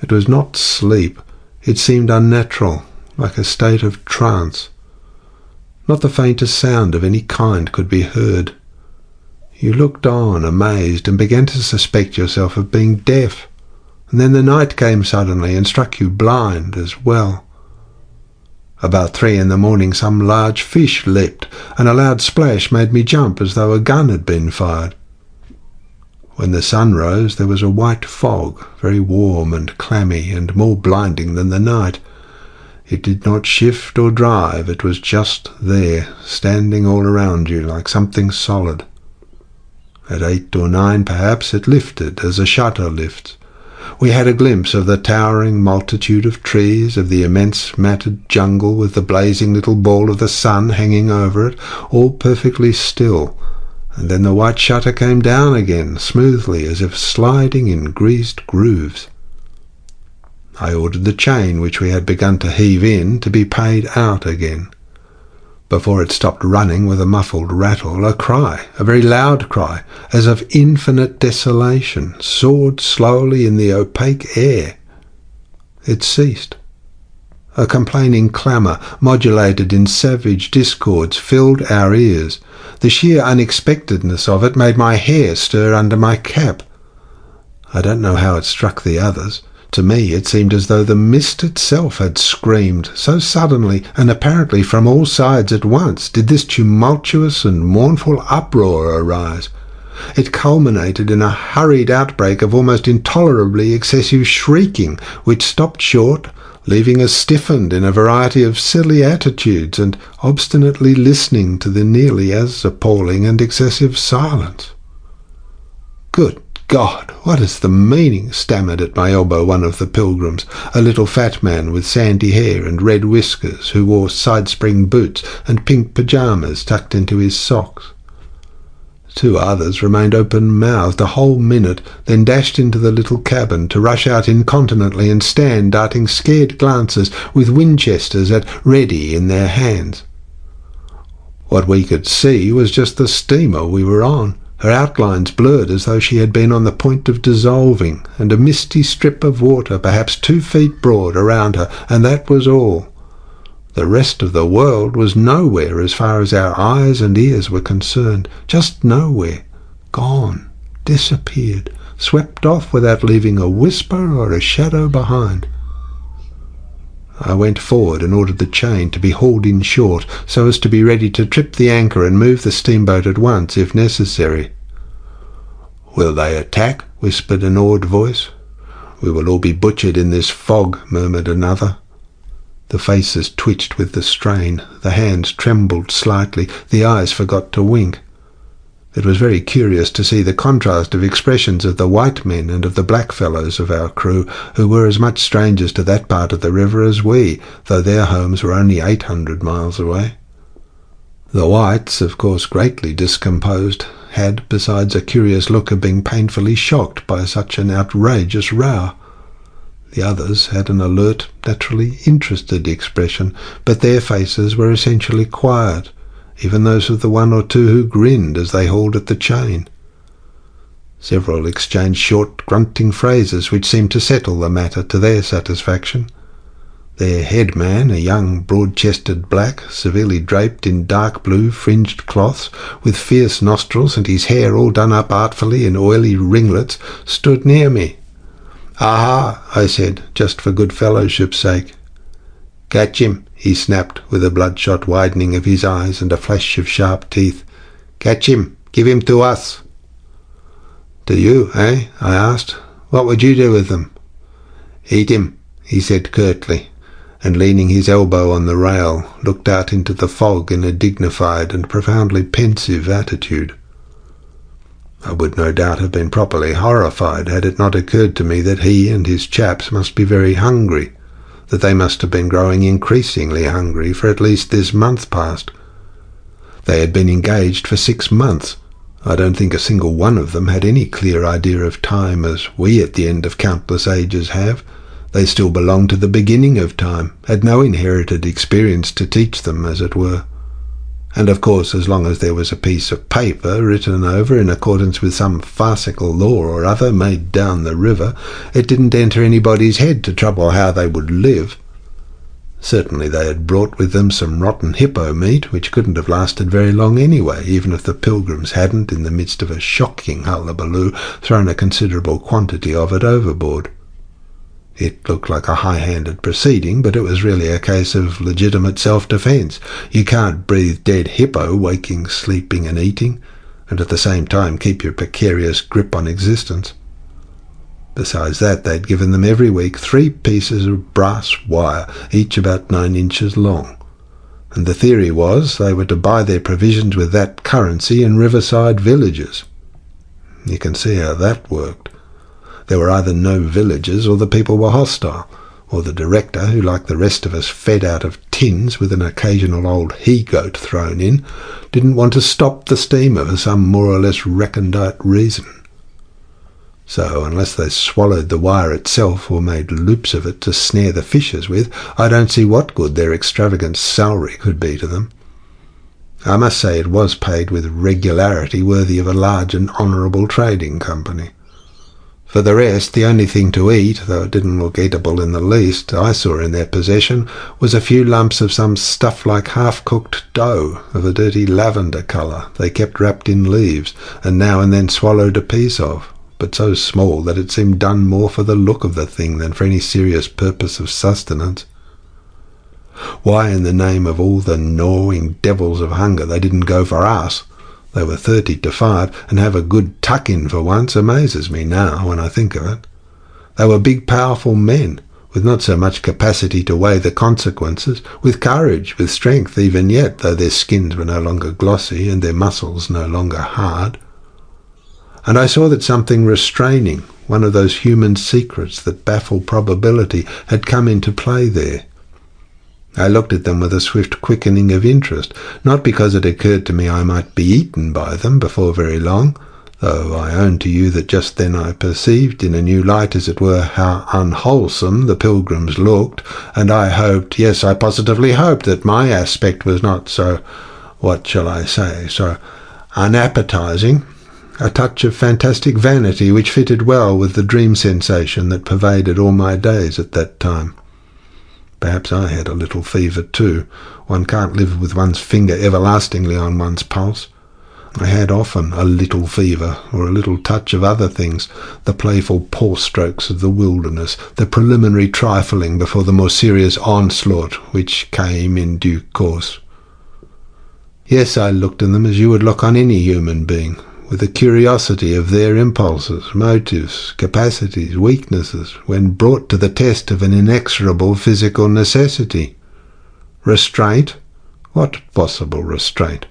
It was not sleep. It seemed unnatural, like a state of trance. Not the faintest sound of any kind could be heard. You looked on, amazed, and began to suspect yourself of being deaf. And then the night came suddenly and struck you blind as well. About 3 in the morning some large fish leapt, and a loud splash made me jump as though a gun had been fired. When the sun rose there was a white fog, very warm and clammy, and more blinding than the night. It did not shift or drive, it was just there, standing all around you like something solid. At 8 or 9 perhaps it lifted as a shutter lifts. We had a glimpse of the towering multitude of trees, of the immense matted jungle with the blazing little ball of the sun hanging over it, all perfectly still, and then the white shutter came down again, smoothly, as if sliding in greased grooves. I ordered the chain which we had begun to heave in to be paid out again. Before it stopped running with a muffled rattle, a cry, a very loud cry, as of infinite desolation, soared slowly in the opaque air. It ceased. A complaining clamour, modulated in savage discords, filled our ears. The sheer unexpectedness of it made my hair stir under my cap. I don't know how it struck the others. To me it seemed as though the mist itself had screamed, so suddenly and apparently from all sides at once did this tumultuous and mournful uproar arise. It culminated in a hurried outbreak of almost intolerably excessive shrieking, which stopped short, leaving us stiffened in a variety of silly attitudes and obstinately listening to the nearly as appalling and excessive silence. "Good God, what is the meaning?" stammered at my elbow one of the pilgrims, a little fat man with sandy hair and red whiskers, who wore side-spring boots and pink pyjamas tucked into his socks. Two others remained open-mouthed a whole minute, then dashed into the little cabin to rush out incontinently and stand darting scared glances with Winchesters at ready in their hands. What we could see was just the steamer we were on, her outlines blurred as though she had been on the point of dissolving, and a misty strip of water perhaps 2 feet broad around her, and that was all. The rest of the world was nowhere as far as our eyes and ears were concerned, just nowhere, gone, disappeared, swept off without leaving a whisper or a shadow behind. I went forward and ordered the chain to be hauled in short, so as to be ready to trip the anchor and move the steamboat at once, if necessary. "Will they attack?" whispered an awed voice. "We will all be butchered in this fog," murmured another. The faces twitched with the strain, the hands trembled slightly, the eyes forgot to wink. It was very curious to see the contrast of expressions of the white men and of the black fellows of our crew, who were as much strangers to that part of the river as we, though their homes were only 800 miles away. The whites, of course greatly discomposed, had, besides a curious look of being painfully shocked by such an outrageous row. The others had an alert, naturally interested expression, but their faces were essentially quiet, even those of the one or two who grinned as they hauled at the chain. Several exchanged short, grunting phrases which seemed to settle the matter to their satisfaction. Their headman, a young, broad-chested black, severely draped in dark blue fringed cloths, with fierce nostrils and his hair all done up artfully in oily ringlets, stood near me. "Aha," I said, just for good fellowship's sake. "Catch him," he snapped, with a bloodshot widening of his eyes and a flash of sharp teeth. "Catch him. Give him to us." "Do you, eh?" I asked. "What would you do with them?" "Eat him," he said curtly, and leaning his elbow on the rail, looked out into the fog in a dignified and profoundly pensive attitude. I would no doubt have been properly horrified had it not occurred to me that he and his chaps must be very hungry, that they must have been growing increasingly hungry for at least this month past. They had been engaged for 6 months. I don't think a single one of them had any clear idea of time as we at the end of countless ages have. They still belonged to the beginning of time, had no inherited experience to teach them, as it were. And of course, as long as there was a piece of paper written over in accordance with some farcical law or other made down the river, it didn't enter anybody's head to trouble how they would live. Certainly they had brought with them some rotten hippo meat, which couldn't have lasted very long anyway, even if the pilgrims hadn't, in the midst of a shocking hullabaloo, thrown a considerable quantity of it overboard. It looked like a high-handed proceeding, but it was really a case of legitimate self-defence. You can't breathe dead hippo waking, sleeping and eating, and at the same time keep your precarious grip on existence. Besides that, they'd given them every week 3 pieces of brass wire, each about 9 inches long, and the theory was they were to buy their provisions with that currency in riverside villages. You can see how that worked. There were either no villages, or the people were hostile, or the director, who like the rest of us fed out of tins with an occasional old he-goat thrown in, didn't want to stop the steamer for some more or less recondite reason. So, unless they swallowed the wire itself or made loops of it to snare the fishes with, I don't see what good their extravagant salary could be to them. I must say it was paid with regularity worthy of a large and honourable trading company. For the rest, the only thing to eat, though it didn't look eatable in the least, I saw in their possession, was a few lumps of some stuff like half-cooked dough of a dirty lavender colour they kept wrapped in leaves, and now and then swallowed a piece of. but so small that it seemed done more for the look of the thing than for any serious purpose of sustenance. Why in the name of all the gnawing devils of hunger they didn't go for us, they were 30 to 5, and have a good tuck-in for once, amazes me now when I think of it. They were big, powerful men, with not so much capacity to weigh the consequences, with courage, with strength even yet, though their skins were no longer glossy and their muscles no longer hard. And I saw that something restraining, one of those human secrets that baffle probability, had come into play there. I looked at them with a swift quickening of interest, not because it occurred to me I might be eaten by them before very long, though I own to you that just then I perceived in a new light, as it were, how unwholesome the pilgrims looked, and I hoped, yes, I positively hoped, that my aspect was not so, what shall I say, so unappetizing, a touch of fantastic vanity which fitted well with the dream sensation that pervaded all my days at that time. Perhaps I had a little fever too. One can't live with one's finger everlastingly on one's pulse. I had often a little fever, or a little touch of other things, the playful paw-strokes of the wilderness, the preliminary trifling before the more serious onslaught which came in due course. Yes, I looked on them as you would look on any human being, with a curiosity of their impulses, motives, capacities, weaknesses, when brought to the test of an inexorable physical necessity. Restraint? What possible restraint?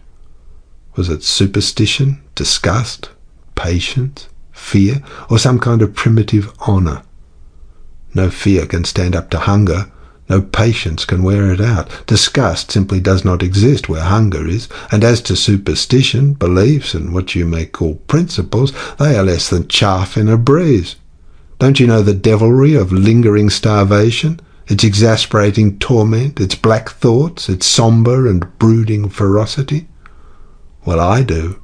Was it superstition, disgust, patience, fear, or some kind of primitive honour? No fear can stand up to hunger. No patience can wear it out. Disgust simply does not exist where hunger is, and as to superstition, beliefs, and what you may call principles, they are less than chaff in a breeze. Don't you know the devilry of lingering starvation, its exasperating torment, its black thoughts, its sombre and brooding ferocity? Well, I do.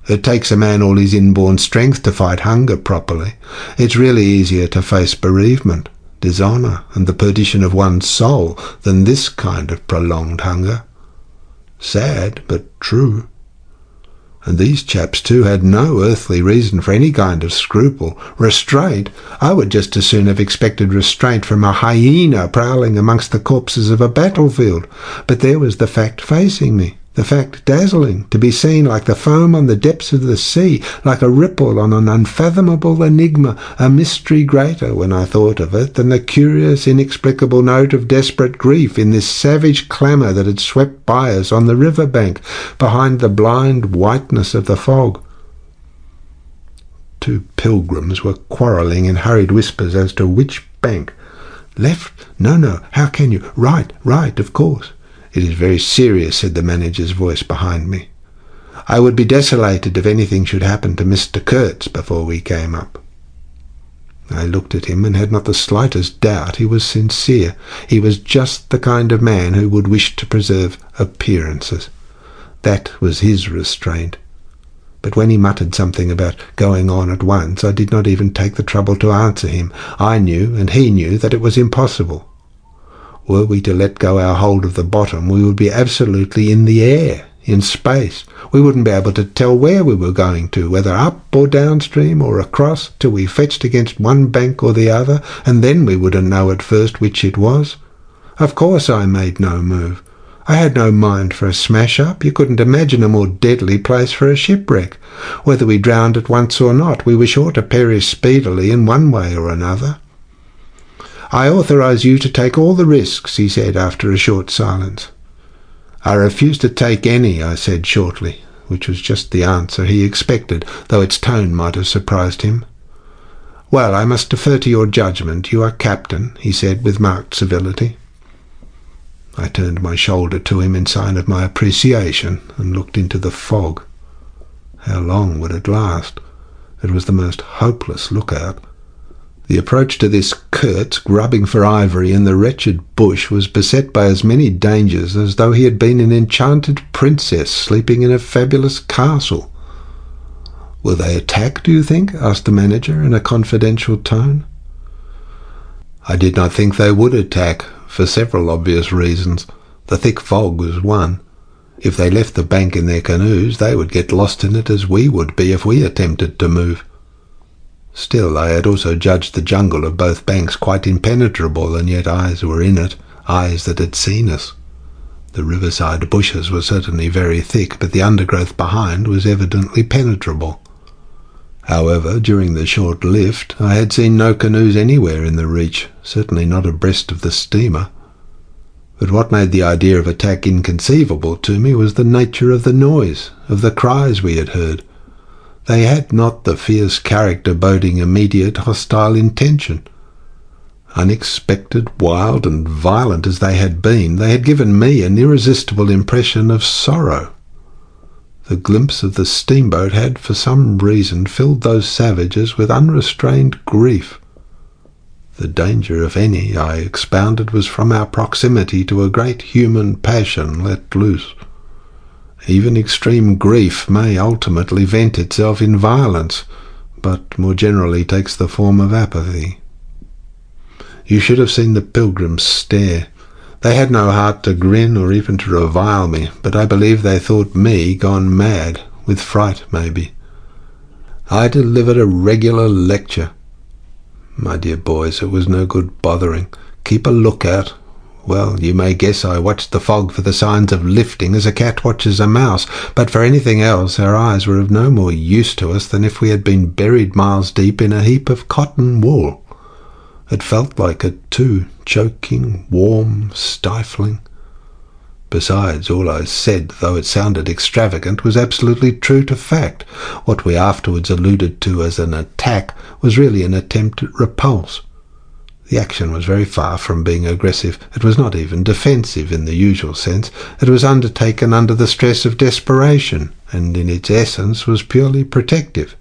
It takes a man all his inborn strength to fight hunger properly. It's really easier to face bereavement, dishonour, and the perdition of one's soul than this kind of prolonged hunger. Sad, but true. And these chaps, too, had no earthly reason for any kind of scruple. Restraint? I would just as soon have expected restraint from a hyena prowling amongst the corpses of a battlefield. But there was the fact facing me, the fact dazzling, to be seen like the foam on the depths of the sea, like a ripple on an unfathomable enigma, a mystery greater, when I thought of it, than the curious, inexplicable note of desperate grief in this savage clamour that had swept by us on the river bank, behind the blind whiteness of the fog. Two pilgrims were quarrelling in hurried whispers as to which bank. Left? No, how can you? Right, of course. It is very serious, said the manager's voice behind me. I would be desolated if anything should happen to Mr. Kurtz before we came up. I looked at him and had not the slightest doubt he was sincere. He was just the kind of man who would wish to preserve appearances. That was his restraint. But when he muttered something about going on at once, I did not even take the trouble to answer him. I knew, and he knew, that it was impossible. Were we to let go our hold of the bottom, we would be absolutely in the air, in space. We wouldn't be able to tell where we were going to, whether up or downstream or across, till we fetched against one bank or the other, and then we wouldn't know at first which it was. Of course I made no move. I had no mind for a smash-up. You couldn't imagine a more deadly place for a shipwreck. Whether we drowned at once or not, we were sure to perish speedily in one way or another. I authorise you to take all the risks, he said after a short silence. I refuse to take any, I said shortly, which was just the answer he expected, though its tone might have surprised him. Well, I must defer to your judgment. You are captain, he said with marked civility. I turned my shoulder to him in sign of my appreciation and looked into the fog. How long would it last? It was the most hopeless lookout. The approach to this Kurtz, grubbing for ivory in the wretched bush, was beset by as many dangers as though he had been an enchanted princess sleeping in a fabulous castle. Will they attack, do you think? Asked the manager in a confidential tone. I did not think they would attack, for several obvious reasons. The thick fog was one. If they left the bank in their canoes, they would get lost in it as we would be if we attempted to move. Still, I had also judged the jungle of both banks quite impenetrable, and yet eyes were in it, eyes that had seen us. The riverside bushes were certainly very thick, but the undergrowth behind was evidently penetrable. However, during the short lift, I had seen no canoes anywhere in the reach, certainly not abreast of the steamer. But what made the idea of attack inconceivable to me was the nature of the noise, of the cries we had heard. They had not the fierce character boding immediate hostile intention. Unexpected, wild, and violent as they had been, they had given me an irresistible impression of sorrow. The glimpse of the steamboat had, for some reason, filled those savages with unrestrained grief. The danger, if any, I expounded, was from our proximity to a great human passion let loose. Even extreme grief may ultimately vent itself in violence, but more generally takes the form of apathy. You should have seen the pilgrims stare. They had no heart to grin or even to revile me, but I believe they thought me gone mad, with fright maybe. I delivered a regular lecture. My dear boys, it was no good bothering. Keep a lookout. Well, you may guess I watched the fog for the signs of lifting as a cat watches a mouse, but for anything else our eyes were of no more use to us than if we had been buried miles deep in a heap of cotton wool. It felt like it too, choking, warm, stifling. Besides, all I said, though it sounded extravagant, was absolutely true to fact. What we afterwards alluded to as an attack was really an attempt at repulse. The action was very far from being aggressive. It was not even defensive in the usual sense. It was undertaken under the stress of desperation, and in its essence was purely protective.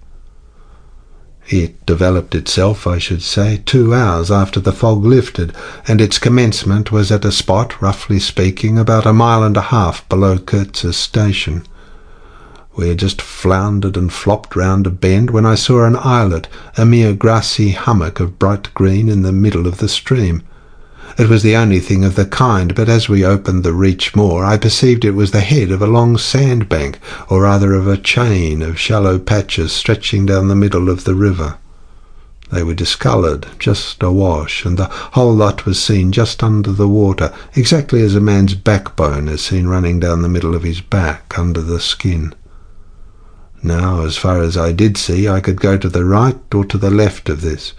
It developed itself, I should say, 2 hours after the fog lifted, and its commencement was at a spot, roughly speaking, about 1.5 miles below Kurtz's station. We had just floundered and flopped round a bend when I saw an islet, a mere grassy hummock of bright green in the middle of the stream. It was the only thing of the kind, but as we opened the reach more, I perceived it was the head of a long sandbank, or rather of a chain of shallow patches stretching down the middle of the river. They were discoloured, just awash, and the whole lot was seen just under the water, exactly as a man's backbone is seen running down the middle of his back, under the skin. Now, as far as I did see, I could go to the right or to the left of this.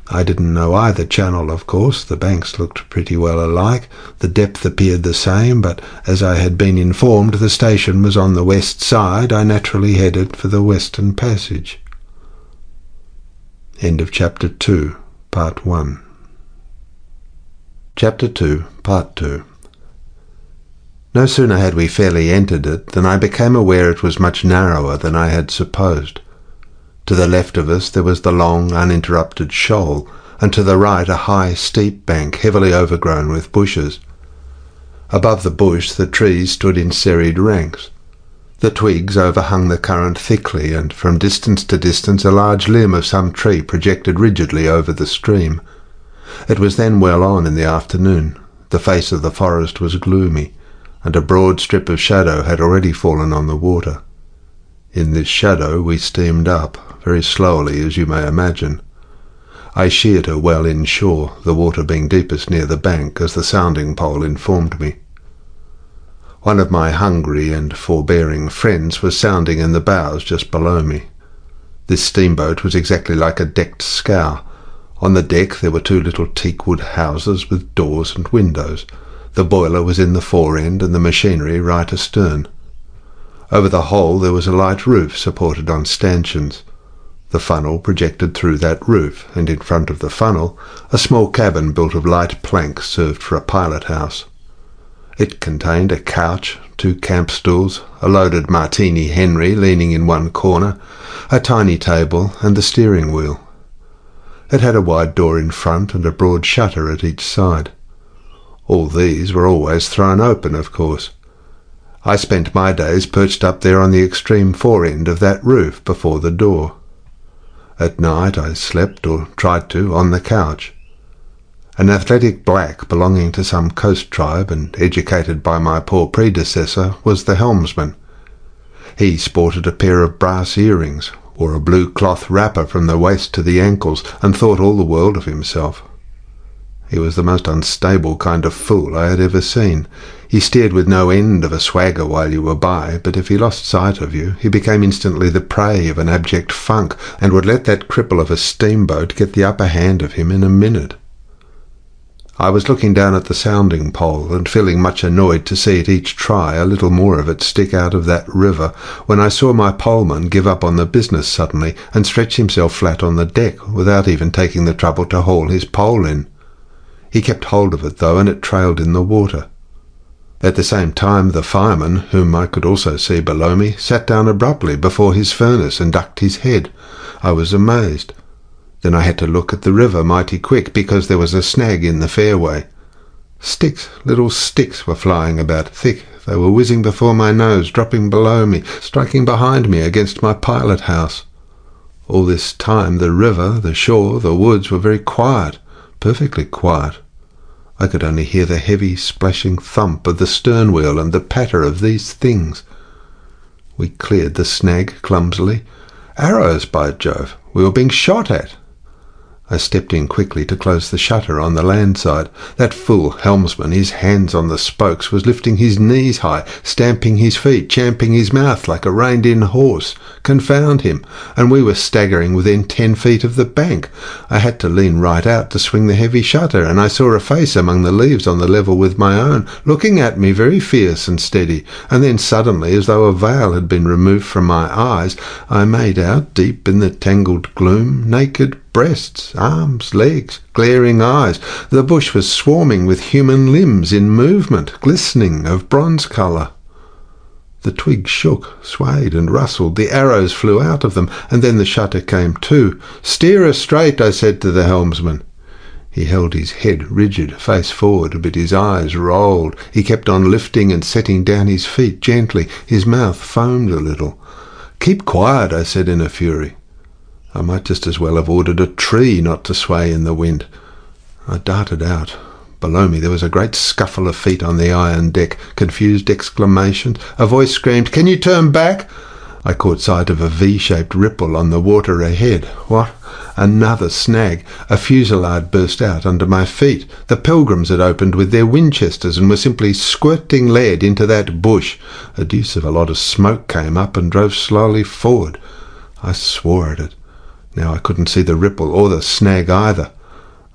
I didn't know either channel, of course. The banks looked pretty well alike. The depth appeared the same, but as I had been informed the station was on the west side, I naturally headed for the Western Passage. End of Chapter 2, Part 1. Chapter 2, Part 2. No sooner had we fairly entered it than I became aware it was much narrower than I had supposed. To the left of us there was the long, uninterrupted shoal, and to the right a high, steep bank heavily overgrown with bushes. Above the bush the trees stood in serried ranks. The twigs overhung the current thickly, and from distance to distance a large limb of some tree projected rigidly over the stream. It was then well on in the afternoon. The face of the forest was gloomy, and a broad strip of shadow had already fallen on the water. In this shadow we steamed up, very slowly, as you may imagine. I sheered her well inshore, the water being deepest near the bank, as the sounding pole informed me. One of my hungry and forbearing friends was sounding in the bows just below me. This steamboat was exactly like a decked scow. On the deck there were 2 little teakwood houses with doors and windows. The boiler was in the fore end and the machinery right astern. Over the whole there was a light roof supported on stanchions. The funnel projected through that roof, and in front of the funnel a small cabin built of light planks served for a pilot house. It contained a couch, 2 camp stools, a loaded Martini Henry leaning in one corner, a tiny table, and the steering wheel. It had a wide door in front and a broad shutter at each side. All these were always thrown open, of course. I spent my days perched up there on the extreme fore end of that roof before the door. At night I slept, or tried to, on the couch. An athletic black belonging to some coast tribe and educated by my poor predecessor was the helmsman. He sported a pair of brass earrings, wore a blue cloth wrapper from the waist to the ankles, and thought all the world of himself. He was the most unstable kind of fool I had ever seen. He steered with no end of a swagger while you were by, but if he lost sight of you, he became instantly the prey of an abject funk, and would let that cripple of a steamboat get the upper hand of him in a minute. I was looking down at the sounding pole, and feeling much annoyed to see at each try a little more of it stick out of that river, when I saw my poleman give up on the business suddenly, and stretch himself flat on the deck, without even taking the trouble to haul his pole in. He kept hold of it, though, and it trailed in the water. At the same time, the fireman, whom I could also see below me, sat down abruptly before his furnace and ducked his head. I was amazed. Then I had to look at the river mighty quick, because there was a snag in the fairway. Sticks, little sticks, were flying about, thick. They were whizzing before my nose, dropping below me, striking behind me against my pilot house. All this time the river, the shore, the woods were very quiet, perfectly quiet. I could only hear the heavy splashing thump of the stern wheel and the patter of these things. We cleared the snag clumsily. Arrows, by Jove! We were being shot at. I stepped in quickly to close the shutter on the land side. That fool helmsman, his hands on the spokes, was lifting his knees high, stamping his feet, champing his mouth like a reined-in horse. Confound him! And we were staggering within 10 feet of the bank. I had to lean right out to swing the heavy shutter, and I saw a face among the leaves on the level with my own, looking at me very fierce and steady. And then suddenly, as though a veil had been removed from my eyes, I made out, deep in the tangled gloom, naked breasts, arms, legs, glaring eyes. The bush was swarming with human limbs in movement, glistening of bronze colour. The twigs shook, swayed and rustled. The arrows flew out of them, and then the shutter came to. "Steer her straight," I said to the helmsman. He held his head rigid, face forward, but his eyes rolled. He kept on lifting and setting down his feet gently. His mouth foamed a little. "Keep quiet," I said in a fury. I might just as well have ordered a tree not to sway in the wind. I darted out. Below me there was a great scuffle of feet on the iron deck, confused exclamations. A voice screamed, "Can you turn back?" I caught sight of a V-shaped ripple on the water ahead. What? Another snag. A fusillade burst out under my feet. The pilgrims had opened with their Winchesters and were simply squirting lead into that bush. A deuce of a lot of smoke came up and drove slowly forward. I swore at it. Now I couldn't see the ripple or the snag either.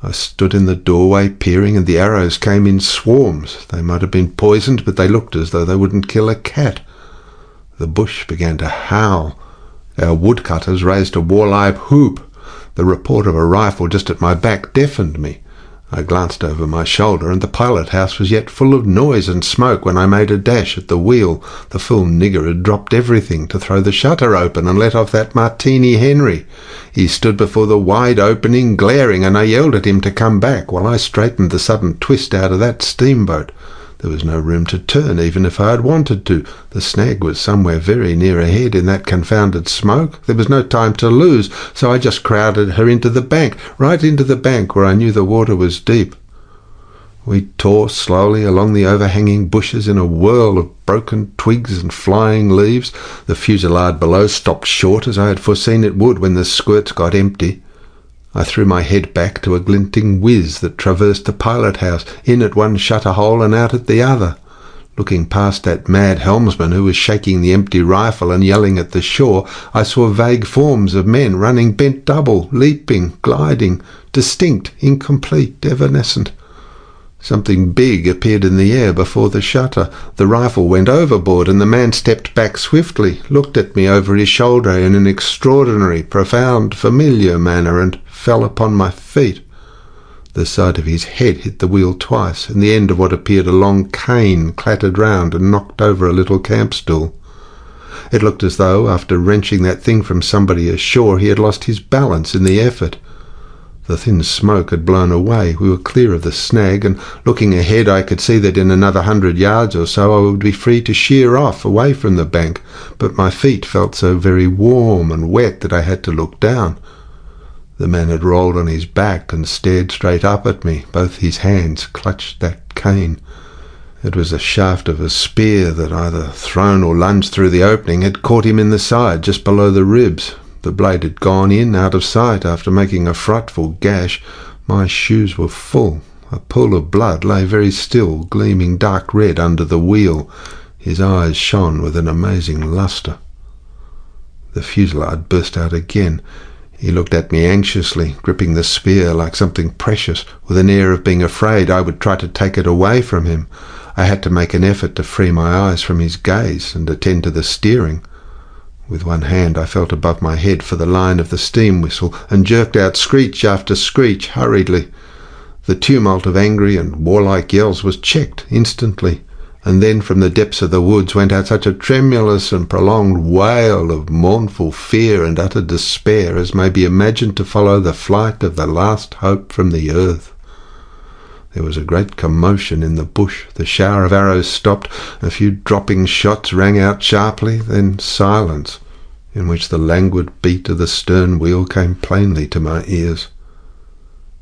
I stood in the doorway peering, and the arrows came in swarms. They might have been poisoned, but they looked as though they wouldn't kill a cat. The bush began to howl. Our woodcutters raised a war-like whoop. The report of a rifle just at my back deafened me. I glanced over my shoulder, and the pilot house was yet full of noise and smoke when I made a dash at the wheel. The fool nigger had dropped everything to throw the shutter open and let off that Martini Henry. He stood before the wide opening, glaring, and I yelled at him to come back while I straightened the sudden twist out of that steamboat. There was no room to turn, even if I had wanted to. The snag was somewhere very near ahead in that confounded smoke. There was no time to lose, so I just crowded her into the bank, right into the bank where I knew the water was deep. We tore slowly along the overhanging bushes in a whirl of broken twigs and flying leaves. The fusillade below stopped short, as I had foreseen it would when the squirts got empty. I threw my head back to a glinting whiz that traversed the pilot house, in at one shutter hole and out at the other. Looking past that mad helmsman who was shaking the empty rifle and yelling at the shore, I saw vague forms of men running bent double, leaping, gliding, distinct, incomplete, evanescent. Something big appeared in the air before the shutter. The rifle went overboard, and the man stepped back swiftly, looked at me over his shoulder in an extraordinary, profound, familiar manner, and fell upon my feet. The side of his head hit the wheel twice, and the end of what appeared a long cane clattered round and knocked over a little camp stool. It looked as though, after wrenching that thing from somebody ashore, he had lost his balance in the effort. The thin smoke had blown away. We were clear of the snag, and looking ahead I could see that in another 100 yards or so I would be free to sheer off away from the bank, but my feet felt so very warm and wet that I had to look down. The man had rolled on his back and stared straight up at me. Both his hands clutched that cane. It was the shaft of a spear that, either thrown or lunged through the opening, had caught him in the side just below the ribs. The blade had gone in, out of sight, after making a frightful gash. My shoes were full. A pool of blood lay very still, gleaming dark red under the wheel. His eyes shone with an amazing lustre. The fusillade burst out again. He looked at me anxiously, gripping the spear like something precious, with an air of being afraid I would try to take it away from him. I had to make an effort to free my eyes from his gaze and attend to the steering. With one hand I felt above my head for the line of the steam whistle and jerked out screech after screech hurriedly. The tumult of angry and warlike yells was checked instantly, and then from the depths of the woods went out such a tremulous and prolonged wail of mournful fear and utter despair as may be imagined to follow the flight of the last hope from the earth. There was a great commotion in the bush. The shower of arrows stopped. A few dropping shots rang out sharply, then silence, in which the languid beat of the stern wheel came plainly to my ears.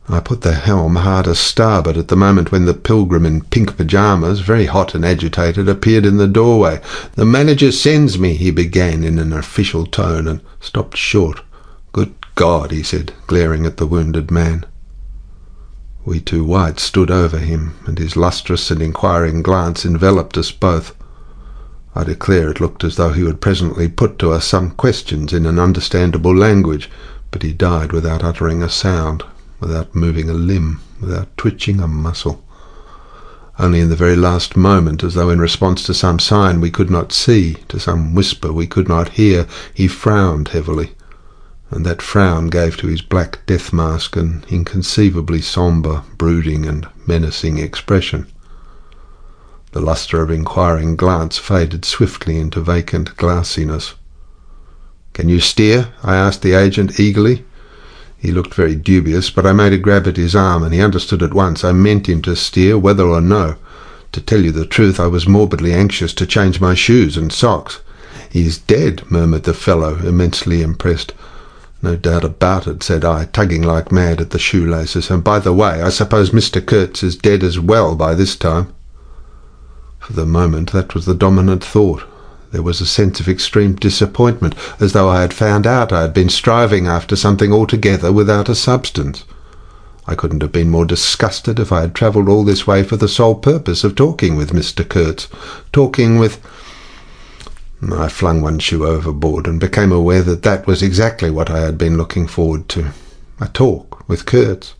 I put the helm hard a starboard at the moment when the pilgrim in pink pyjamas, very hot and agitated, appeared in the doorway. "The manager sends me," he began in an official tone, and stopped short. "Good God," he said, glaring at the wounded man. We two whites stood over him, and his lustrous and inquiring glance enveloped us both. I declare it looked as though he would presently put to us some questions in an understandable language, but he died without uttering a sound, without moving a limb, without twitching a muscle. Only in the very last moment, as though in response to some sign we could not see, to some whisper we could not hear, he frowned heavily, and that frown gave to his black death mask an inconceivably sombre, brooding and menacing expression. The lustre of inquiring glance faded swiftly into vacant glassiness. "Can you steer?" I asked the agent eagerly. He looked very dubious, but I made a grab at his arm, and he understood at once I meant him to steer, whether or no. To tell you the truth, I was morbidly anxious to change my shoes and socks. "He's dead," murmured the fellow, immensely impressed. "No doubt about it," said I, tugging like mad at the shoelaces. "And by the way, I suppose Mr. Kurtz is dead as well by this time." For the moment that was the dominant thought. There was a sense of extreme disappointment, as though I had found out I had been striving after something altogether without a substance. I couldn't have been more disgusted if I had travelled all this way for the sole purpose of talking with Mr. Kurtz. I flung one shoe overboard and became aware that that was exactly what I had been looking forward to. A talk with Kurtz.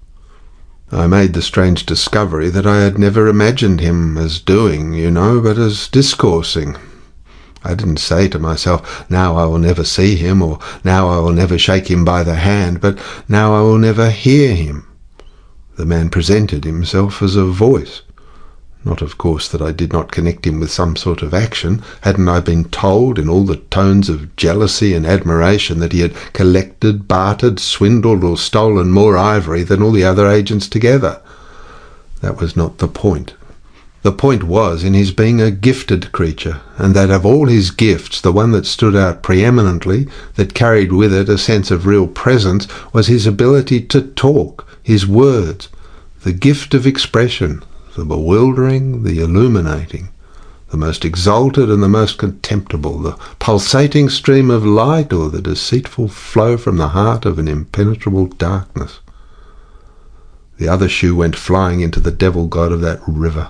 I made the strange discovery that I had never imagined him as doing, but as discoursing. I didn't say to myself, "Now I will never see him," or "Now I will never shake him by the hand," but "Now I will never hear him." The man presented himself as a voice. Not, of course, that I did not connect him with some sort of action. Hadn't I been told, in all the tones of jealousy and admiration, that he had collected, bartered, swindled, or stolen more ivory than all the other agents together? That was not the point. The point was in his being a gifted creature, and that of all his gifts, the one that stood out preeminently, that carried with it a sense of real presence, was his ability to talk, his words, the gift of expression, the bewildering, the illuminating, the most exalted and the most contemptible, the pulsating stream of light or the deceitful flow from the heart of an impenetrable darkness. The other shoe went flying into the devil god of that river.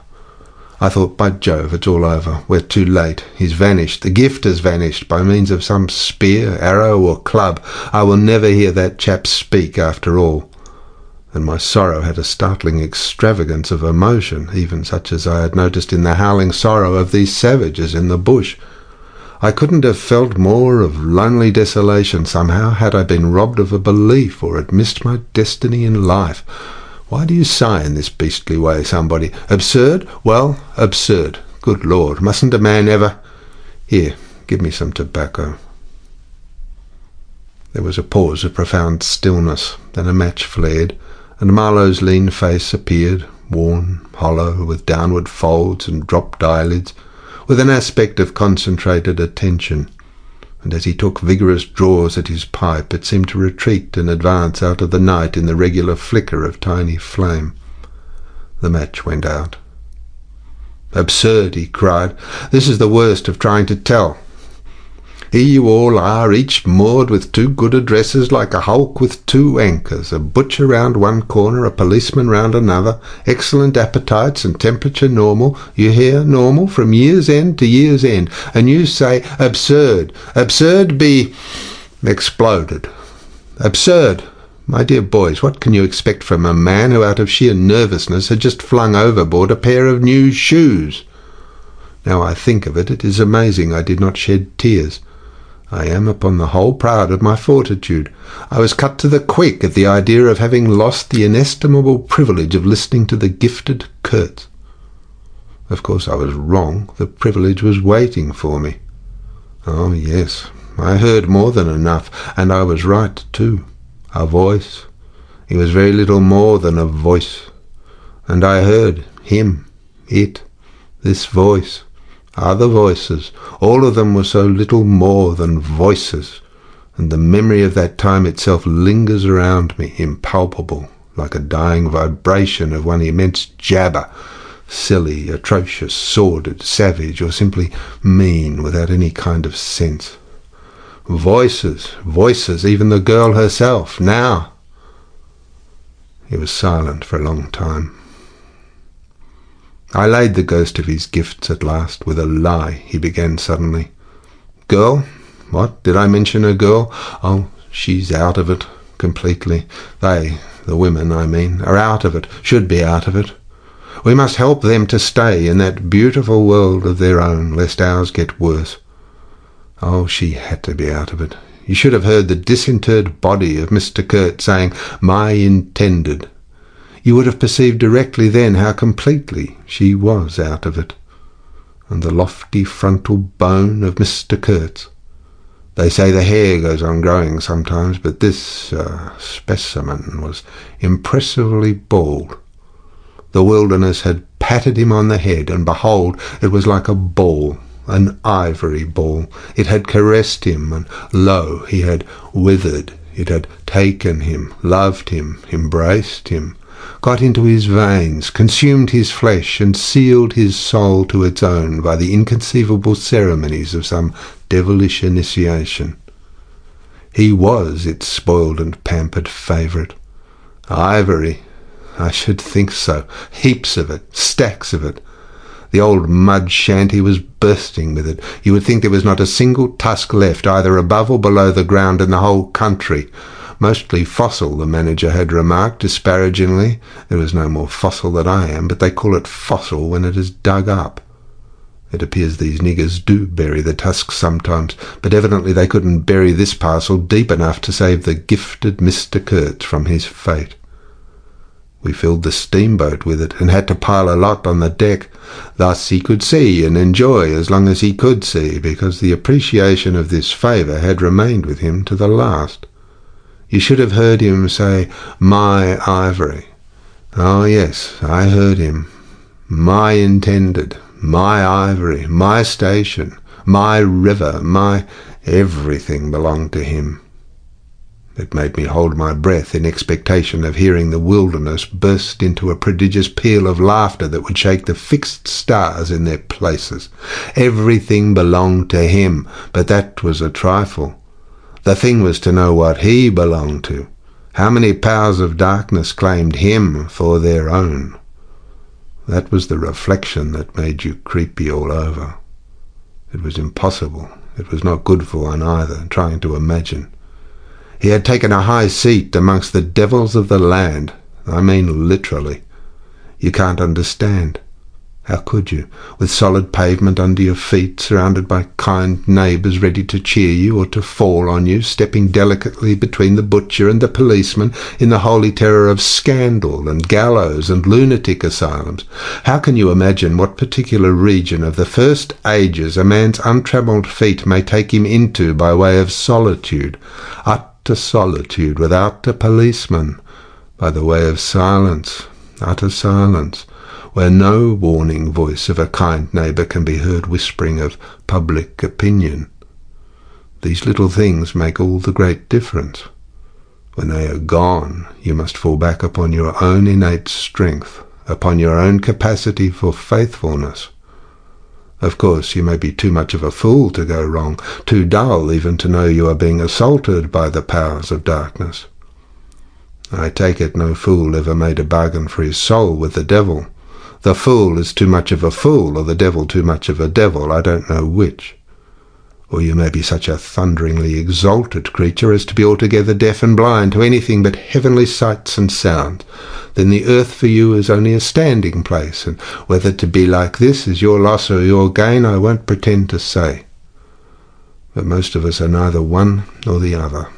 I thought, by Jove, it's all over. We're too late. He's vanished. The gift has vanished by means of some spear, arrow, or club. I will never hear that chap speak after all. And my sorrow had a startling extravagance of emotion, even such as I had noticed in the howling sorrow of these savages in the bush. I couldn't have felt more of lonely desolation somehow had I been robbed of a belief or had missed my destiny in life. Why do you sigh in this beastly way, somebody? Absurd? Well, absurd. Good Lord, mustn't a man ever— Here, give me some tobacco. There was a pause of profound stillness, then a match flared, and Marlowe's lean face appeared, worn, hollow, with downward folds and dropped eyelids, with an aspect of concentrated attention, and as he took vigorous draws at his pipe it seemed to retreat and advance out of the night in the regular flicker of tiny flame. The match went out. "Absurd," he cried. "This is the worst of trying to tell. Here you all are, each moored with two good addresses like a hulk with two anchors, a butcher round one corner, a policeman round another, excellent appetites and temperature normal, you hear, normal, from year's end to year's end, and you say, absurd, absurd be exploded. Absurd. My dear boys, what can you expect from a man who out of sheer nervousness had just flung overboard a pair of new shoes? Now I think of it, it is amazing I did not shed tears. I am, upon the whole, proud of my fortitude. I was cut to the quick at the idea of having lost the inestimable privilege of listening to the gifted Kurtz. Of course I was wrong. The privilege was waiting for me. Oh, yes, I heard more than enough, and I was right, too. A voice. He was very little more than a voice. And I heard him, it, this voice. Other voices, all of them were so little more than voices, and the memory of that time itself lingers around me, impalpable, like a dying vibration of one immense jabber, silly, atrocious, sordid, savage, or simply mean, without any kind of sense. Voices, voices, even the girl herself, now. He was silent for a long time. I laid the ghost of his gifts at last, with a lie, he began suddenly. Girl? What? Did I mention a girl? Oh, she's out of it, completely. They, the women, I mean, are out of it, should be out of it. We must help them to stay in that beautiful world of their own, lest ours get worse. Oh, she had to be out of it. You should have heard the disinterred body of Mr. Kurtz saying, "My intended." You would have perceived directly then how completely she was out of it. And the lofty frontal bone of Mr. Kurtz. They say the hair goes on growing sometimes, but this specimen was impressively bald. The wilderness had patted him on the head, and behold, it was like a ball, an ivory ball. It had caressed him, and lo, he had withered. It had taken him, loved him, embraced him, got into his veins, consumed his flesh, and sealed his soul to its own by the inconceivable ceremonies of some devilish initiation. He was its spoiled and pampered favourite. Ivory, I should think so. Heaps of it, stacks of it. The old mud shanty was bursting with it. You would think there was not a single tusk left, either above or below the ground in the whole country. Mostly fossil, the manager had remarked disparagingly. There was no more fossil than I am, but they call it fossil when it is dug up. It appears these niggers do bury the tusks sometimes, but evidently they couldn't bury this parcel deep enough to save the gifted Mr. Kurtz from his fate. We filled the steamboat with it, and had to pile a lot on the deck. Thus he could see and enjoy as long as he could see, because the appreciation of this favour had remained with him to the last. You should have heard him say, "My ivory." Oh, yes, I heard him. My intended, my ivory, my station, my river, my everything belonged to him. It made me hold my breath in expectation of hearing the wilderness burst into a prodigious peal of laughter that would shake the fixed stars in their places. Everything belonged to him, but that was a trifle. The thing was to know what he belonged to. How many powers of darkness claimed him for their own? That was the reflection that made you creepy all over. It was impossible. It was not good for one either, trying to imagine. He had taken a high seat amongst the devils of the land. I mean literally. You can't understand. How could you, with solid pavement under your feet, surrounded by kind neighbours ready to cheer you or to fall on you, stepping delicately between the butcher and the policeman in the holy terror of scandal and gallows and lunatic asylums? How can you imagine what particular region of the first ages a man's untrammelled feet may take him into by way of solitude, utter solitude without a policeman, by the way of silence, utter silence, where no warning voice of a kind neighbour can be heard whispering of public opinion? These little things make all the great difference. When they are gone, you must fall back upon your own innate strength, upon your own capacity for faithfulness. Of course, you may be too much of a fool to go wrong, too dull even to know you are being assaulted by the powers of darkness. I take it no fool ever made a bargain for his soul with the devil. The fool is too much of a fool, or the devil too much of a devil, I don't know which. Or you may be such a thunderingly exalted creature as to be altogether deaf and blind to anything but heavenly sights and sounds. Then the earth for you is only a standing place, and whether to be like this is your loss or your gain, I won't pretend to say. But most of us are neither one nor the other.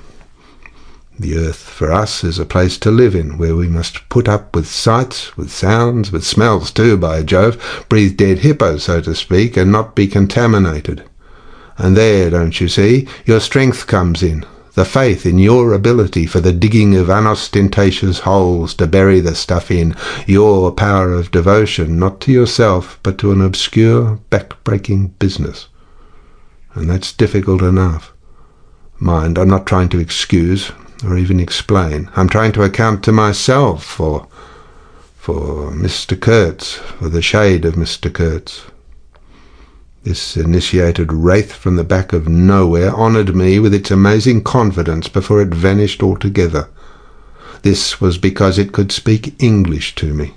The earth for us is a place to live in, where we must put up with sights, with sounds, with smells too, by Jove, breathe dead hippos, so to speak, and not be contaminated. And there, don't you see, your strength comes in, the faith in your ability for the digging of unostentatious holes to bury the stuff in, your power of devotion, not to yourself, but to an obscure, back-breaking business. And that's difficult enough. Mind, I'm not trying to excuse or even explain. I'm trying to account to myself for Mr. Kurtz, for the shade of Mr. Kurtz. This initiated wraith from the back of nowhere honoured me with its amazing confidence before it vanished altogether. This was because it could speak English to me.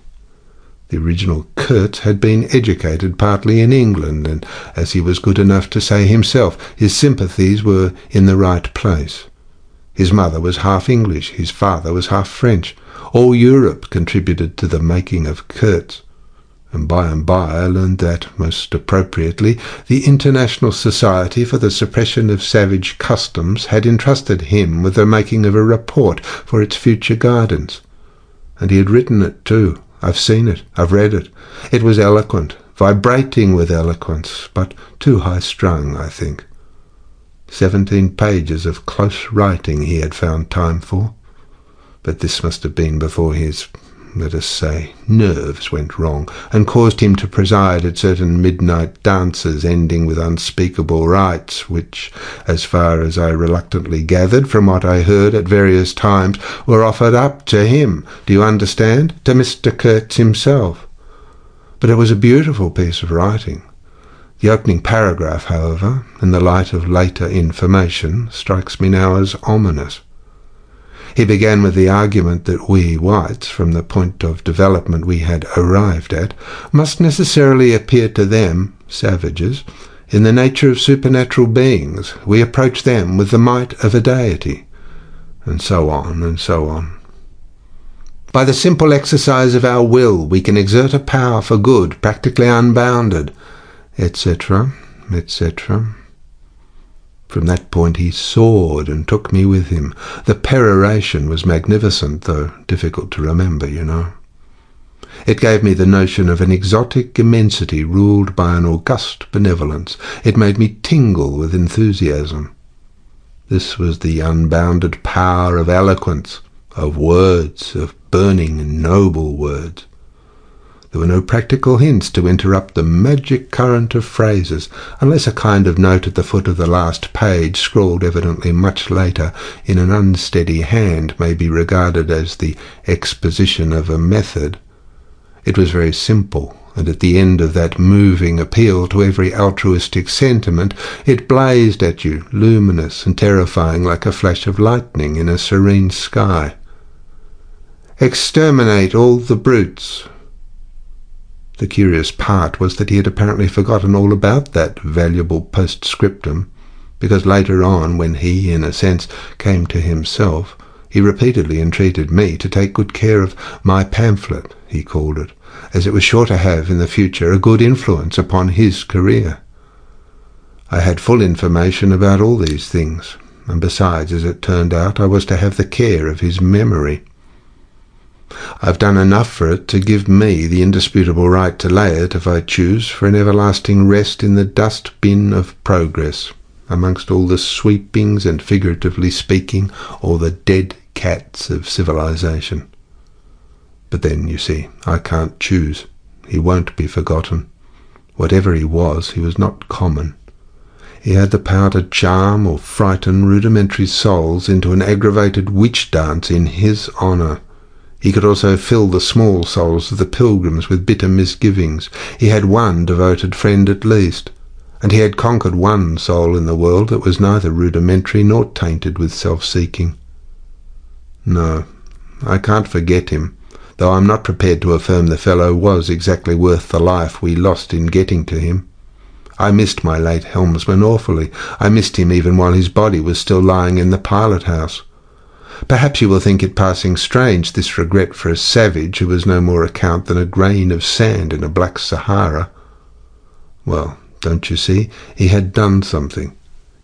The original Kurtz had been educated partly in England, and, as he was good enough to say himself, his sympathies were in the right place. His mother was half English, his father was half French. All Europe contributed to the making of Kurtz. And by I learned that, most appropriately, the International Society for the Suppression of Savage Customs had entrusted him with the making of a report for its future guidance. And he had written it too. I've seen it. I've read it. It was eloquent, vibrating with eloquence, but too high-strung, I think. 17 pages of close writing he had found time for. But this must have been before his, let us say, nerves went wrong, and caused him to preside at certain midnight dances ending with unspeakable rites, which, as far as I reluctantly gathered from what I heard at various times, were offered up to him, do you understand, to Mr. Kurtz himself. But it was a beautiful piece of writing. The opening paragraph, however, in the light of later information, strikes me now as ominous. He began with the argument that we whites, from the point of development we had arrived at, must necessarily appear to them, savages, in the nature of supernatural beings. We approach them with the might of a deity, and so on and so on. By the simple exercise of our will we can exert a power for good practically unbounded, etc., etc. From that point he soared and took me with him. The peroration was magnificent, though difficult to remember, you know. It gave me the notion of an exotic immensity ruled by an august benevolence. It made me tingle with enthusiasm. This was the unbounded power of eloquence, of words, of burning and noble words. There were no practical hints to interrupt the magic current of phrases, unless a kind of note at the foot of the last page, scrawled evidently much later in an unsteady hand, may be regarded as the exposition of a method. It was very simple, and at the end of that moving appeal to every altruistic sentiment, it blazed at you, luminous and terrifying like a flash of lightning in a serene sky. Exterminate all the brutes. The curious part was that he had apparently forgotten all about that valuable postscriptum, because later on, when he, in a sense, came to himself, he repeatedly entreated me to take good care of my pamphlet, he called it, as it was sure to have in the future a good influence upon his career. I had full information about all these things, and besides, as it turned out, I was to have the care of his memory. I've done enough for it to give me the indisputable right to lay it, if I choose, for an everlasting rest in the dust-bin of progress, amongst all the sweepings and, figuratively speaking, all the dead cats of civilization. But then, you see, I can't choose. He won't be forgotten. Whatever he was not common. He had the power to charm or frighten rudimentary souls into an aggravated witch-dance in his honour. He could also fill the small souls of the pilgrims with bitter misgivings. He had one devoted friend at least, and he had conquered one soul in the world that was neither rudimentary nor tainted with self-seeking. No, I can't forget him, though I'm not prepared to affirm the fellow was exactly worth the life we lost in getting to him. I missed my late helmsman awfully. I missed him even while his body was still lying in the pilot-house. Perhaps you will think it passing strange, this regret for a savage who was no more account than a grain of sand in a black Sahara. Well, don't you see, he had done something.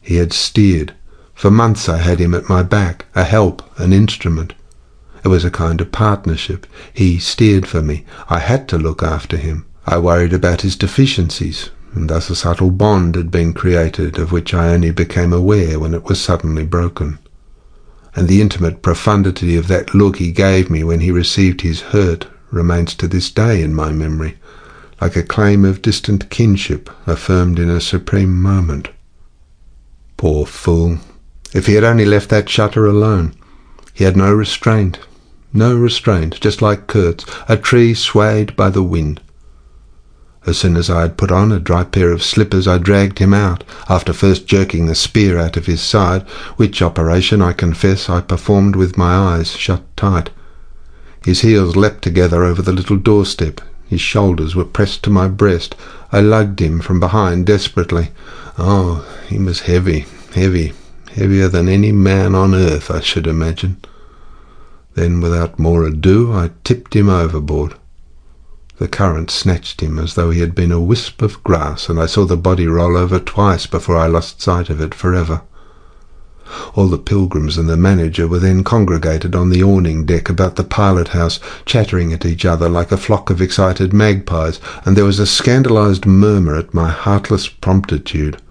He had steered. For months I had him at my back, a help, an instrument. It was a kind of partnership. He steered for me. I had to look after him. I worried about his deficiencies, and thus a subtle bond had been created, of which I only became aware when it was suddenly broken. And the intimate profundity of that look he gave me when he received his hurt remains to this day in my memory, like a claim of distant kinship affirmed in a supreme moment. Poor fool! If he had only left that shutter alone! He had no restraint, just like Kurtz, a tree swayed by the wind. As soon as I had put on a dry pair of slippers, I dragged him out, after first jerking the spear out of his side, which operation, I confess, I performed with my eyes shut tight. His heels leapt together over the little doorstep. His shoulders were pressed to my breast. I lugged him from behind desperately. Oh, he was heavy, heavier than any man on earth, I should imagine. Then, without more ado, I tipped him overboard. The current snatched him as though he had been a wisp of grass, and I saw the body roll over twice before I lost sight of it forever. All the pilgrims and the manager were then congregated on the awning deck about the pilot-house, chattering at each other like a flock of excited magpies, and there was a scandalized murmur at my heartless promptitude.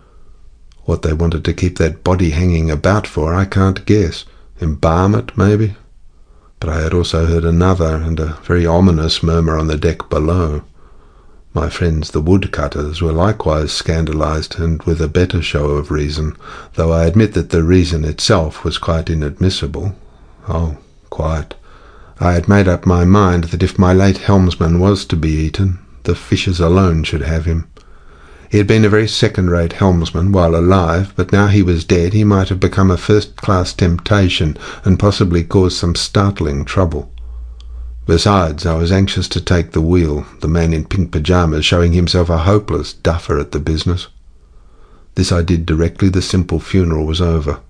What they wanted to keep that body hanging about for, I can't guess. Embalm it, maybe? But I had also heard another and a very ominous murmur on the deck below. My friends the woodcutters were likewise scandalized, and with a better show of reason, though I admit that the reason itself was quite inadmissible. Oh, quite. I had made up my mind that if my late helmsman was to be eaten, the fishes alone should have him. He had been a very second-rate helmsman while alive, but now he was dead he might have become a first-class temptation and possibly caused some startling trouble. Besides, I was anxious to take the wheel, the man in pink pyjamas showing himself a hopeless duffer at the business. This I did directly the simple funeral was over.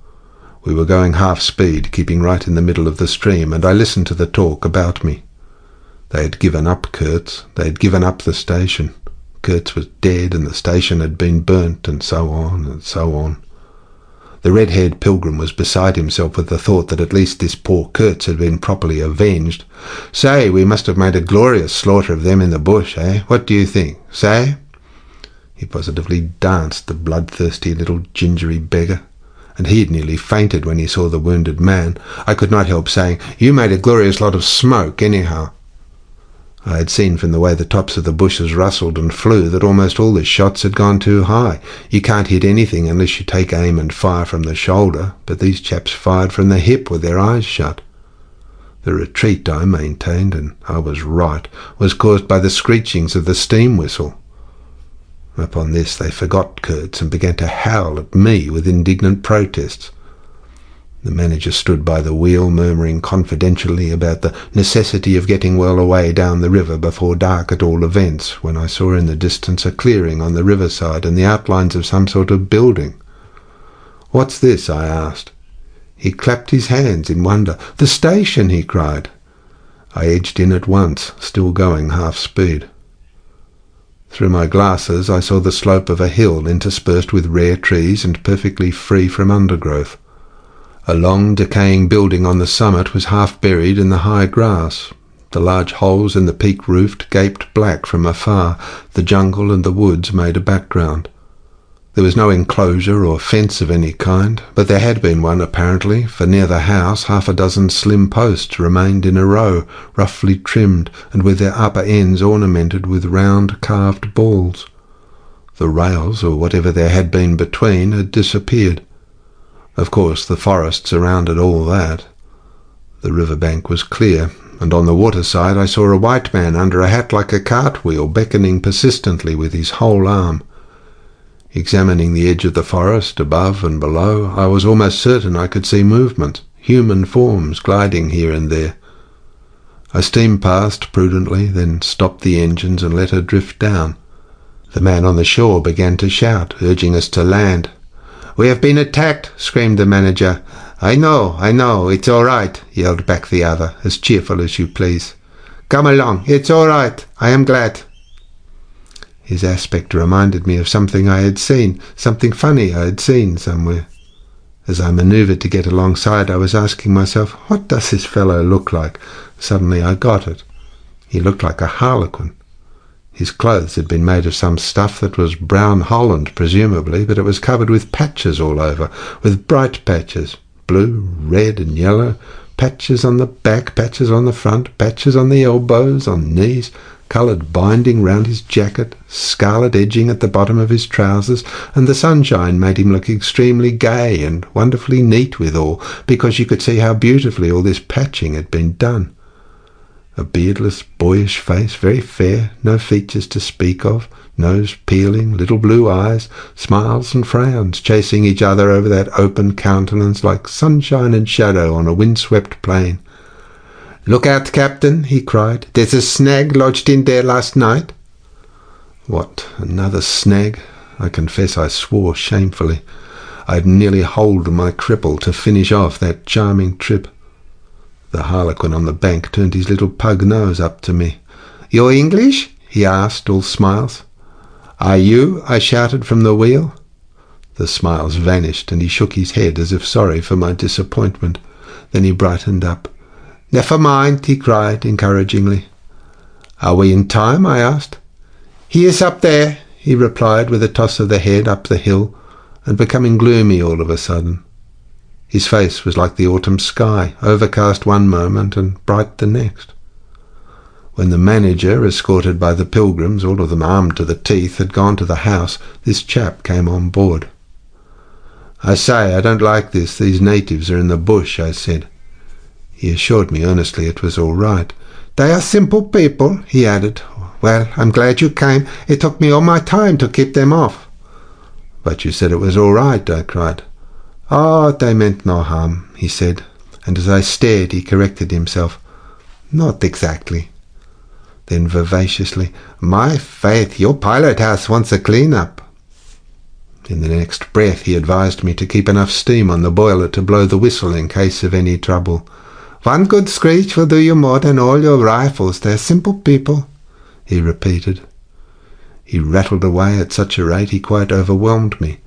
We were going half-speed, keeping right in the middle of the stream, and I listened to the talk about me. They had given up Kurtz. They had given up the station. Kurtz was dead, and the station had been burnt, and so on, and so on. The red-haired pilgrim was beside himself with the thought that at least this poor Kurtz had been properly avenged. "Say, we must have made a glorious slaughter of them in the bush, eh? What do you think? Say?" He positively danced, the bloodthirsty little gingery beggar, and he had nearly fainted when he saw the wounded man. I could not help saying, "You made a glorious lot of smoke, anyhow." I had seen from the way the tops of the bushes rustled and flew that almost all the shots had gone too high. You can't hit anything unless you take aim and fire from the shoulder, but these chaps fired from the hip with their eyes shut. The retreat, I maintained, and I was right, was caused by the screechings of the steam whistle. Upon this they forgot Kurtz and began to howl at me with indignant protests. The manager stood by the wheel, murmuring confidentially about the necessity of getting well away down the river before dark at all events, when I saw in the distance a clearing on the riverside and the outlines of some sort of building. "What's this?" I asked. He clapped his hands in wonder. "The station!" he cried. I edged in at once, still going half-speed. Through my glasses I saw the slope of a hill interspersed with rare trees and perfectly free from undergrowth. A long, decaying building on the summit was half buried in the high grass. The large holes in the peak roof gaped black from afar. The jungle and the woods made a background. There was no enclosure or fence of any kind, but there had been one apparently, for near the house 6 slim posts remained in a row, roughly trimmed, and with their upper ends ornamented with round carved balls. The rails, or whatever there had been between, had disappeared. Of course the forest surrounded all that. The river bank was clear, and on the waterside I saw a white man under a hat like a cartwheel, beckoning persistently with his whole arm. Examining the edge of the forest, above and below, I was almost certain I could see movement, human forms gliding here and there. I steamed past prudently, then stopped the engines and let her drift down. The man on the shore began to shout, urging us to land. "We have been attacked," screamed the manager. I know, it's all right," yelled back the other, as cheerful as you please. "Come along, it's all right, I am glad." His aspect reminded me of something I had seen, something funny I had seen somewhere. As I manoeuvred to get alongside, I was asking myself, what does this fellow look like? Suddenly I got it. He looked like a harlequin. His clothes had been made of some stuff that was brown holland, presumably, but it was covered with patches all over, with bright patches, blue, red and yellow, patches on the back, patches on the front, patches on the elbows, on knees, coloured binding round his jacket, scarlet edging at the bottom of his trousers, and the sunshine made him look extremely gay and wonderfully neat withal, because you could see how beautifully all this patching had been done. A beardless, boyish face, very fair, no features to speak of, nose peeling, little blue eyes, smiles and frowns chasing each other over that open countenance like sunshine and shadow on a windswept plain. "Look out, Captain," he cried. "There's a snag lodged in there last night." What, another snag? I confess I swore shamefully. I'd nearly holed my cripple to finish off that charming trip. The harlequin on the bank turned his little pug nose up to me. "You're English?" he asked, all smiles. "Are you?" I shouted from the wheel. The smiles vanished, and he shook his head as if sorry for my disappointment. Then he brightened up. "Never mind," he cried encouragingly. "Are we in time?" I asked. "He is up there," he replied with a toss of the head up the hill, and becoming gloomy all of a sudden. His face was like the autumn sky, overcast one moment and bright the next. When the manager, escorted by the pilgrims, all of them armed to the teeth, had gone to the house, this chap came on board. "I say, I don't like this. These natives are in the bush," I said. He assured me earnestly it was all right. "They are simple people," he added. "Well, I'm glad you came. It took me all my time to keep them off." "But you said it was all right," I cried. "Oh, they meant no harm," he said, and as I stared he corrected himself. "Not exactly." Then vivaciously, "My faith, your pilot house wants a clean-up." In the next breath he advised me to keep enough steam on the boiler to blow the whistle in case of any trouble. "One good screech will do you more than all your rifles. They're simple people," he repeated. He rattled away at such a rate he quite overwhelmed me.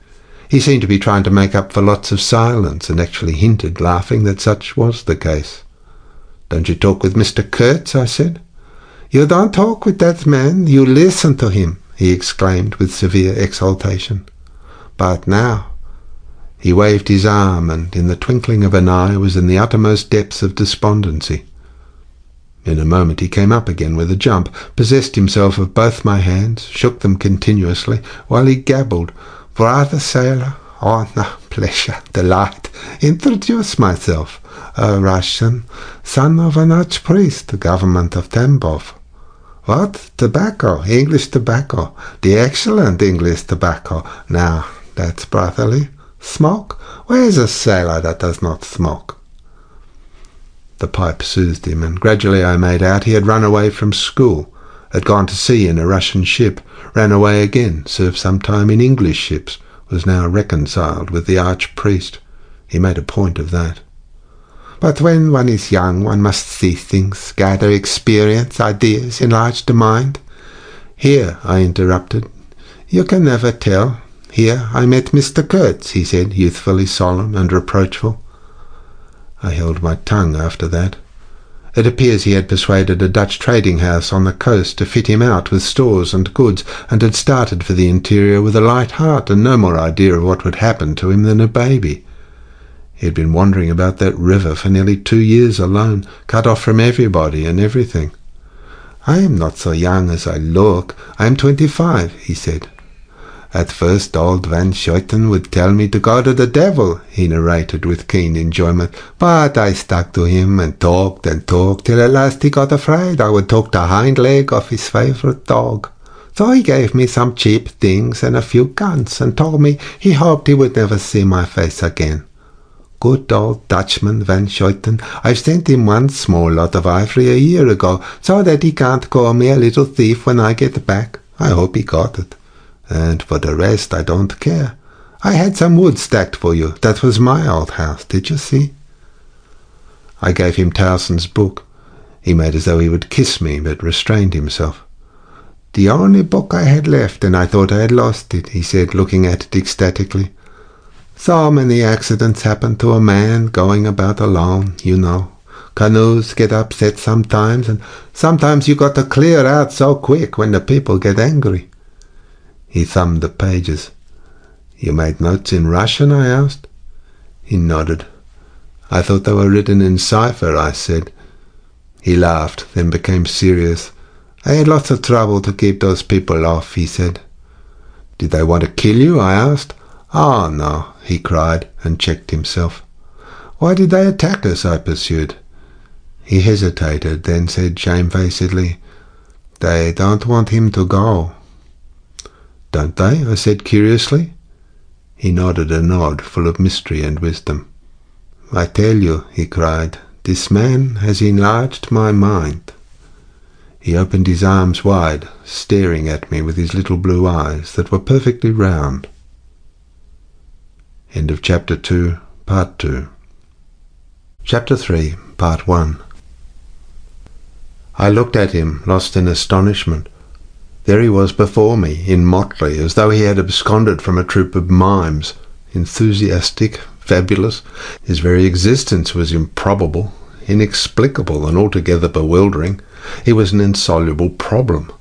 He seemed to be trying to make up for lots of silence, and actually hinted, laughing, that such was the case. "Don't you talk with Mr. Kurtz?" I said. "You don't talk with that man, you listen to him," he exclaimed with severe exultation. "But now—" He waved his arm, and in the twinkling of an eye was in the uttermost depths of despondency. In a moment he came up again with a jump, possessed himself of both my hands, shook them continuously, while he gabbled, "Brother sailor, honour, pleasure, delight, introduce myself, a Russian, son of an archpriest, government of Tambov. What? Tobacco, English tobacco, the excellent English tobacco. Now, that's brotherly. Smoke? Where's a sailor that does not smoke?" The pipe soothed him, and gradually I made out he had run away from school, had gone to sea in a Russian ship, ran away again, served some time in English ships, was now reconciled with the archpriest. He made a point of that. "But when one is young, one must see things, gather experience, ideas, enlarge the mind." "Here," I interrupted, "you can never tell. Here I met Mr. Kurtz," he said, youthfully solemn and reproachful. I held my tongue after that. It appears he had persuaded a Dutch trading house on the coast to fit him out with stores and goods, and had started for the interior with a light heart and no more idea of what would happen to him than a baby. He had been wandering about that river for nearly 2 years alone, cut off from everybody and everything. "I am not so young as I look. I am 25, he said. At first old Van Scheuten would tell me to go to the devil, he narrated with keen enjoyment, but I stuck to him and talked till at last he got afraid I would talk the hind leg of his favourite dog. So he gave me some cheap things and a few guns and told me he hoped he would never see my face again. Good old Dutchman Van Scheuten, I've sent him one small lot of ivory a year ago, so that he can't call me a little thief when I get back. I hope he got it. And for the rest, I don't care. I had some wood stacked for you. That was my old house, did you see? I gave him Towson's book. He made as though he would kiss me, but restrained himself. The only book I had left, and I thought I had lost it, he said, looking at it ecstatically. So many accidents happen to a man going about alone, you know. Canoes get upset sometimes, and sometimes you got to clear out so quick when the people get angry. He thumbed the pages. You made notes in Russian, I asked. He nodded. I thought they were written in cipher, I said. He laughed, then became serious. I had lots of trouble to keep those people off, he said. Did they want to kill you, I asked. Oh, no, he cried, and checked himself. Why did they attack us, I pursued. He hesitated, then said shamefacedly, They don't want him to go. Don't they? I said curiously. He nodded a nod full of mystery and wisdom. I tell you, he cried, this man has enlarged my mind. He opened his arms wide, staring at me with his little blue eyes that were perfectly round. End of Chapter 2, Part 2. Chapter 3, Part 1. I looked at him, lost in astonishment. There he was before me, in motley, as though he had absconded from a troupe of mimes, enthusiastic, fabulous. His very existence was improbable, inexplicable, and altogether bewildering. He was an insoluble problem.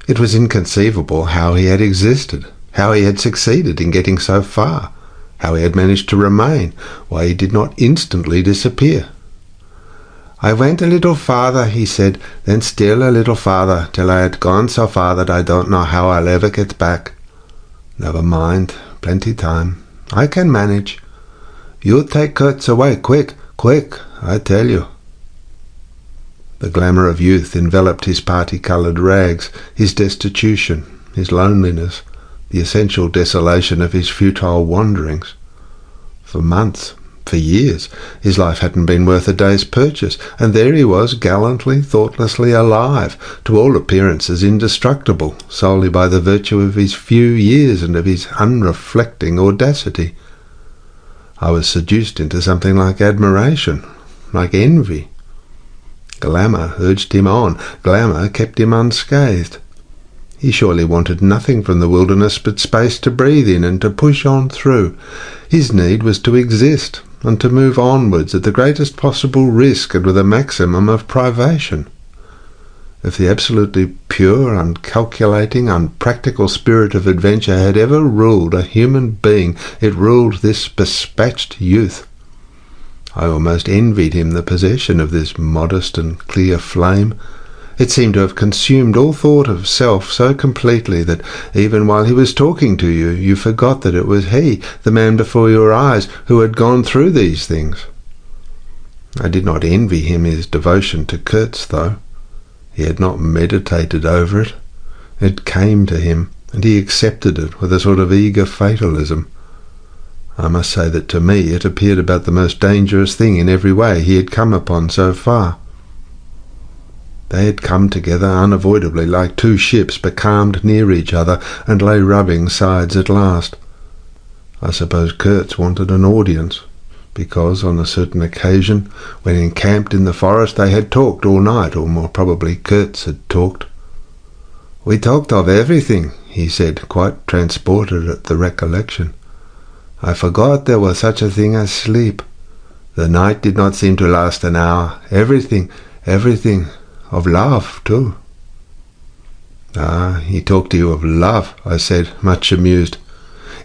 It was inconceivable how he had existed, how he had succeeded in getting so far, how he had managed to remain, why he did not instantly disappear. I went a little farther, he said, then still a little farther, till I had gone so far that I don't know how I'll ever get back. Never mind, plenty time. I can manage. You take Kurtz away, quick, quick, I tell you. The glamour of youth enveloped his party-coloured rags, his destitution, his loneliness, the essential desolation of his futile wanderings. For months, for years, his life hadn't been worth a day's purchase, and there he was, gallantly, thoughtlessly alive, to all appearances indestructible, solely by the virtue of his few years and of his unreflecting audacity. I was seduced into something like admiration, like envy. Glamour urged him on, glamour kept him unscathed. He surely wanted nothing from the wilderness but space to breathe in and to push on through. His need was to exist, and to move onwards at the greatest possible risk and with a maximum of privation. If the absolutely pure, uncalculating, unpractical spirit of adventure had ever ruled a human being, it ruled this bespatched youth. I almost envied him the possession of this modest and clear flame. It seemed to have consumed all thought of self so completely that even while he was talking to you, you forgot that it was he, the man before your eyes, who had gone through these things. I did not envy him his devotion to Kurtz, though. He had not meditated over it. It came to him, and he accepted it with a sort of eager fatalism. I must say that to me it appeared about the most dangerous thing in every way he had come upon so far. They had come together unavoidably like two ships becalmed near each other and lay rubbing sides at last. I suppose Kurtz wanted an audience, because on a certain occasion, when encamped in the forest, they had talked all night, or more probably Kurtz had talked. We talked of everything, he said, quite transported at the recollection. I forgot there was such a thing as sleep. The night did not seem to last an hour. Everything, of love, too. Ah, he talked to you of love, I said, much amused.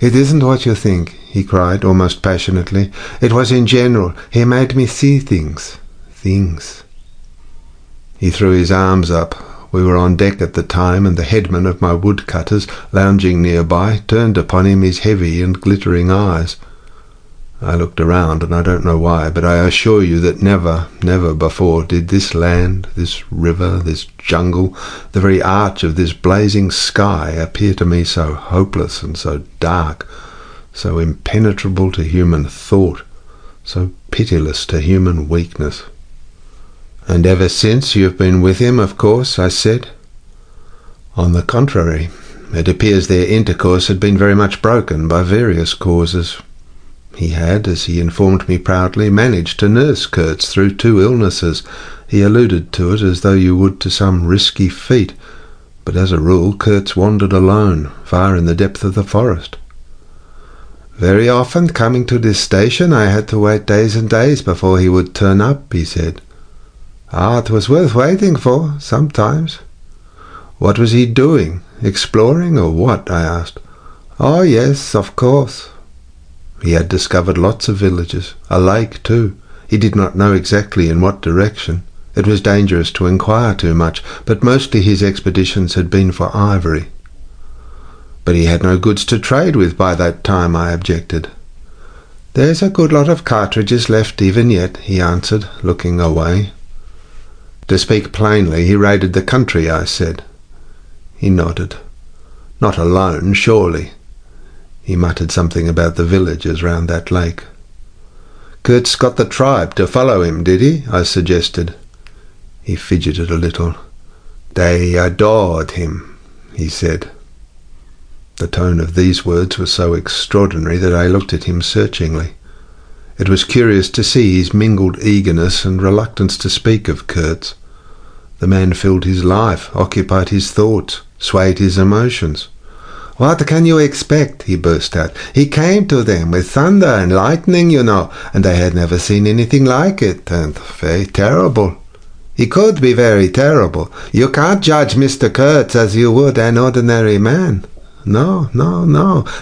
It isn't what you think, he cried, almost passionately. It was in general. He made me see things. He threw his arms up, We were on deck at the time, and the headman of my woodcutters, lounging nearby, turned upon him his heavy and glittering eyes. I looked around, and I don't know why, but I assure you that never before did this land, this river, this jungle, the very arch of this blazing sky appear to me so hopeless and so dark, so impenetrable to human thought, so pitiless to human weakness. "And ever since you've been with him, of course," I said. "On the contrary, it appears their intercourse had been very much broken by various causes. He had, as he informed me proudly, managed to nurse Kurtz through 2 illnesses. He alluded to it as though you would to some risky feat, but as a rule Kurtz wandered alone, far in the depth of the forest. Very often, coming to this station, I had to wait days and days before he would turn up," he said. "Ah, it was worth waiting for, sometimes." "What was he doing? Exploring, or what?" I asked. "Oh, yes, of course." He had discovered lots of villages, a lake too. He did not know exactly in what direction. It was dangerous to inquire too much, but mostly his expeditions had been for ivory. "But he had no goods to trade with by that time," I objected. "There's a good lot of cartridges left even yet," he answered, looking away. "To speak plainly, he raided the country," I said. He nodded. "Not alone, surely." He muttered something about the villages round that lake. "Kurtz got the tribe to follow him, did he?" I suggested. He fidgeted a little. "They adored him," he said. The tone of these words was so extraordinary that I looked at him searchingly. It was curious to see his mingled eagerness and reluctance to speak of Kurtz. The man filled his life, occupied his thoughts, swayed his emotions. "What can you expect?" he burst out. "He came to them with thunder and lightning, you know, and they had never seen anything like it, and very terrible. He could be very terrible. You can't judge Mr. Kurtz as you would an ordinary man. No.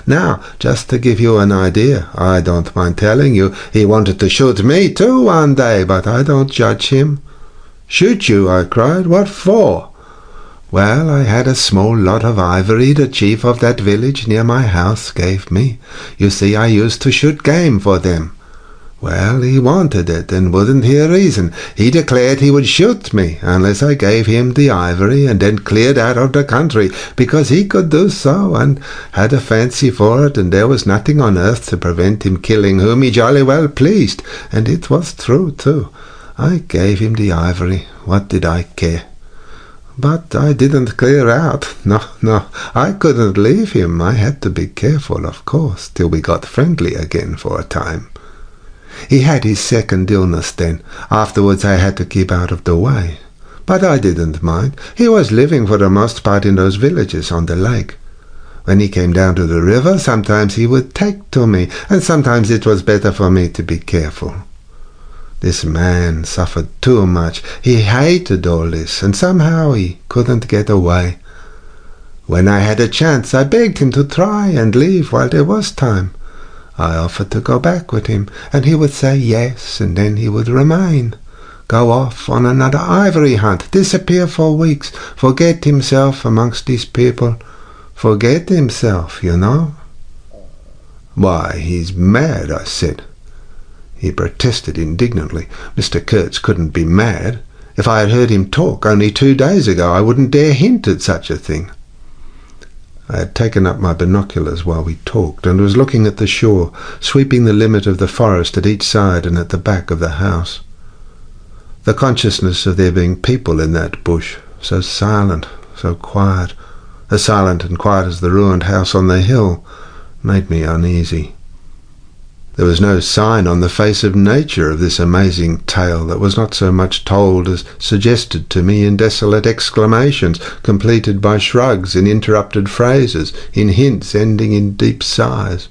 Now, just to give you an idea, I don't mind telling you, he wanted to shoot me too one day, but I don't judge him." "Shoot you?" I cried. "What for?" "Well, I had a small lot of ivory the chief of that village near my house gave me. You see, I used to shoot game for them. Well, he wanted it and wouldn't hear reason. He declared he would shoot me unless I gave him the ivory and then cleared out of the country, because he could do so and had a fancy for it, and there was nothing on earth to prevent him killing whom he jolly well pleased. And it was true, too. I gave him the ivory. What did I care? But I didn't clear out. No, I couldn't leave him. I had to be careful, of course, till we got friendly again for a time. He had his second illness then. Afterwards I had to keep out of the way. But I didn't mind. He was living for the most part in those villages on the lake. When he came down to the river, sometimes he would take to me, and sometimes it was better for me to be careful. This man suffered too much. He hated all this, and somehow he couldn't get away. When I had a chance, I begged him to try and leave while there was time. I offered to go back with him, and he would say yes, and then he would remain, go off on another ivory hunt, disappear for weeks, forget himself amongst these people. Forget himself, you know. "Why, he's mad," I said. He protested indignantly. Mr. Kurtz couldn't be mad. If I had heard him talk only 2 days ago, I wouldn't dare hint at such a thing. I had taken up my binoculars while we talked, and was looking at the shore, sweeping the limit of the forest at each side and at the back of the house. The consciousness of there being people in that bush, so silent, so quiet, as silent and quiet as the ruined house on the hill, made me uneasy. There was no sign on the face of nature of this amazing tale that was not so much told as suggested to me in desolate exclamations, completed by shrugs, in interrupted phrases, in hints ending in deep sighs.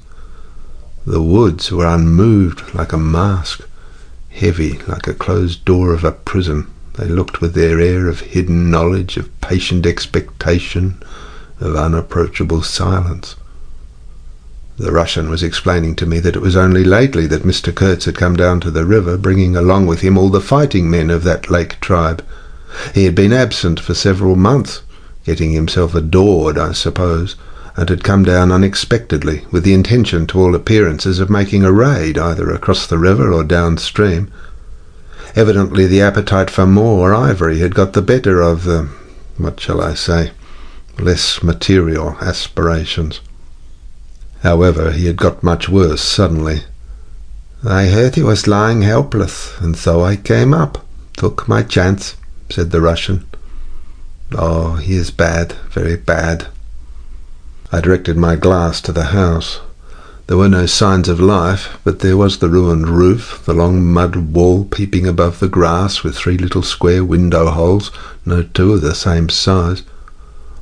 The woods were unmoved like a mask, heavy like a closed door of a prison. They looked with their air of hidden knowledge, of patient expectation, of unapproachable silence. The Russian was explaining to me that it was only lately that Mr. Kurtz had come down to the river, bringing along with him all the fighting men of that lake tribe. He had been absent for several months, getting himself adored, I suppose, and had come down unexpectedly, with the intention, to all appearances, of making a raid either across the river or downstream. Evidently the appetite for more ivory had got the better of the, what shall I say, less material aspirations. However, he had got much worse suddenly. "I heard he was lying helpless, and so I came up, took my chance," said the Russian. "Oh, he is bad, very bad." I directed my glass to the house. There were no signs of life, but there was the ruined roof, the long mud wall peeping above the grass with 3 little square window holes, no 2 of the same size.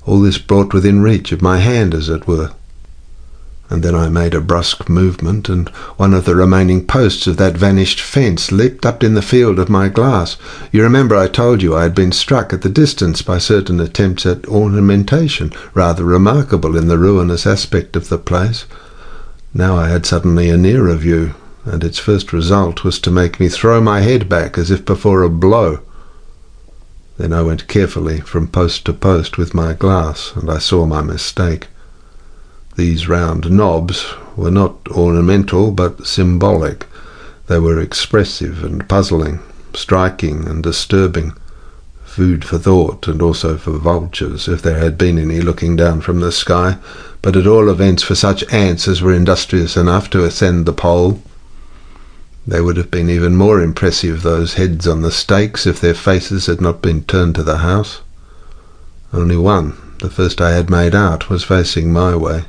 All this brought within reach of my hand, as it were. And then I made a brusque movement, and one of the remaining posts of that vanished fence leaped up in the field of my glass. You remember I told you I had been struck at the distance by certain attempts at ornamentation, rather remarkable in the ruinous aspect of the place. Now I had suddenly a nearer view, and its first result was to make me throw my head back as if before a blow. Then I went carefully from post to post with my glass, and I saw my mistake. These round knobs were not ornamental, but symbolic. They were expressive and puzzling, striking and disturbing, food for thought and also for vultures, if there had been any looking down from the sky, but at all events for such ants as were industrious enough to ascend the pole. They would have been even more impressive, those heads on the stakes, if their faces had not been turned to the house. Only one, the first I had made out, was facing my way.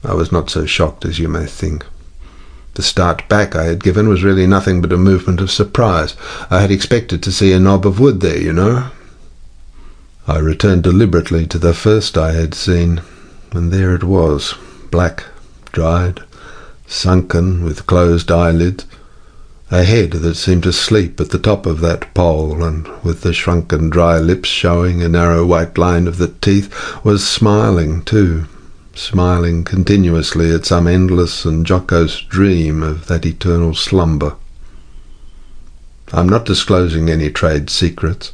I was not so shocked as you may think. The start back I had given was really nothing but a movement of surprise. I had expected to see a knob of wood there, you know. I returned deliberately to the first I had seen, and there it was, black, dried, sunken, with closed eyelids, a head that seemed to sleep at the top of that pole, and with the shrunken dry lips showing a narrow white line of the teeth, was smiling too, smiling continuously at some endless and jocose dream of that eternal slumber. I'm not disclosing any trade secrets.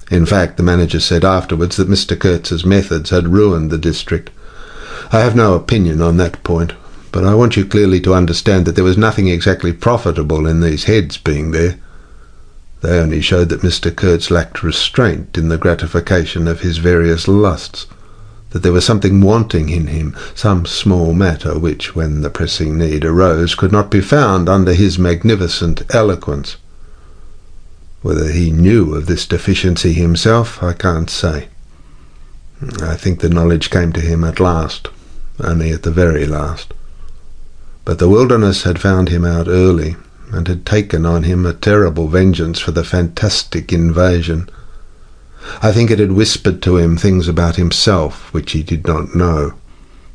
In fact, the manager said afterwards that Mr. Kurtz's methods had ruined the district. I have no opinion on that point, but I want you clearly to understand that there was nothing exactly profitable in these heads being there. They only showed that Mr. Kurtz lacked restraint in the gratification of his various lusts, that there was something wanting in him, some small matter which, when the pressing need arose, could not be found under his magnificent eloquence. Whether he knew of this deficiency himself, I can't say. I think the knowledge came to him at last, only at the very last. But the wilderness had found him out early, and had taken on him a terrible vengeance for the fantastic invasion. I think it had whispered to him things about himself which he did not know,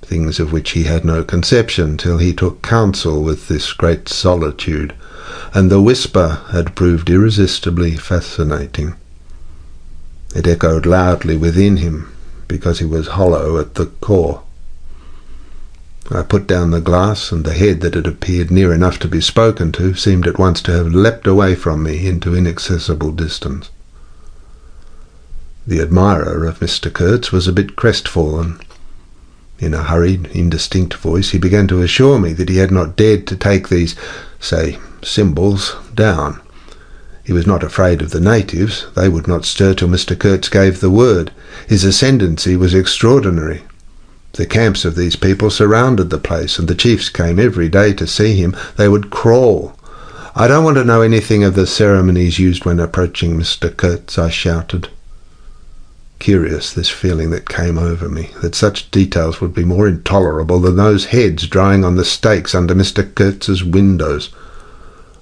things of which he had no conception till he took counsel with this great solitude, and the whisper had proved irresistibly fascinating. It echoed loudly within him, because he was hollow at the core. I put down the glass, and the head that had appeared near enough to be spoken to seemed at once to have leapt away from me into inaccessible distance. The admirer of Mr. Kurtz was a bit crestfallen. In a hurried, indistinct voice he began to assure me that he had not dared to take these, say, symbols down. He was not afraid of the natives. They would not stir till Mr. Kurtz gave the word. His ascendancy was extraordinary. The camps of these people surrounded the place, and the chiefs came every day to see him. They would crawl. "I don't want to know anything of the ceremonies used when approaching Mr. Kurtz," I shouted. Curious, this feeling that came over me, that such details would be more intolerable than those heads drying on the stakes under Mr. Kurtz's windows.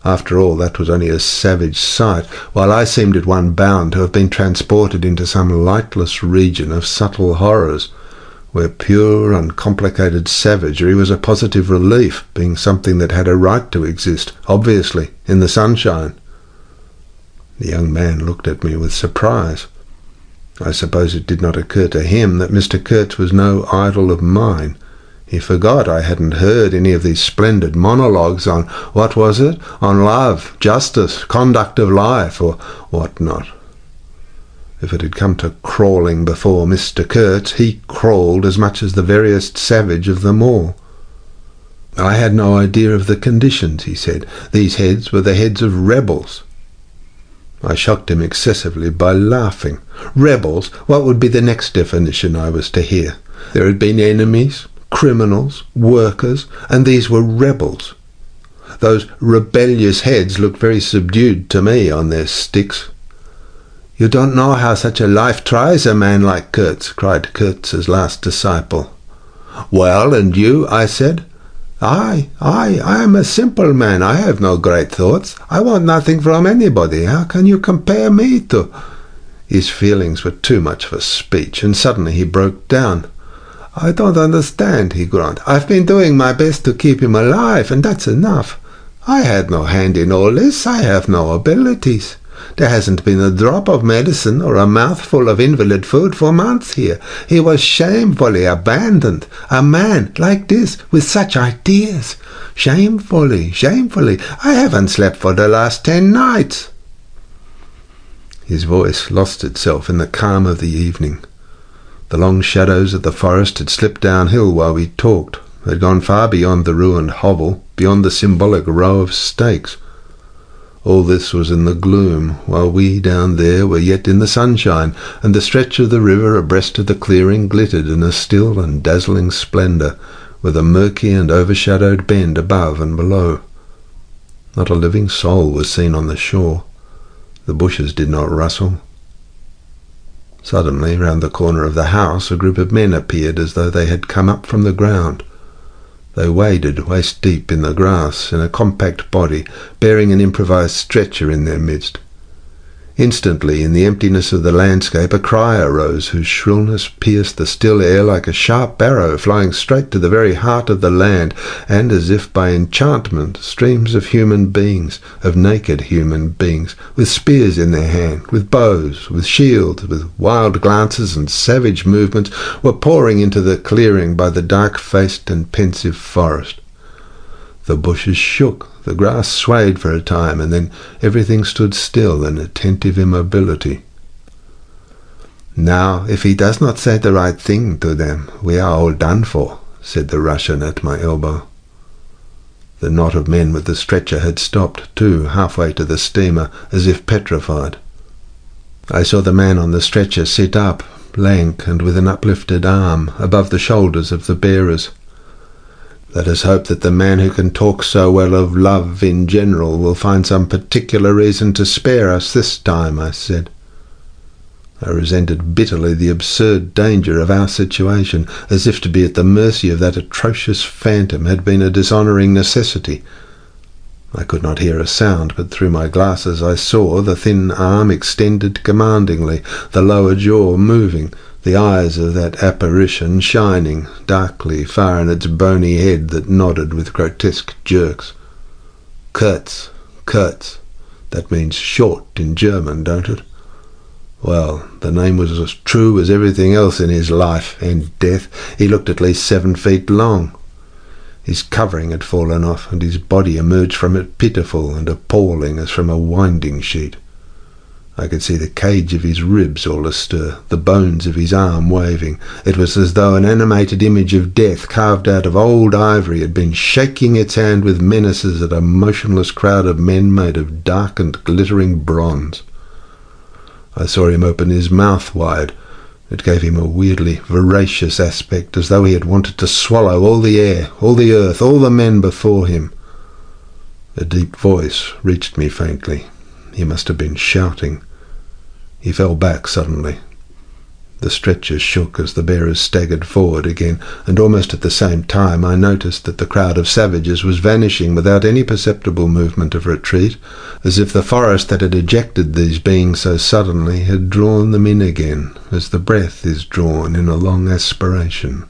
After all, that was only a savage sight, while I seemed at one bound to have been transported into some lightless region of subtle horrors, where pure, uncomplicated savagery was a positive relief, being something that had a right to exist, obviously, in the sunshine. The young man looked at me with surprise. I suppose it did not occur to him that Mr. Kurtz was no idol of mine. He forgot I hadn't heard any of these splendid monologues on, what was it, on love, justice, conduct of life, or what not. If it had come to crawling before Mr. Kurtz, he crawled as much as the veriest savage of them all. I had no idea of the conditions, he said. These heads were the heads of rebels. I shocked him excessively by laughing. Rebels? What would be the next definition I was to hear? There had been enemies, criminals, workers, and these were rebels. Those rebellious heads looked very subdued to me on their sticks. "You don't know how such a life tries a man like Kurtz," cried Kurtz's last disciple. "Well, and you?" I said. I am a simple man. I have no great thoughts. I want nothing from anybody. How can you compare me to—" His feelings were too much for speech, and suddenly he broke down. "I don't understand," he groaned. "I've been doing my best to keep him alive, and that's enough. I had no hand in all this. I have no abilities. There hasn't been a drop of medicine or a mouthful of invalid food for months here. He was shamefully abandoned. A man like this, with such ideas. Shamefully, shamefully. I haven't slept for the last 10 nights. His voice lost itself in the calm of the evening. The long shadows of the forest had slipped downhill while we talked, had gone far beyond the ruined hovel, beyond the symbolic row of stakes. All this was in the gloom, while we down there were yet in the sunshine, and the stretch of the river abreast of the clearing glittered in a still and dazzling splendour, with a murky and overshadowed bend above and below. Not a living soul was seen on the shore. The bushes did not rustle. Suddenly, round the corner of the house, a group of men appeared as though they had come up from the ground. They waded waist-deep in the grass, in a compact body, bearing an improvised stretcher in their midst. Instantly, in the emptiness of the landscape, a cry arose whose shrillness pierced the still air like a sharp arrow flying straight to the very heart of the land, and, as if by enchantment, streams of human beings, of naked human beings, with spears in their hand, with bows, with shields, with wild glances and savage movements, were pouring into the clearing by the dark-faced and pensive forest. The bushes shook, the grass swayed for a time, and then everything stood still in attentive immobility. "Now, if he does not say the right thing to them, we are all done for," said the Russian at my elbow. The knot of men with the stretcher had stopped, too, halfway to the steamer, as if petrified. I saw the man on the stretcher sit up, lank and with an uplifted arm, above the shoulders of the bearers. "Let us hope that the man who can talk so well of love in general will find some particular reason to spare us this time," I said. I resented bitterly the absurd danger of our situation, as if to be at the mercy of that atrocious phantom had been a dishonouring necessity. I could not hear a sound, but through my glasses I saw the thin arm extended commandingly, the lower jaw moving, the eyes of that apparition shining darkly far in its bony head that nodded with grotesque jerks. Kurtz, Kurtz. That means short in German, don't it? Well, the name was as true as everything else in his life and death. He looked at least 7 feet long. His covering had fallen off, and his body emerged from it pitiful and appalling as from a winding sheet. I could see the cage of his ribs all astir, the bones of his arm waving. It was as though an animated image of death carved out of old ivory had been shaking its hand with menaces at a motionless crowd of men made of dark and glittering bronze. I saw him open his mouth wide. It gave him a weirdly voracious aspect, as though he had wanted to swallow all the air, all the earth, all the men before him. A deep voice reached me faintly. He must have been shouting. He fell back suddenly. The stretcher shook as the bearers staggered forward again, and almost at the same time I noticed that the crowd of savages was vanishing without any perceptible movement of retreat, as if the forest that had ejected these beings so suddenly had drawn them in again, as the breath is drawn in a long aspiration.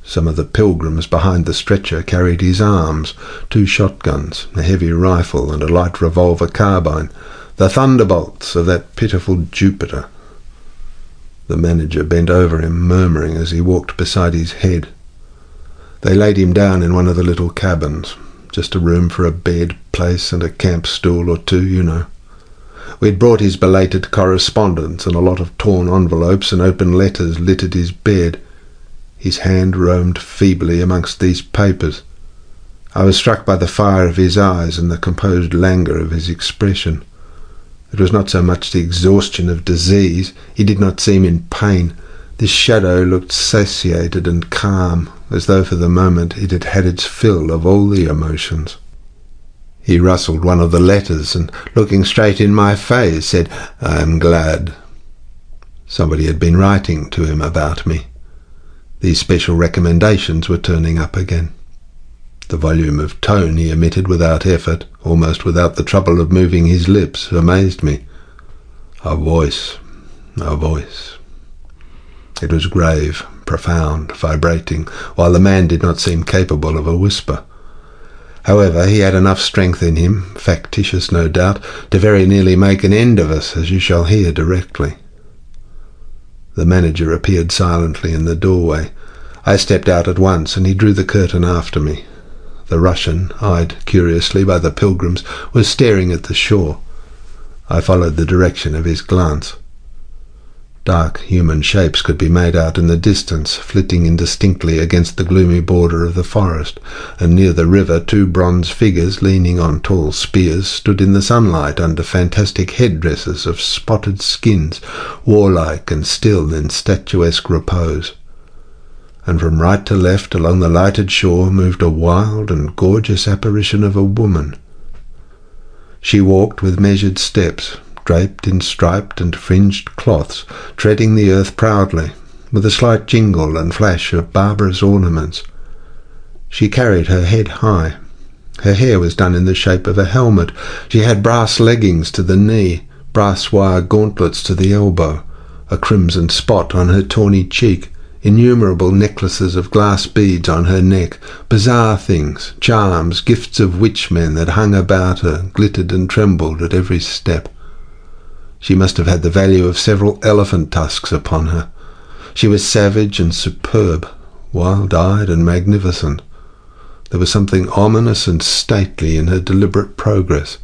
Some of the pilgrims behind the stretcher carried his arms, 2 shotguns, a heavy rifle, and a light revolver carbine, the thunderbolts of that pitiful Jupiter. The manager bent over him, murmuring as he walked beside his head. They laid him down in one of the little cabins, just a room for a bed, place, and a camp stool or 2, you know. We'd brought his belated correspondence, and a lot of torn envelopes and open letters littered his bed. His hand roamed feebly amongst these papers. I was struck by the fire of his eyes and the composed languor of his expression. It was not so much the exhaustion of disease. He did not seem in pain. This shadow looked satiated and calm, as though for the moment it had had its fill of all the emotions. He rustled one of the letters and, looking straight in my face, said, "I am glad." Somebody had been writing to him about me. These special recommendations were turning up again. The volume of tone he emitted without effort, almost without the trouble of moving his lips, amazed me. A voice. It was grave, profound, vibrating, while the man did not seem capable of a whisper. However, he had enough strength in him, factitious no doubt, to very nearly make an end of us, as you shall hear directly. The manager appeared silently in the doorway. I stepped out at once, and he drew the curtain after me. The Russian, eyed curiously by the pilgrims, was staring at the shore. I followed the direction of his glance. Dark human shapes could be made out in the distance, flitting indistinctly against the gloomy border of the forest, and near the river 2 bronze figures, leaning on tall spears, stood in the sunlight under fantastic headdresses of spotted skins, warlike and still in statuesque repose. And from right to left along the lighted shore moved a wild and gorgeous apparition of a woman. She walked with measured steps, draped in striped and fringed cloths, treading the earth proudly, with a slight jingle and flash of barbarous ornaments. She carried her head high. Her hair was done in the shape of a helmet. She had brass leggings to the knee, brass wire gauntlets to the elbow, a crimson spot on her tawny cheek, innumerable necklaces of glass beads on her neck, bizarre things, charms, gifts of witchmen that hung about her, glittered and trembled at every step. She must have had the value of several elephant tusks upon her. She was savage and superb, wild-eyed and magnificent. There was something ominous and stately in her deliberate progress.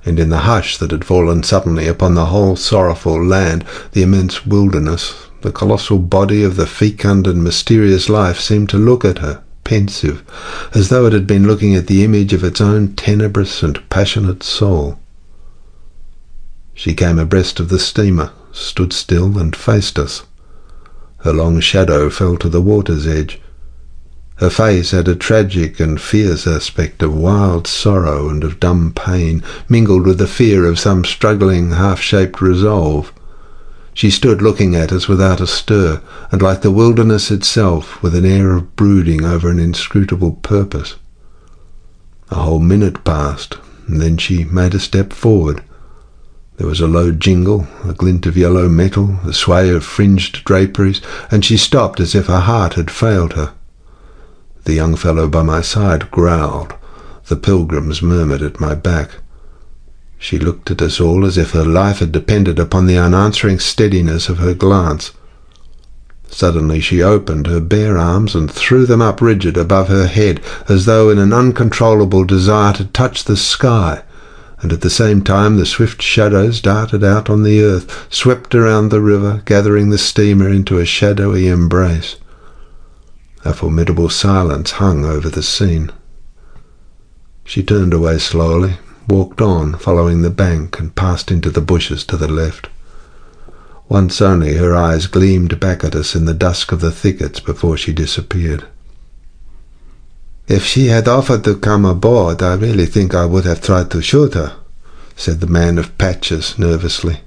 And in the hush that had fallen suddenly upon the whole sorrowful land, the immense wilderness, the colossal body of the fecund and mysterious life seemed to look at her, pensive, as though it had been looking at the image of its own tenebrous and passionate soul. She came abreast of the steamer, stood still and faced us. Her long shadow fell to the water's edge. Her face had a tragic and fierce aspect of wild sorrow and of dumb pain, mingled with the fear of some struggling, half-shaped resolve. She stood looking at us without a stir, and like the wilderness itself, with an air of brooding over an inscrutable purpose. A whole minute passed, and then she made a step forward. There was a low jingle, a glint of yellow metal, a sway of fringed draperies, and she stopped as if her heart had failed her. The young fellow by my side growled. The pilgrims murmured at my back. She looked at us all as if her life had depended upon the unanswering steadiness of her glance. Suddenly she opened her bare arms and threw them up rigid above her head, as though in an uncontrollable desire to touch the sky, and at the same time the swift shadows darted out on the earth, swept around the river, gathering the steamer into a shadowy embrace. A formidable silence hung over the scene. She turned away slowly, walked on, following the bank, and passed into the bushes to the left. Once only her eyes gleamed back at us in the dusk of the thickets before she disappeared. "If she had offered to come aboard, I really think I would have tried to shoot her," said the man of patches nervously.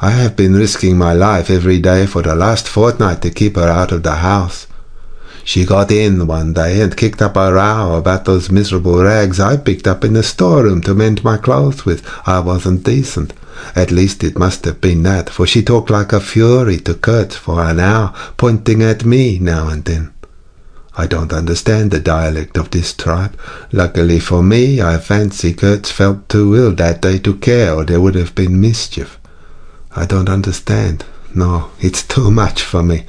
"I have been risking my life every day for the last fortnight to keep her out of the house. She got in one day and kicked up a row about those miserable rags I picked up in the storeroom to mend my clothes with. I wasn't decent. At least it must have been that, for she talked like a fury to Kurt for an hour, pointing at me now and then. I don't understand the dialect of this tribe. Luckily for me, I fancy Kurtz felt too ill that day to care, or there would have been mischief. I don't understand. No, it's too much for me.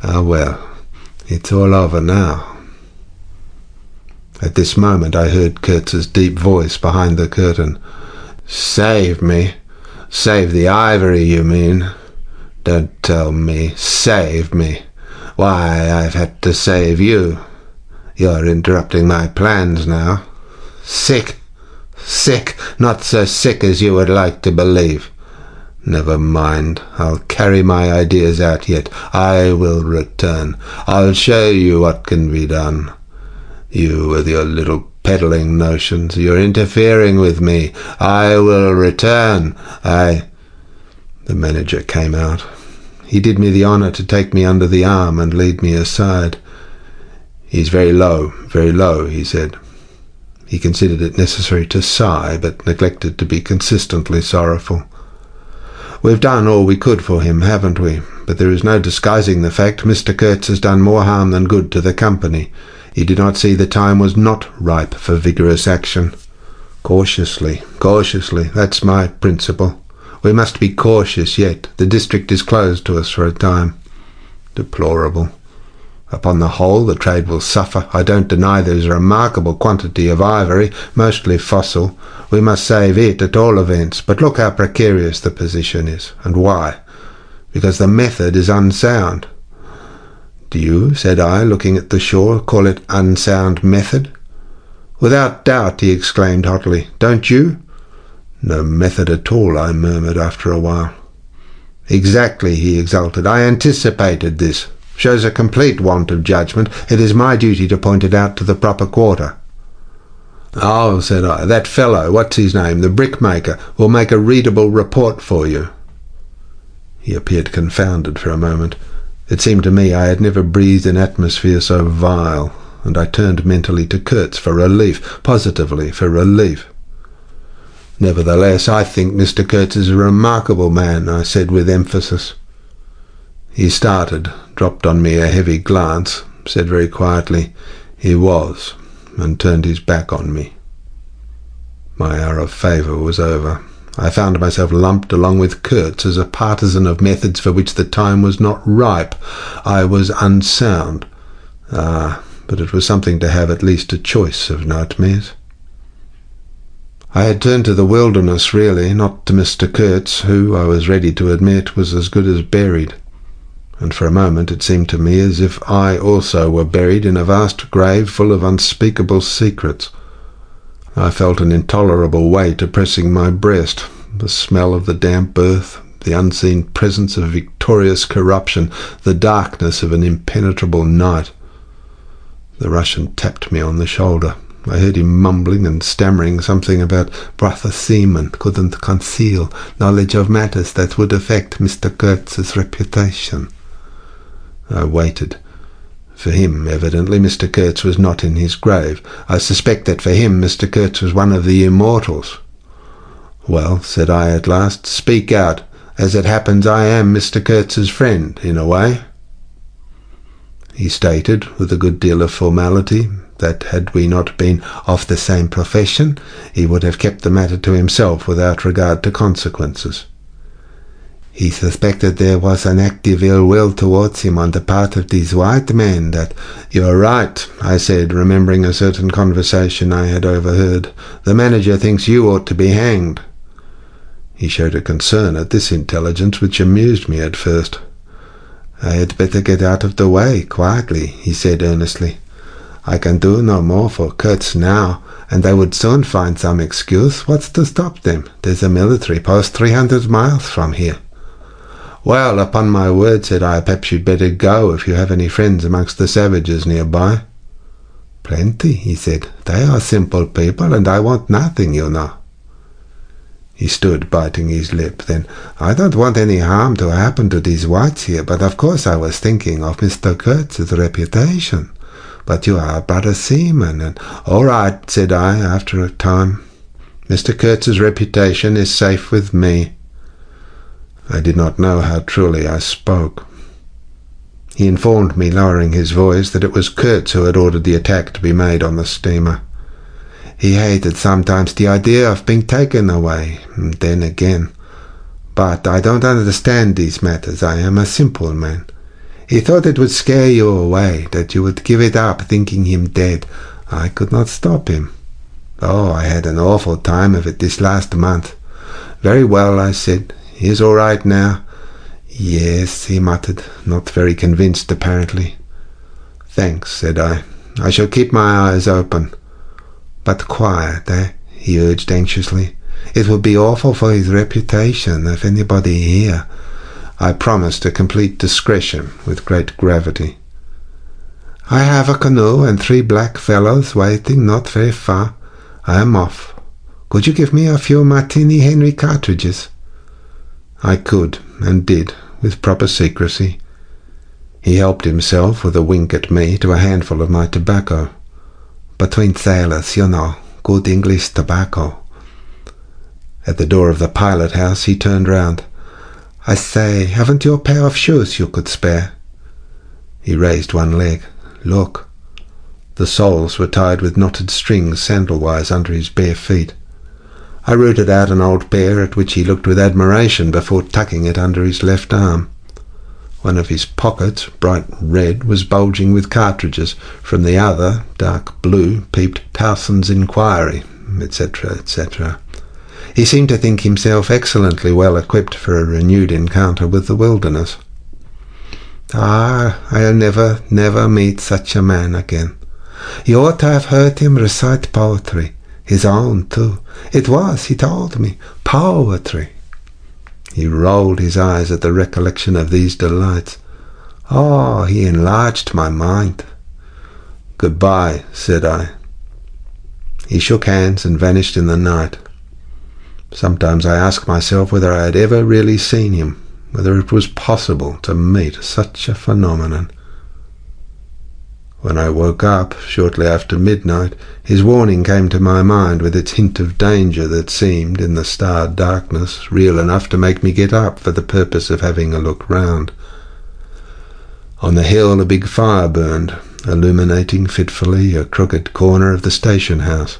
Ah, well, it's all over now." At this moment I heard Kurtz's deep voice behind the curtain. "Save me? Save the ivory, you mean? Don't tell me. Save me. Why, I've had to save you. You're interrupting my plans now. Sick. Sick. Not so sick as you would like to believe. Never mind. I'll carry my ideas out yet. I will return. I'll show you what can be done. You with your little peddling notions. You're interfering with me. I will return. The manager came out. He did me the honour to take me under the arm and lead me aside. "He's very low, he said. He considered it necessary to sigh, but neglected to be consistently sorrowful. "We've done all we could for him, haven't we? But there is no disguising the fact Mr. Kurtz has done more harm than good to the company. He did not see the time was not ripe for vigorous action. Cautiously, that's my principle. We must be cautious yet. The district is closed to us for a time. Deplorable. Upon the whole, the trade will suffer. I don't deny there is a remarkable quantity of ivory, mostly fossil. We must save it at all events. But look how precarious the position is. And why? Because the method is unsound." "Do you," said I, looking at the shore, "call it unsound method?" "Without doubt," he exclaimed hotly. "Don't you?" "No method at all," I murmured after a while. "Exactly," he exulted. "I anticipated this. Shows a complete want of judgment. It is my duty to point it out to the proper quarter." "Oh," said I, "that fellow, what's his name, the brickmaker, will make a readable report for you." He appeared confounded for a moment. It seemed to me I had never breathed an atmosphere so vile, and I turned mentally to Kurtz for relief, positively for relief. "Nevertheless, I think Mr. Kurtz is a remarkable man," I said with emphasis. He started, dropped on me a heavy glance, said very quietly, "He was," and turned his back on me. My hour of favour was over. I found myself lumped along with Kurtz as a partisan of methods for which the time was not ripe. I was unsound. But it was something to have at least a choice of nightmares. I had turned to the wilderness, really, not to Mr. Kurtz, who, I was ready to admit, was as good as buried. And for a moment it seemed to me as if I also were buried in a vast grave full of unspeakable secrets. I felt an intolerable weight oppressing my breast, the smell of the damp earth, the unseen presence of victorious corruption, the darkness of an impenetrable night. The Russian tapped me on the shoulder. I heard him mumbling and stammering something about brother Seaman couldn't conceal knowledge of matters that would affect Mr. Kurtz's reputation. I waited. For him, evidently, Mr. Kurtz was not in his grave. I suspect that for him Mr. Kurtz was one of the immortals. "Well," said I at last, "speak out. As it happens, I am Mr. Kurtz's friend, in a way." He stated, with a good deal of formality, that had we not been of the same profession, he would have kept the matter to himself without regard to consequences. He suspected there was an active ill will towards him on the part of these white men, that— "You're right," I said, remembering a certain conversation I had overheard. "The manager thinks you ought to be hanged." He showed a concern at this intelligence which amused me at first. "I had better get out of the way, quietly," he said earnestly. "I can do no more for Kurtz now, and they would soon find some excuse. What's to stop them? There's a military post 300 miles from here." "Well, upon my word," said I, "perhaps you'd better go if you have any friends amongst the savages nearby." "Plenty," he said. "They are simple people, and I want nothing, you know." He stood, biting his lip. Then, "I don't want any harm to happen to these whites here, but of course I was thinking of Mr. Kurtz's reputation. But you are but a seaman, and—" "All right," said I, after a time. "Mr. Kurtz's reputation is safe with me." I did not know how truly I spoke. He informed me, lowering his voice, that it was Kurtz who had ordered the attack to be made on the steamer. He hated sometimes the idea of being taken away, and then again. But I don't understand these matters. I am a simple man. He thought it would scare you away, that you would give it up thinking him dead. I could not stop him. "Oh, I had an awful time of it this last month." "Very well," I said. "He is all right now." "Yes," he muttered, not very convinced apparently. "Thanks," said I. "I shall keep my eyes open." "But quiet, eh?" he urged anxiously. "It would be awful for his reputation if anybody here." I promised a complete discretion with great gravity. "I have a canoe and 3 black fellows waiting not very far. I am off. Could you give me a few Martini Henry cartridges?" I could, and did, with proper secrecy. He helped himself, with a wink at me, to a handful of my tobacco. "Between sailors, you know, good English tobacco." At the door of the pilot house he turned round. "I say, haven't you a pair of shoes you could spare?" He raised one leg. "Look." The soles were tied with knotted strings sandal-wise under his bare feet. I rooted out an old pair at which he looked with admiration before tucking it under his left arm. One of his pockets, bright red, was bulging with cartridges. From the other, dark blue, peeped Towson's Inquiry, etc., etc. He seemed to think himself excellently well equipped for a renewed encounter with the wilderness. "Ah, I'll never meet such a man again. You ought to have heard him recite poetry. His own, too. It was, he told me, poetry." He rolled his eyes at the recollection of these delights. "Oh, he enlarged my mind." "Goodbye," said I. He shook hands and vanished in the night. Sometimes I ask myself whether I had ever really seen him, whether it was possible to meet such a phenomenon. When I woke up, shortly after midnight, his warning came to my mind with its hint of danger that seemed, in the starred darkness, real enough to make me get up for the purpose of having a look round. On the hill a big fire burned, illuminating fitfully a crooked corner of the station house.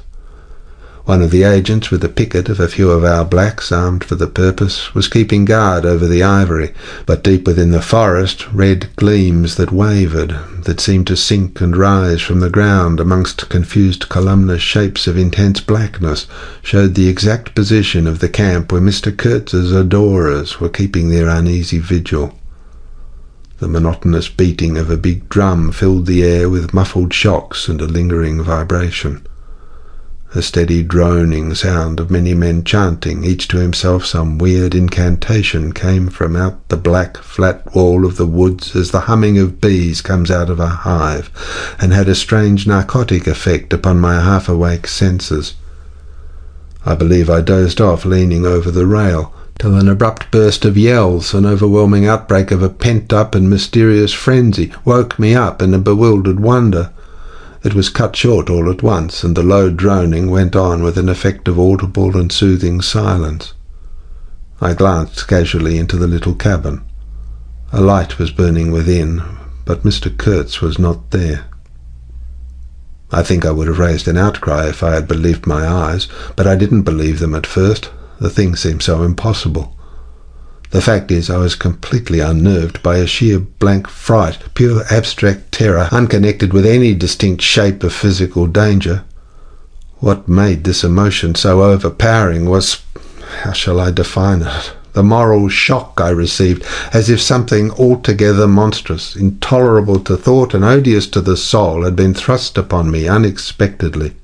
One of the agents, with a picket of a few of our blacks armed for the purpose, was keeping guard over the ivory, but deep within the forest red gleams that wavered, that seemed to sink and rise from the ground amongst confused columnar shapes of intense blackness, showed the exact position of the camp where Mr. Kurtz's adorers were keeping their uneasy vigil. The monotonous beating of a big drum filled the air with muffled shocks and a lingering vibration. A steady droning sound of many men chanting, each to himself some weird incantation, came from out the black, flat wall of the woods as the humming of bees comes out of a hive, and had a strange narcotic effect upon my half-awake senses. I believe I dozed off leaning over the rail, till an abrupt burst of yells, an overwhelming outbreak of a pent-up and mysterious frenzy, woke me up in a bewildered wonder. It was cut short all at once, and the low droning went on with an effect of audible and soothing silence. I glanced casually into the little cabin. A light was burning within, but Mr. Kurtz was not there. I think I would have raised an outcry if I had believed my eyes, but I didn't believe them at first. The thing seemed so impossible. The fact is, I was completely unnerved by a sheer blank fright, pure abstract terror, unconnected with any distinct shape of physical danger. What made this emotion so overpowering was, how shall I define it, the moral shock I received, as if something altogether monstrous, intolerable to thought and odious to the soul, had been thrust upon me unexpectedly.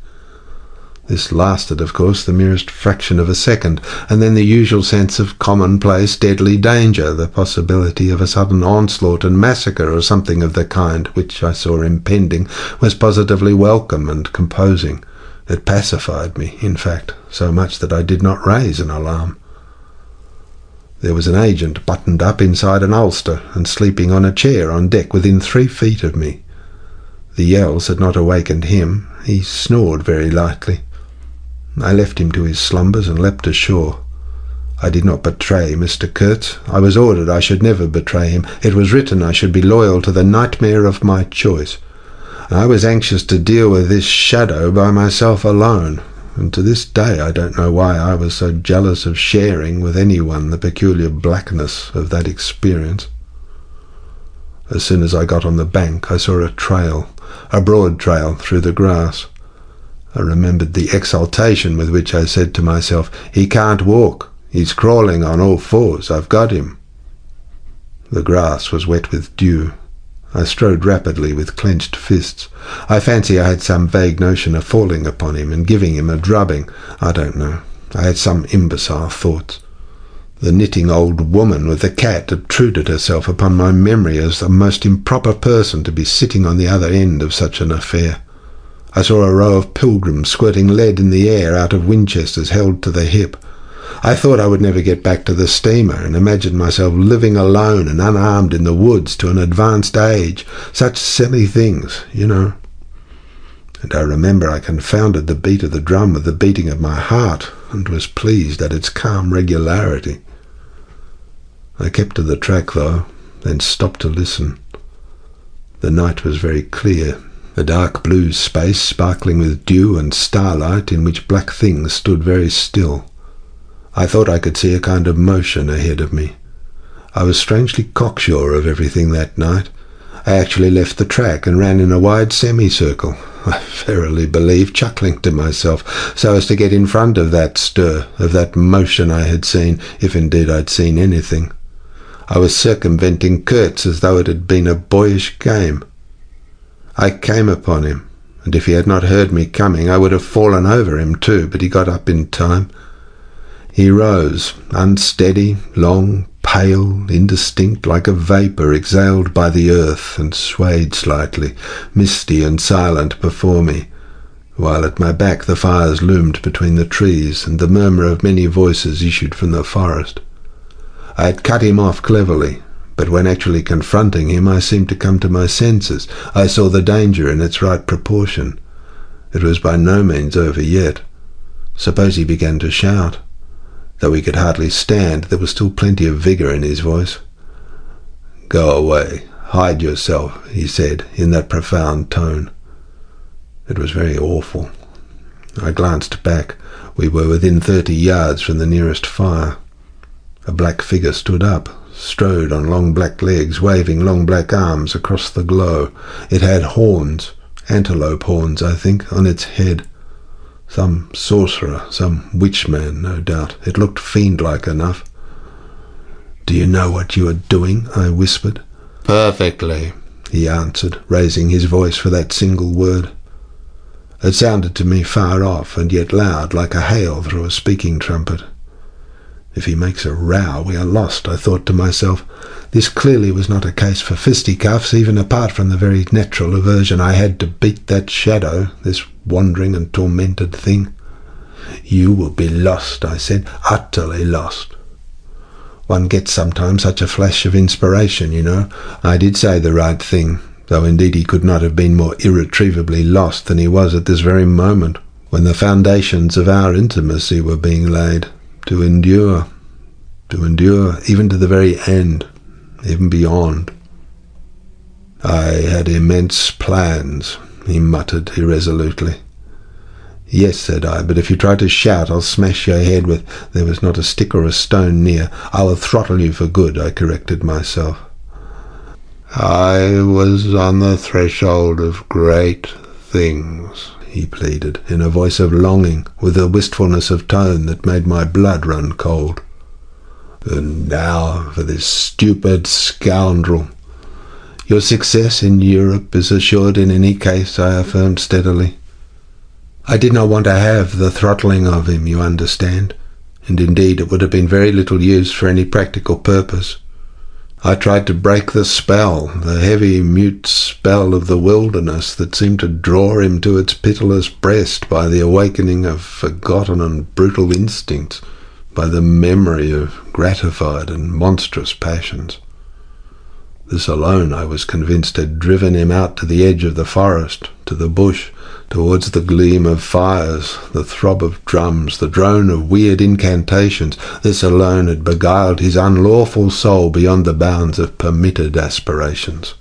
This lasted, of course, the merest fraction of a second, and then the usual sense of commonplace, deadly danger, the possibility of a sudden onslaught and massacre or something of the kind, which I saw impending, was positively welcome and composing. It pacified me, in fact, so much that I did not raise an alarm. There was an agent buttoned up inside an ulster and sleeping on a chair on deck within 3 feet of me. The yells had not awakened him. He snored very lightly. I left him to his slumbers and leapt ashore. I did not betray Mr. Kurtz. I was ordered I should never betray him. It was written I should be loyal to the nightmare of my choice. I was anxious to deal with this shadow by myself alone, and to this day I don't know why I was so jealous of sharing with anyone the peculiar blackness of that experience. As soon as I got on the bank I saw a trail, a broad trail through the grass. I remembered the exultation with which I said to myself, "He can't walk. He's crawling on all fours. I've got him." The grass was wet with dew. I strode rapidly with clenched fists. I fancy I had some vague notion of falling upon him and giving him a drubbing. I don't know. I had some imbecile thoughts. The knitting old woman with the cat obtruded herself upon my memory as the most improper person to be sitting on the other end of such an affair. I saw a row of pilgrims squirting lead in the air out of Winchesters held to the hip. I thought I would never get back to the steamer, and imagined myself living alone and unarmed in the woods to an advanced age. Such silly things, you know. And I remember I confounded the beat of the drum with the beating of my heart, and was pleased at its calm regularity. I kept to the track, though, then stopped to listen. The night was very clear, a dark blue space sparkling with dew and starlight in which black things stood very still. I thought I could see a kind of motion ahead of me. I was strangely cocksure of everything that night. I actually left the track and ran in a wide semicircle, I verily believe, chuckling to myself, so as to get in front of that stir, of that motion I had seen, if indeed I'd seen anything. I was circumventing Kurtz as though it had been a boyish game. I came upon him, and if he had not heard me coming, I would have fallen over him too, but he got up in time. He rose, unsteady, long, pale, indistinct, like a vapour exhaled by the earth, and swayed slightly, misty and silent before me, while at my back the fires loomed between the trees, and the murmur of many voices issued from the forest. I had cut him off cleverly, but when actually confronting him I seemed to come to my senses. I saw the danger in its right proportion. It was by no means over yet. Suppose he began to shout. Though he could hardly stand, there was still plenty of vigour in his voice. "Go away, hide yourself," he said, in that profound tone. It was very awful. I glanced back. We were within 30 yards from the nearest fire. A black figure stood up, strode on long black legs, waving long black arms across the glow. It had horns, antelope horns, I think, on its head. Some sorcerer, some witch-man, no doubt. It looked fiend-like enough. "Do you know what you are doing?" I whispered. "Perfectly," he answered, raising his voice for that single word. It sounded to me far off, and yet loud, like a hail through a speaking trumpet. If he makes a row, we are lost, I thought to myself. This clearly was not a case for fisticuffs, even apart from the very natural aversion I had to beat that shadow, this wandering and tormented thing. "You will be lost," I said, "utterly lost." One gets sometimes such a flash of inspiration, you know. I did say the right thing, though indeed he could not have been more irretrievably lost than he was at this very moment, when the foundations of our intimacy were being laid. To endure, even to the very end, even beyond. "I had immense plans," he muttered irresolutely. "Yes," said I, "but if you try to shout, I'll smash your head with—" There was not a stick or a stone near. "I will throttle you for good," I corrected myself. "I was on the threshold of great things," he pleaded, in a voice of longing, with a wistfulness of tone that made my blood run cold. "And now for this stupid scoundrel." "Your success in Europe is assured in any case," I affirmed steadily. I did not want to have the throttling of him, you understand, and indeed it would have been very little use for any practical purpose. I tried to break the spell, the heavy, mute spell of the wilderness that seemed to draw him to its pitiless breast by the awakening of forgotten and brutal instincts, by the memory of gratified and monstrous passions. This alone, I was convinced, had driven him out to the edge of the forest, to the bush, towards the gleam of fires, the throb of drums, the drone of weird incantations. This alone had beguiled his unlawful soul beyond the bounds of permitted aspirations.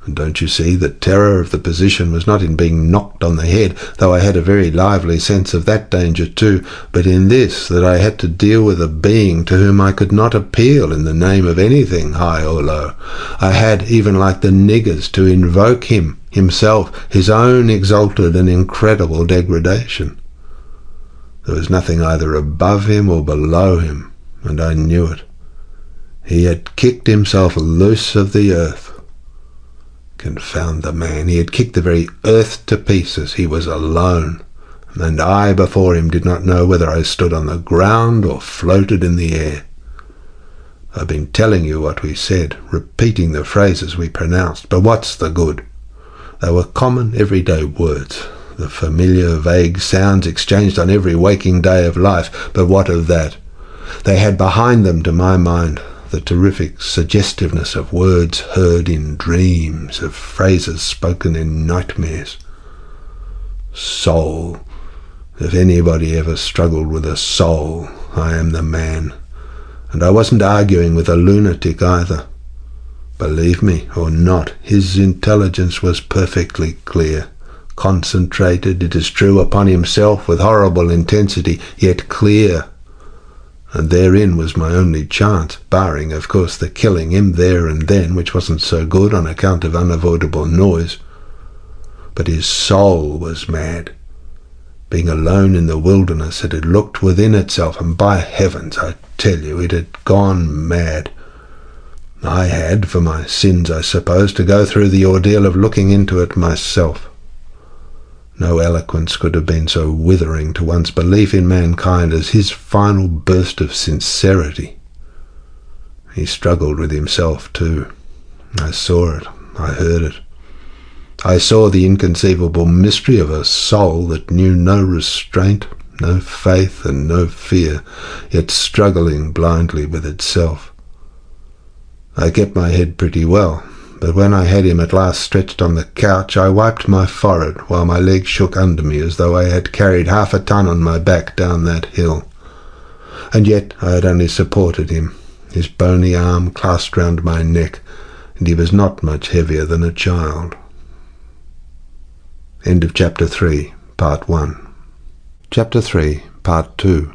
And don't you see that terror of the position was not in being knocked on the head, though I had a very lively sense of that danger too, but in this, that I had to deal with a being to whom I could not appeal in the name of anything high or low. I had, even like the niggers, to invoke him, himself, his own exalted and incredible degradation. There was nothing either above him or below him, and I knew it. He had kicked himself loose of the earth. Confound the man, he had kicked the very earth to pieces. He was alone, and I before him did not know whether I stood on the ground or floated in the air. I've been telling you what we said, repeating the phrases we pronounced, but what's the good? They were common everyday words, the familiar vague sounds exchanged on every waking day of life, but what of that? They had behind them, to my mind, the terrific suggestiveness of words heard in dreams, of phrases spoken in nightmares. Soul. If anybody ever struggled with a soul, I am the man. And I wasn't arguing with a lunatic either. Believe me or not, his intelligence was perfectly clear, concentrated, it is true, upon himself with horrible intensity, yet clear. And therein was my only chance, barring, of course, the killing him there and then, which wasn't so good on account of unavoidable noise. But his soul was mad. Being alone in the wilderness, it had looked within itself, and by heavens, I tell you, it had gone mad. I had, for my sins, I suppose, to go through the ordeal of looking into it myself. No eloquence could have been so withering to one's belief in mankind as his final burst of sincerity. He struggled with himself too. I saw it, I heard it. I saw the inconceivable mystery of a soul that knew no restraint, no faith, and no fear, yet struggling blindly with itself. I kept my head pretty well, but when I had him at last stretched on the couch, I wiped my forehead while my legs shook under me as though I had carried 1/2 a ton on my back down that hill. And yet I had only supported him, his bony arm clasped round my neck, and he was not much heavier than a child. End of Chapter 3, Part 1. Chapter 3, Part 2.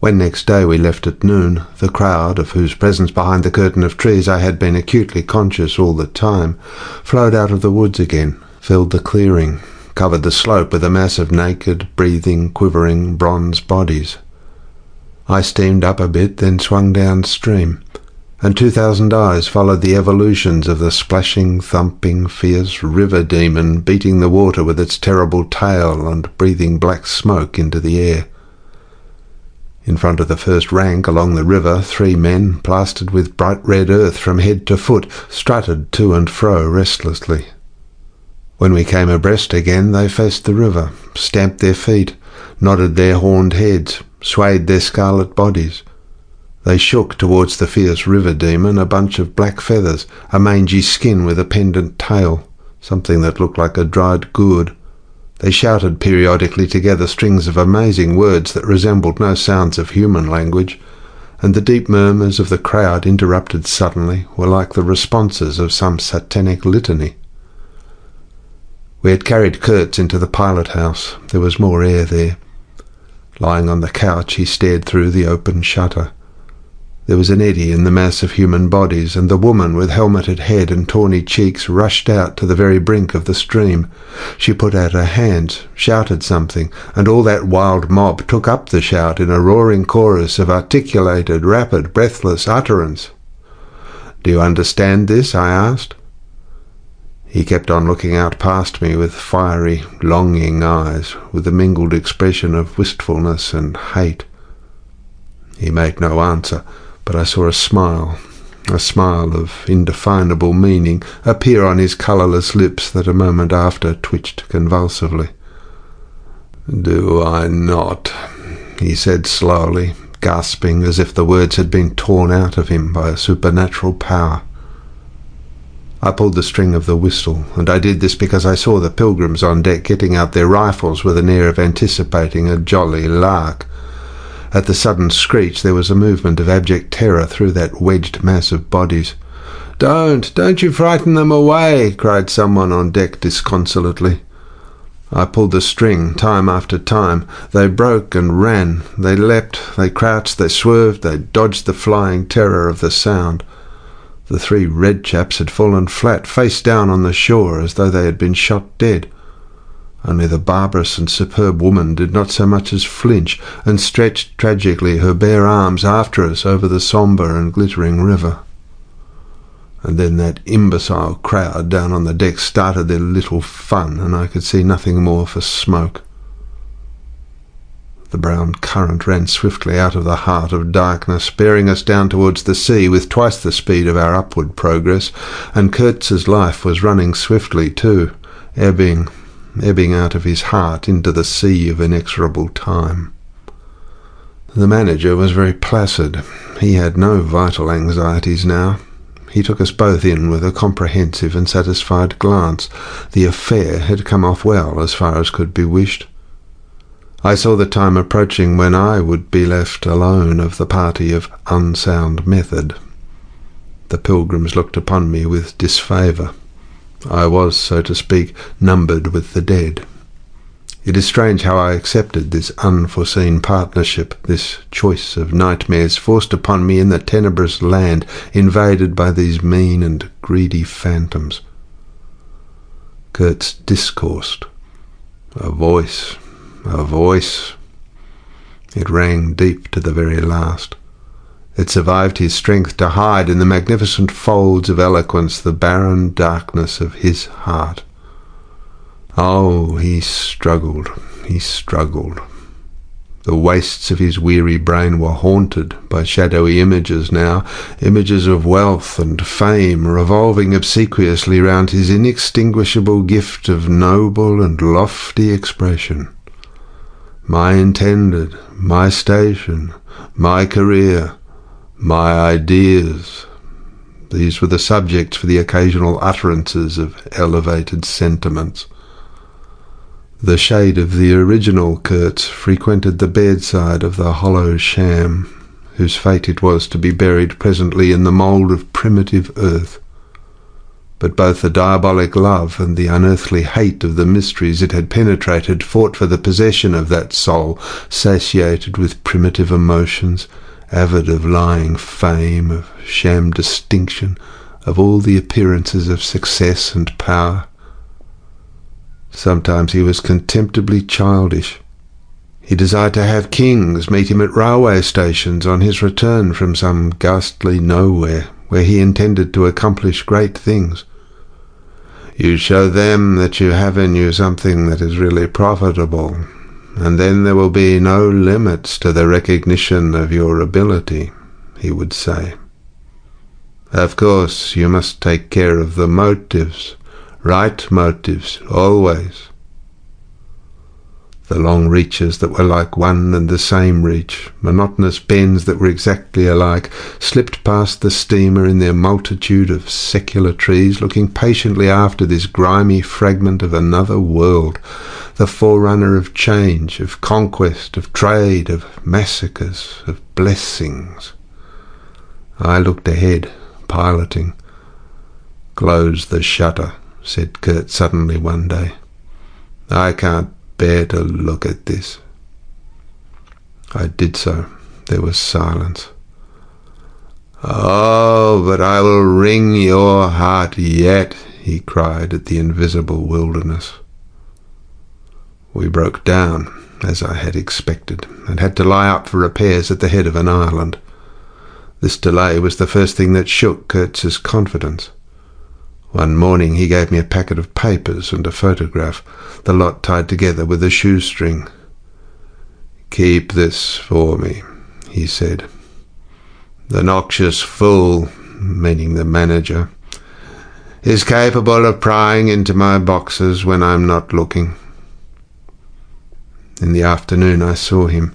When next day we left at noon, the crowd, of whose presence behind the curtain of trees I had been acutely conscious all the time, flowed out of the woods again, filled the clearing, covered the slope with a mass of naked, breathing, quivering, bronze bodies. I steamed up a bit, then swung downstream, and 2,000 eyes followed the evolutions of the splashing, thumping, fierce river demon beating the water with its terrible tail and breathing black smoke into the air. In front of the first rank along the river, 3 men, plastered with bright red earth from head to foot, strutted to and fro restlessly. When we came abreast again, they faced the river, stamped their feet, nodded their horned heads, swayed their scarlet bodies. They shook towards the fierce river demon a bunch of black feathers, a mangy skin with a pendant tail, something that looked like a dried gourd. They shouted periodically together strings of amazing words that resembled no sounds of human language, and the deep murmurs of the crowd, interrupted suddenly, were like the responses of some satanic litany. We had carried Kurtz into the pilot house. There was more air there. Lying on the couch, he stared through the open shutter. There was an eddy in the mass of human bodies, and the woman with helmeted head and tawny cheeks rushed out to the very brink of the stream. She put out her hands, shouted something, and all that wild mob took up the shout in a roaring chorus of articulated, rapid, breathless utterance. "Do you understand this?" I asked. He kept on looking out past me with fiery, longing eyes, with a mingled expression of wistfulness and hate. He made no answer, but I saw a smile of indefinable meaning, appear on his colourless lips that a moment after twitched convulsively. "Do I not?" he said slowly, gasping as if the words had been torn out of him by a supernatural power. I pulled the string of the whistle, and I did this because I saw the pilgrims on deck getting out their rifles with an air of anticipating a jolly lark. At the sudden screech there was a movement of abject terror through that wedged mass of bodies. Don't you frighten them away," cried someone on deck disconsolately. I pulled the string time after time. They broke and ran. They leapt, they crouched, they swerved, they dodged the flying terror of the sound. The 3 red chaps had fallen flat, face down on the shore, as though they had been shot dead. Only the barbarous and superb woman did not so much as flinch, and stretched tragically her bare arms after us over the sombre and glittering river. And then that imbecile crowd down on the deck started their little fun, and I could see nothing more for smoke. The brown current ran swiftly out of the heart of darkness, bearing us down towards the sea with twice the speed of our upward progress, and Kurtz's life was running swiftly too, ebbing out of his heart into the sea of inexorable time. The manager was very placid. He had no vital anxieties now. He took us both in with a comprehensive and satisfied glance. The affair had come off well, as far as could be wished. I saw the time approaching when I would be left alone of the party of unsound method. The pilgrims looked upon me with disfavour. I was, so to speak, numbered with the dead. It is strange how I accepted this unforeseen partnership, this choice of nightmares forced upon me in the tenebrous land invaded by these mean and greedy phantoms. Kurtz discoursed. A voice. It rang deep to the very last. It survived his strength to hide in the magnificent folds of eloquence the barren darkness of his heart. Oh, he struggled. The wastes of his weary brain were haunted by shadowy images now, images of wealth and fame revolving obsequiously round his inextinguishable gift of noble and lofty expression. My intended, my station, my career, my ideas. These were the subjects for the occasional utterances of elevated sentiments. The shade of the original Kurtz frequented the bedside of the hollow sham, whose fate it was to be buried presently in the mould of primitive earth. But both the diabolic love and the unearthly hate of the mysteries it had penetrated fought for the possession of that soul, satiated with primitive emotions, avid of lying fame, of sham distinction, of all the appearances of success and power. Sometimes he was contemptibly childish. He desired to have kings meet him at railway stations on his return from some ghastly nowhere, where he intended to accomplish great things. You show them that you have in you something that is really profitable, and then there will be no limits to the recognition of your ability, he would say. Of course, you must take care of the motives, right motives, always. The long reaches that were like one and the same reach, monotonous bends that were exactly alike, slipped past the steamer in their multitude of secular trees, looking patiently after this grimy fragment of another world, the forerunner of change, of conquest, of trade, of massacres, of blessings. I looked ahead, piloting. "Close the shutter," said Kurt suddenly one day. "I can't bear to look at this." I did so. There was silence. "Oh, but I will wring your heart yet," he cried at the invisible wilderness. We broke down, as I had expected, and had to lie up for repairs at the head of an island. This delay was the first thing that shook Kurtz's confidence. One morning he gave me a packet of papers and a photograph, the lot tied together with a shoestring. "Keep this for me," he said. "The noxious fool," meaning the manager, "is capable of prying into my boxes when I'm not looking." In the afternoon I saw him.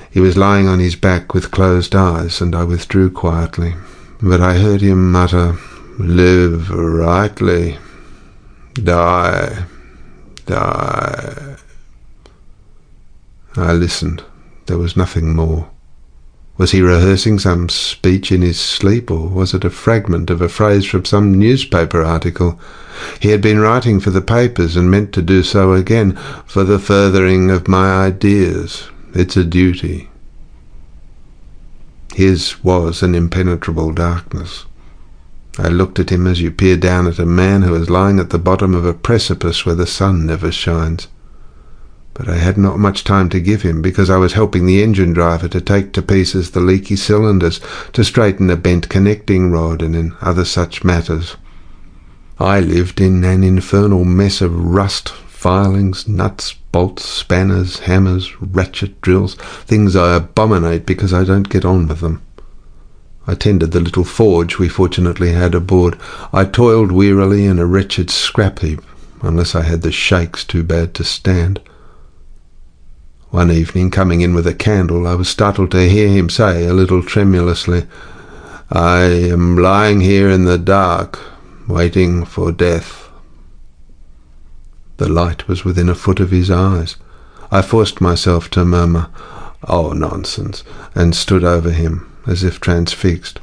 He was lying on his back with closed eyes, and I withdrew quietly, but I heard him mutter, "Live rightly. Die. Die." I listened. There was nothing more. Was he rehearsing some speech in his sleep, or was it a fragment of a phrase from some newspaper article? He had been writing for the papers and meant to do so again, for the furthering of my ideas. It's a duty. His was an impenetrable darkness. I looked at him as you peer down at a man who is lying at the bottom of a precipice where the sun never shines. But I had not much time to give him, because I was helping the engine driver to take to pieces the leaky cylinders, to straighten a bent connecting rod, and in other such matters. I lived in an infernal mess of rust, filings, nuts, bolts, spanners, hammers, ratchet drills, things I abominate because I don't get on with them. I tended the little forge we fortunately had aboard. I toiled wearily in a wretched scrap heap, unless I had the shakes too bad to stand. One evening, coming in with a candle, I was startled to hear him say, a little tremulously, "I am lying here in the dark, waiting for death." The light was within a foot of his eyes. I forced myself to murmur, "Oh, nonsense," and stood over him, as if transfixed.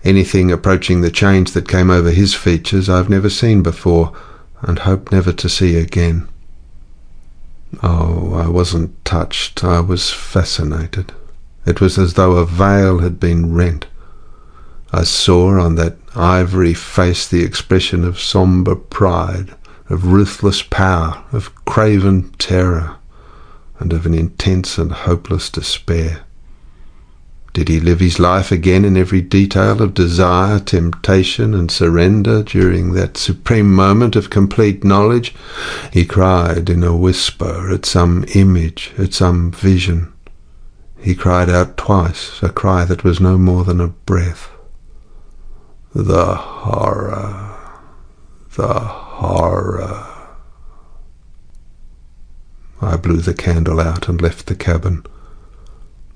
Anything approaching the change that came over his features I've never seen before, and hope never to see again. Oh, I wasn't touched, I was fascinated. It was as though a veil had been rent. I saw on that ivory face the expression of sombre pride, of ruthless power, of craven terror, and of an intense and hopeless despair. Did he live his life again in every detail of desire, temptation, and surrender during that supreme moment of complete knowledge? He cried in a whisper at some image, at some vision. He cried out twice, a cry that was no more than a breath. The horror, the horror. I blew the candle out and left the cabin.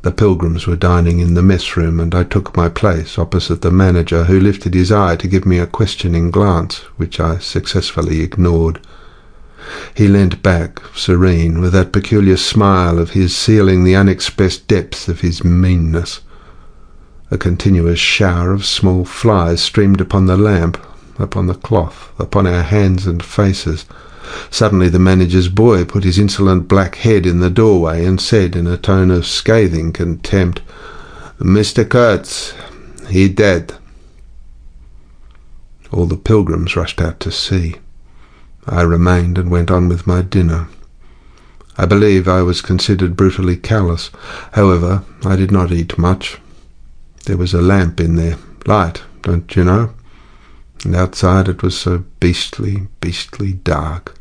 The pilgrims were dining in the mess room, and I took my place opposite the manager, who lifted his eye to give me a questioning glance, which I successfully ignored. He leant back, serene, with that peculiar smile of his sealing the unexpressed depths of his meanness. A continuous shower of small flies streamed upon the lamp, upon the cloth, upon our hands and faces. Suddenly the manager's boy put his insolent black head in the doorway and said in a tone of scathing contempt, "Mr. Kurtz, he dead." All the pilgrims rushed out to see. I remained and went on with my dinner. I believe I was considered brutally callous. However, I did not eat much. There was a lamp in there, light, don't you know? And outside it was so beastly, beastly dark.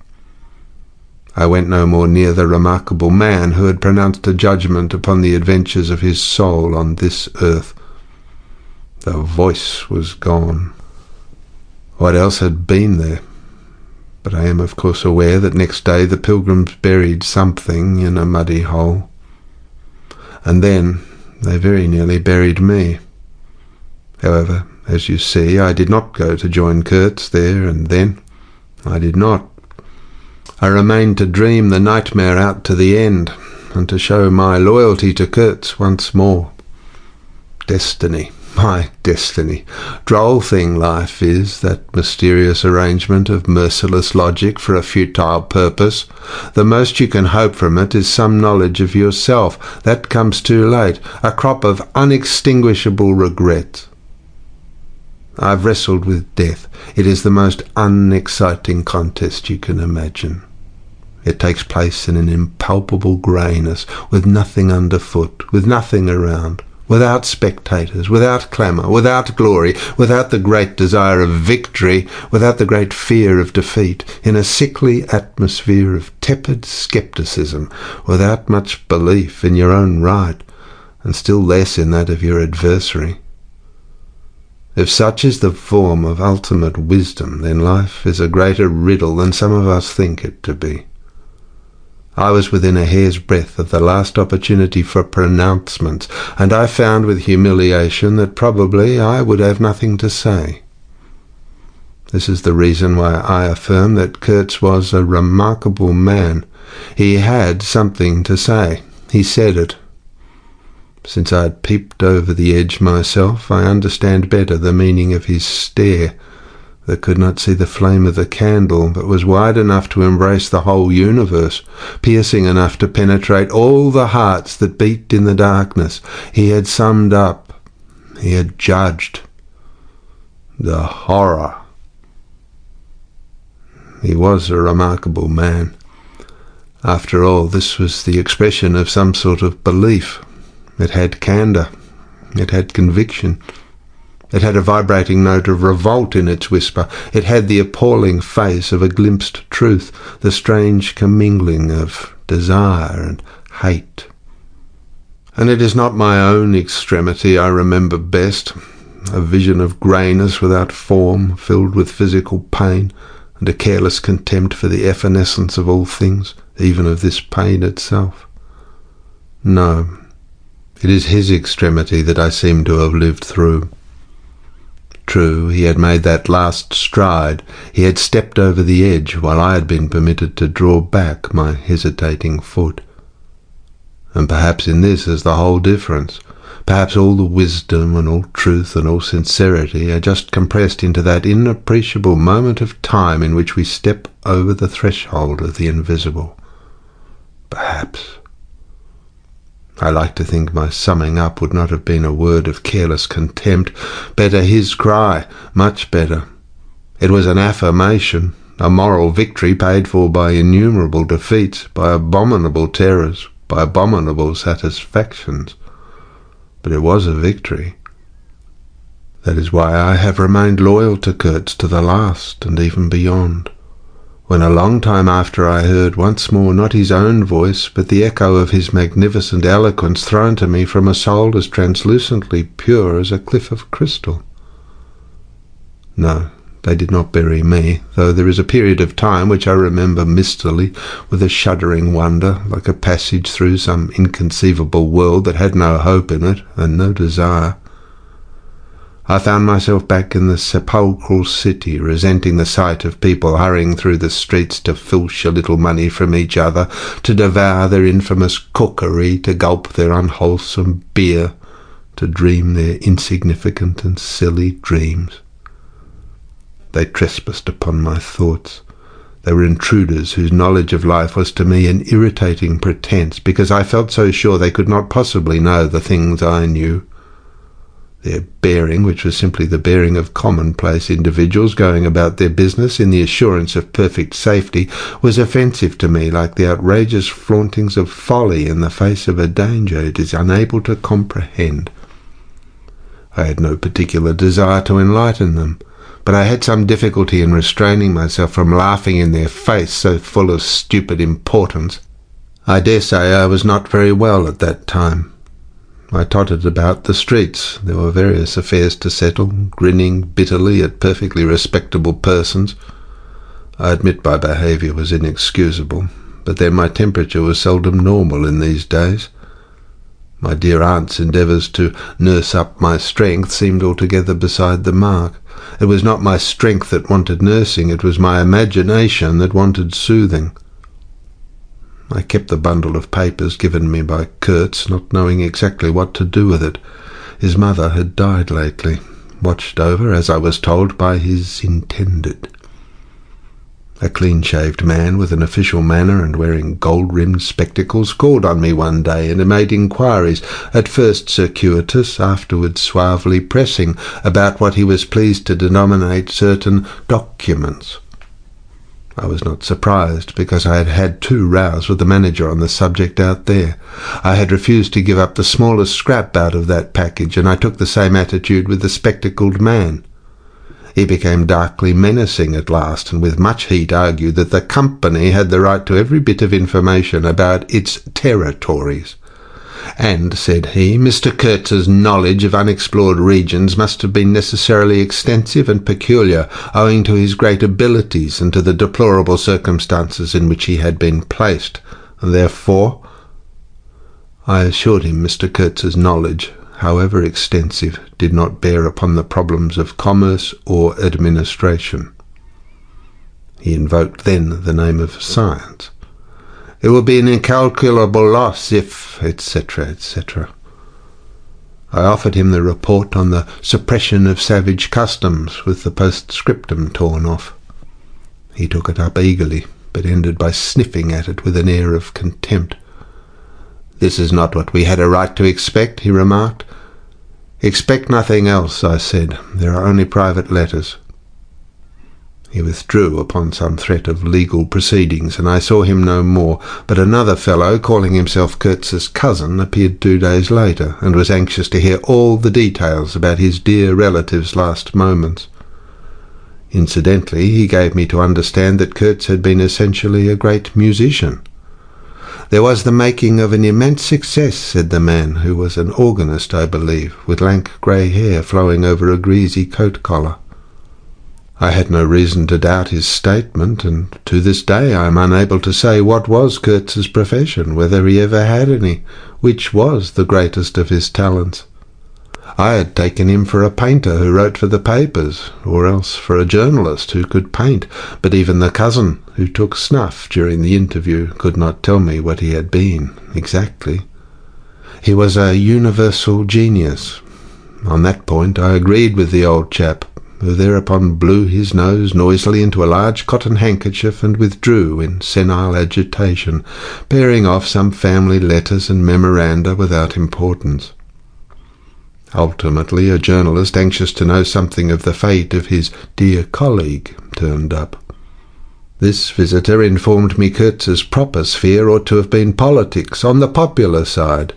I went no more near the remarkable man who had pronounced a judgment upon the adventures of his soul on this earth. The voice was gone. What else had been there? But I am of course aware that next day the pilgrims buried something in a muddy hole. And then they very nearly buried me. However, as you see, I did not go to join Kurtz there and then. I did not. I remained to dream the nightmare out to the end, and to show my loyalty to Kurtz once more. Destiny, my destiny. Droll thing life is, that mysterious arrangement of merciless logic for a futile purpose. The most you can hope from it is some knowledge of yourself. That comes too late, a crop of unextinguishable regret. I've wrestled with death. It is the most unexciting contest you can imagine. It takes place in an impalpable greyness, with nothing underfoot, with nothing around, without spectators, without clamour, without glory, without the great desire of victory, without the great fear of defeat, in a sickly atmosphere of tepid scepticism, without much belief in your own right, and still less in that of your adversary. If such is the form of ultimate wisdom, then life is a greater riddle than some of us think it to be. I was within a hair's breadth of the last opportunity for pronouncements, and I found with humiliation that probably I would have nothing to say. This is the reason why I affirm that Kurtz was a remarkable man. He had something to say. He said it. Since I had peeped over the edge myself, I understand better the meaning of his stare, that could not see the flame of the candle, but was wide enough to embrace the whole universe, piercing enough to penetrate all the hearts that beat in the darkness. He had summed up. He had judged. The horror. He was a remarkable man. After all, this was the expression of some sort of belief. It had candour. It had conviction. It had a vibrating note of revolt in its whisper. It had the appalling face of a glimpsed truth, the strange commingling of desire and hate. And it is not my own extremity I remember best, a vision of greyness without form, filled with physical pain, and a careless contempt for the evanescence of all things, even of this pain itself. No, it is his extremity that I seem to have lived through. True, he had made that last stride. He had stepped over the edge, while I had been permitted to draw back my hesitating foot. And perhaps in this is the whole difference. Perhaps all the wisdom and all truth and all sincerity are just compressed into that inappreciable moment of time in which we step over the threshold of the invisible. Perhaps. I like to think my summing up would not have been a word of careless contempt. Better his cry, much better. It was an affirmation, a moral victory paid for by innumerable defeats, by abominable terrors, by abominable satisfactions. But it was a victory. That is why I have remained loyal to Kurtz to the last, and even beyond. When a long time after I heard once more not his own voice, but the echo of his magnificent eloquence thrown to me from a soul as translucently pure as a cliff of crystal. No, they did not bury me, though there is a period of time which I remember mistily, with a shuddering wonder, like a passage through some inconceivable world that had no hope in it, and no desire. I found myself back in the sepulchral city, resenting the sight of people hurrying through the streets to filch a little money from each other, to devour their infamous cookery, to gulp their unwholesome beer, to dream their insignificant and silly dreams. They trespassed upon my thoughts. They were intruders whose knowledge of life was to me an irritating pretence, because I felt so sure they could not possibly know the things I knew. Their bearing, which was simply the bearing of commonplace individuals going about their business in the assurance of perfect safety, was offensive to me, like the outrageous flauntings of folly in the face of a danger it is unable to comprehend. I had no particular desire to enlighten them, but I had some difficulty in restraining myself from laughing in their face, so full of stupid importance. I dare say I was not very well at that time. I tottered about the streets. There were various affairs to settle, grinning bitterly at perfectly respectable persons. I admit my behaviour was inexcusable, but then my temperature was seldom normal in these days. My dear aunt's endeavours to nurse up my strength seemed altogether beside the mark. It was not my strength that wanted nursing, it was my imagination that wanted soothing. I kept the bundle of papers given me by Kurtz, not knowing exactly what to do with it. His mother had died lately, watched over, as I was told, by his intended. A clean-shaved man with an official manner and wearing gold-rimmed spectacles called on me one day and made inquiries, at first circuitous, afterwards suavely pressing, about what he was pleased to denominate certain documents. I was not surprised, because I had had 2 rows with the manager on the subject out there. I had refused to give up the smallest scrap out of that package, and I took the same attitude with the spectacled man. He became darkly menacing at last, and with much heat argued that the company had the right to every bit of information about its territories. And, said he, Mr. Kurtz's knowledge of unexplored regions must have been necessarily extensive and peculiar, owing to his great abilities and to the deplorable circumstances in which he had been placed, and therefore I assured him Mr. Kurtz's knowledge, however extensive, did not bear upon the problems of commerce or administration. He invoked then the name of science. It will be an incalculable loss if, etc., etc. I offered him the report on the suppression of savage customs with the postscriptum torn off. He took it up eagerly, but ended by sniffing at it with an air of contempt. "This is not what we had a right to expect," he remarked. "Expect nothing else," I said. "There are only private letters." He withdrew upon some threat of legal proceedings, and I saw him no more, but another fellow, calling himself Kurtz's cousin, appeared 2 days later, and was anxious to hear all the details about his dear relative's last moments. Incidentally, he gave me to understand that Kurtz had been essentially a great musician. "There was the making of an immense success," said the man, who was an organist, I believe, with lank grey hair flowing over a greasy coat collar. I had no reason to doubt his statement, and to this day I am unable to say what was Kurtz's profession, whether he ever had any, which was the greatest of his talents. I had taken him for a painter who wrote for the papers, or else for a journalist who could paint, but even the cousin, who took snuff during the interview, could not tell me what he had been, exactly. He was a universal genius. On that point I agreed with the old chap, who thereupon blew his nose noisily into a large cotton handkerchief and withdrew in senile agitation, bearing off some family letters and memoranda without importance. Ultimately, a journalist anxious to know something of the fate of his dear colleague turned up. This visitor informed me Kurtz's proper sphere ought to have been politics on the popular side.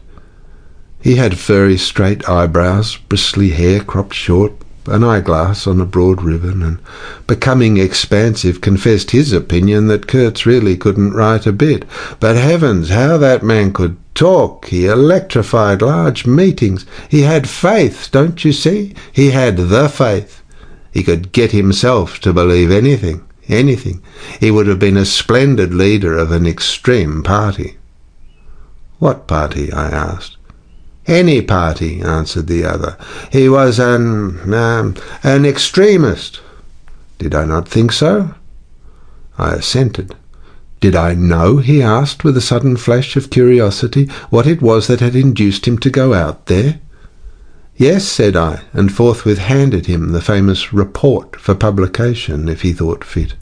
He had very straight eyebrows, bristly hair cropped short, an eyeglass on a broad ribbon, and, becoming expansive, confessed his opinion that Kurtz really couldn't write a bit. But heavens, how that man could talk! He electrified large meetings. He had faith, don't you see? He had the faith. He could get himself to believe anything. He would have been a splendid leader of an extreme party. "What party?" I asked. "Any party," answered the other. "He was an extremist." Did I not think so? I assented. Did I know, he asked with a sudden flash of curiosity, what it was that had induced him to go out there? "Yes," said I, and forthwith handed him the famous report for publication, if he thought fit.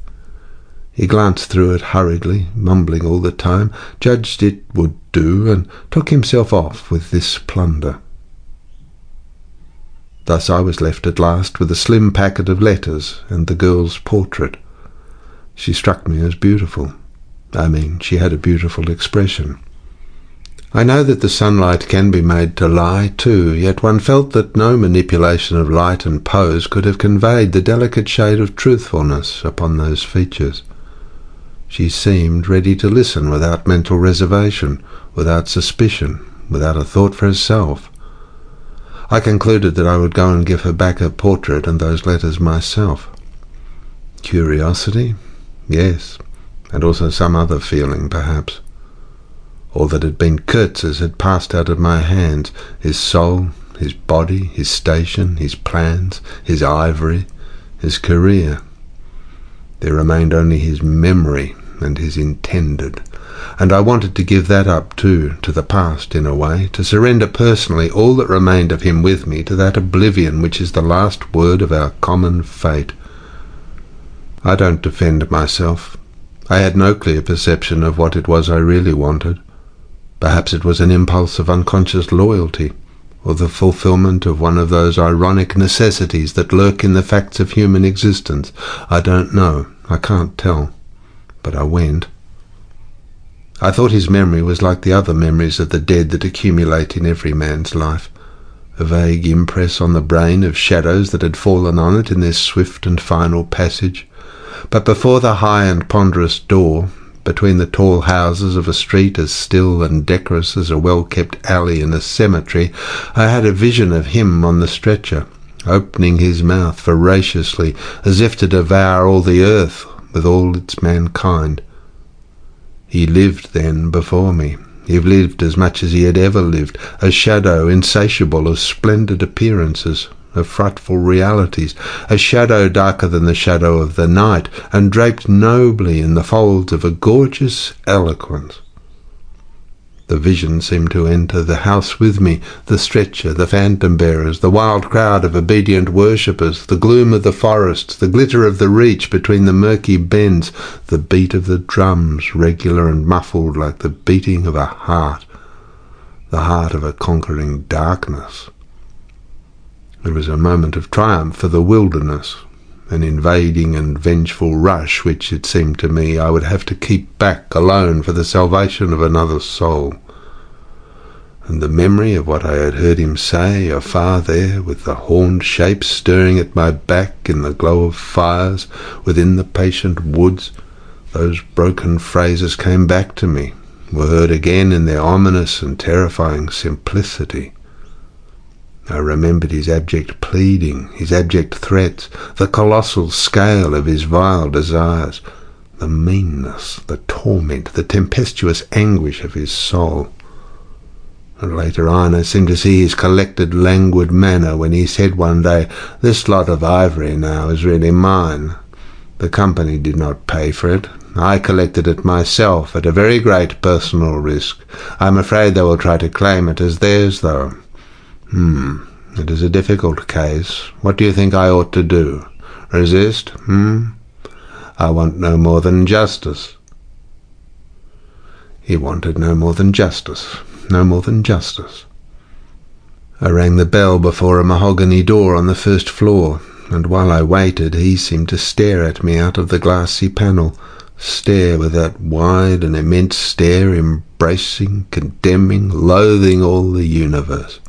He glanced through it hurriedly, mumbling all the time, judged it would do, and took himself off with this plunder. Thus I was left at last with a slim packet of letters and the girl's portrait. She struck me as beautiful. She had a beautiful expression. I know that the sunlight can be made to lie too, yet one felt that no manipulation of light and pose could have conveyed the delicate shade of truthfulness upon those features. She seemed ready to listen without mental reservation, without suspicion, without a thought for herself. I concluded that I would go and give her back her portrait and those letters myself. Curiosity? Yes, and also some other feeling, perhaps. All that had been Kurtz's had passed out of my hands, his soul, his body, his station, his plans, his ivory, his career. There remained only his memory and his intended, and I wanted to give that up too, to the past in a way, to surrender personally all that remained of him with me to that oblivion which is the last word of our common fate. I don't defend myself. I had no clear perception of what it was I really wanted. Perhaps it was an impulse of unconscious loyalty, or the fulfillment of one of those ironic necessities that lurk in the facts of human existence. I don't know. I can't tell. But I went. I thought his memory was like the other memories of the dead that accumulate in every man's life, a vague impress on the brain of shadows that had fallen on it in their swift and final passage. But before the high and ponderous door, between the tall houses of a street as still and decorous as a well-kept alley in a cemetery, I had a vision of him on the stretcher, opening his mouth voraciously, as if to devour all the earth with all its mankind. He lived then before me. He lived as much as he had ever lived, a shadow insatiable of splendid appearances, of frightful realities, a shadow darker than the shadow of the night, and draped nobly in the folds of a gorgeous eloquence. The vision seemed to enter the house with me, the stretcher, the phantom-bearers, the wild crowd of obedient worshippers, the gloom of the forests, the glitter of the reach between the murky bends, the beat of the drums, regular and muffled like the beating of a heart, the heart of a conquering darkness. It was a moment of triumph for the wilderness, an invading and vengeful rush which, it seemed to me, I would have to keep back alone for the salvation of another soul. And the memory of what I had heard him say afar there, with the horned shapes stirring at my back in the glow of fires within the patient woods, those broken phrases came back to me, were heard again in their ominous and terrifying simplicity. I remembered his abject pleading, his abject threats, the colossal scale of his vile desires, the meanness, the torment, the tempestuous anguish of his soul. And later on I seemed to see his collected, languid manner when he said one day, "This lot of ivory now is really mine. The company did not pay for it. I collected it myself at a very great personal risk. I'm afraid they will try to claim it as theirs, though. It is a difficult case. What do you think I ought to do? Resist? I want no more than justice." He wanted no more than justice. No more than justice. I rang the bell before a mahogany door on the first floor, and while I waited he seemed to stare at me out of the glassy panel, stare with that wide and immense stare, embracing, condemning, loathing all the universe.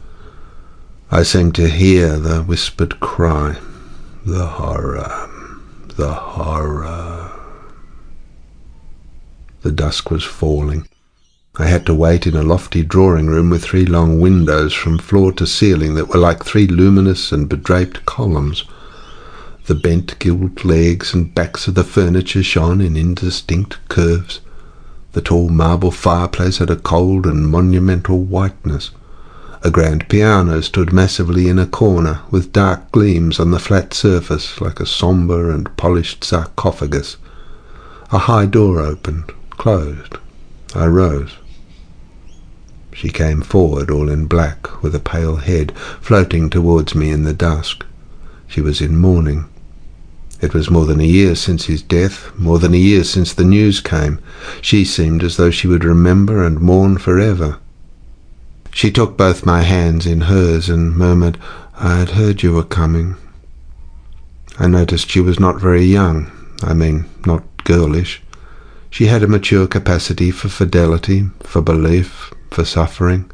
I seemed to hear the whispered cry, "The horror, the horror." The dusk was falling. I had to wait in a lofty drawing-room with 3 long windows from floor to ceiling that were like 3 luminous and bedraped columns. The bent gilt legs and backs of the furniture shone in indistinct curves. The tall marble fireplace had a cold and monumental whiteness. A grand piano stood massively in a corner, with dark gleams on the flat surface like a sombre and polished sarcophagus. A high door opened, closed. I rose. She came forward all in black, with a pale head, floating towards me in the dusk. She was in mourning. It was more than a year since his death, more than a year since the news came. She seemed as though she would remember and mourn forever. She took both my hands in hers and murmured, "I had heard you were coming." I noticed she was not very young, not girlish. She had a mature capacity for fidelity, for belief, for suffering.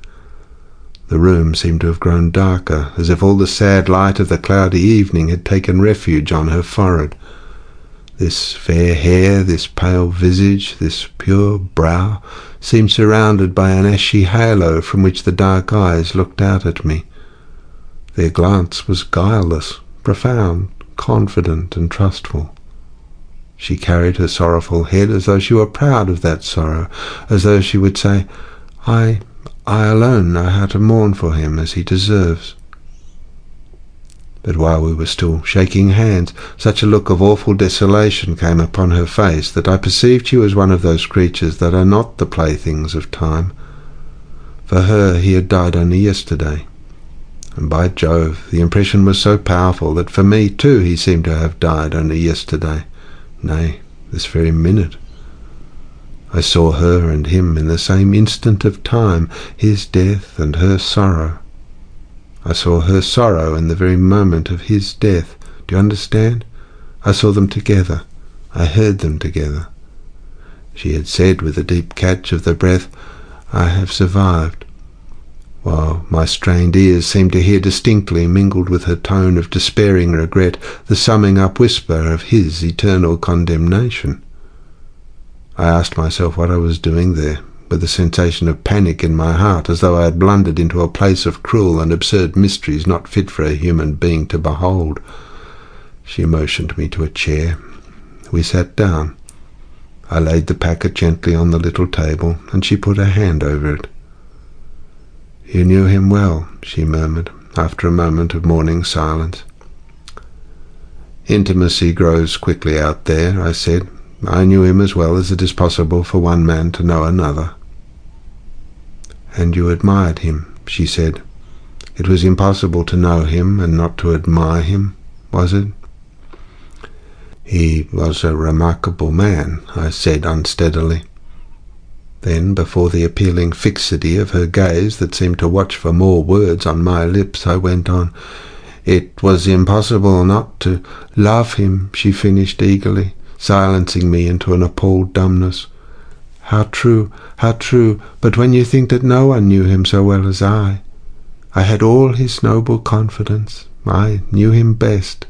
The room seemed to have grown darker, as if all the sad light of the cloudy evening had taken refuge on her forehead. This fair hair, this pale visage, this pure brow seemed surrounded by an ashy halo from which the dark eyes looked out at me. Their glance was guileless, profound, confident and trustful. She carried her sorrowful head as though she were proud of that sorrow, as though she would say, I alone know how to mourn for him as he deserves." But while we were still shaking hands, such a look of awful desolation came upon her face that I perceived she was one of those creatures that are not the playthings of time. For her he had died only yesterday, and by Jove, the impression was so powerful that for me too he seemed to have died only yesterday, nay, this very minute. I saw her and him in the same instant of time, his death and her sorrow. I saw her sorrow in the very moment of his death. Do you understand? I saw them together. I heard them together. She had said with a deep catch of the breath, "I have survived," while my strained ears seemed to hear distinctly, mingled with her tone of despairing regret, the summing up whisper of his eternal condemnation. I asked myself what I was doing there, with a sensation of panic in my heart, as though I had blundered into a place of cruel and absurd mysteries not fit for a human being to behold. She motioned me to a chair. We sat down. I laid the packet gently on the little table, and she put her hand over it. "You knew him well," she murmured, after a moment of mourning silence. "Intimacy grows quickly out there," I said. "I knew him as well as it is possible for one man to know another." "And you admired him," she said. "It was impossible to know him and not to admire him, was it?" "He was a remarkable man," I said unsteadily. Then, before the appealing fixity of her gaze that seemed to watch for more words on my lips, I went on. "It was impossible not to love him," she finished eagerly, silencing me into an appalled dumbness. How true, but when you think that no one knew him so well as I had all his noble confidence. I knew him best."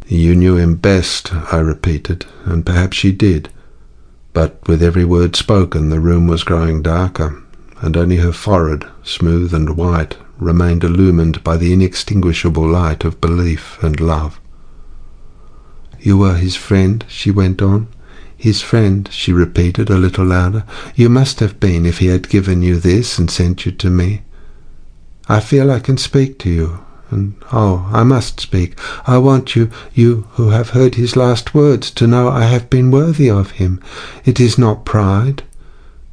"You knew him best," I repeated, and perhaps she did. But with every word spoken the room was growing darker, and only her forehead, smooth and white, remained illumined by the inextinguishable light of belief and love. "You were his friend," she went on. "His friend," she repeated a little louder. "You must have been if he had given you this and sent you to me. I feel I can speak to you, and I must speak. I want you who have heard his last words, to know I have been worthy of him. It is not pride.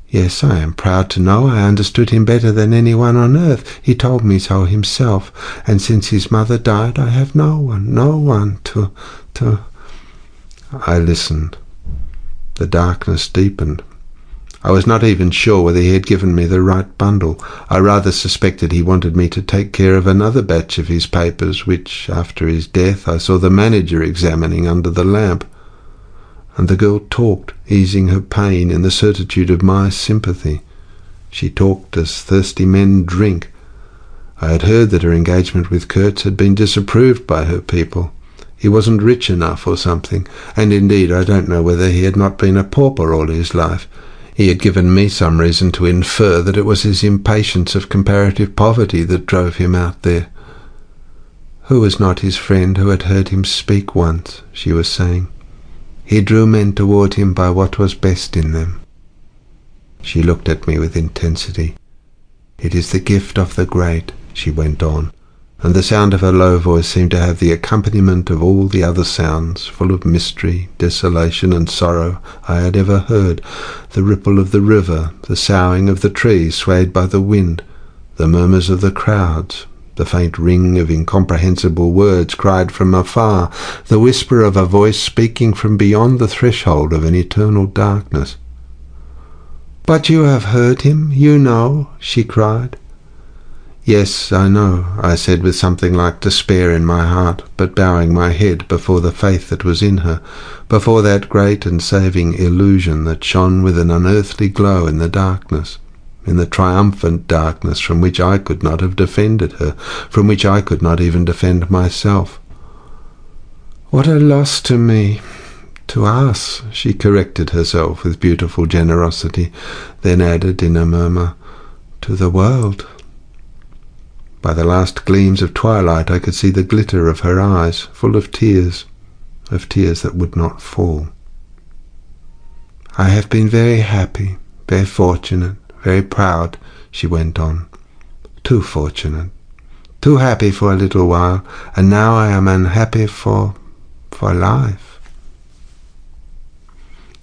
Yes, I am proud to know I understood him better than anyone on earth. He told me so himself, and since his mother died I have no one to... I listened. The darkness deepened. I was not even sure whether he had given me the right bundle. I rather suspected he wanted me to take care of another batch of his papers, which, after his death, I saw the manager examining under the lamp. And the girl talked, easing her pain in the certitude of my sympathy. She talked as thirsty men drink. I had heard that her engagement with Kurtz had been disapproved by her people. He wasn't rich enough or something, and indeed I don't know whether he had not been a pauper all his life. He had given me some reason to infer that it was his impatience of comparative poverty that drove him out there. Who was not his friend who had heard him speak once, she was saying. He drew men toward him by what was best in them. She looked at me with intensity. "It is the gift of the great," she went on, and the sound of her low voice seemed to have the accompaniment of all the other sounds, full of mystery, desolation, and sorrow, I had ever heard. The ripple of the river, the soughing of the trees swayed by the wind, the murmurs of the crowds, the faint ring of incomprehensible words cried from afar, the whisper of a voice speaking from beyond the threshold of an eternal darkness. "But you have heard him, you know," she cried. "Yes, I know," I said with something like despair in my heart, but bowing my head before the faith that was in her, before that great and saving illusion that shone with an unearthly glow in the darkness, in the triumphant darkness from which I could not have defended her, from which I could not even defend myself. "What a loss to me, to us," she corrected herself with beautiful generosity, then added in a murmur, "to the world." By the last gleams of twilight I could see the glitter of her eyes, full of tears that would not fall. "I have been very happy, very fortunate, very proud," she went on. "Too fortunate, too happy for a little while, and now I am unhappy for life."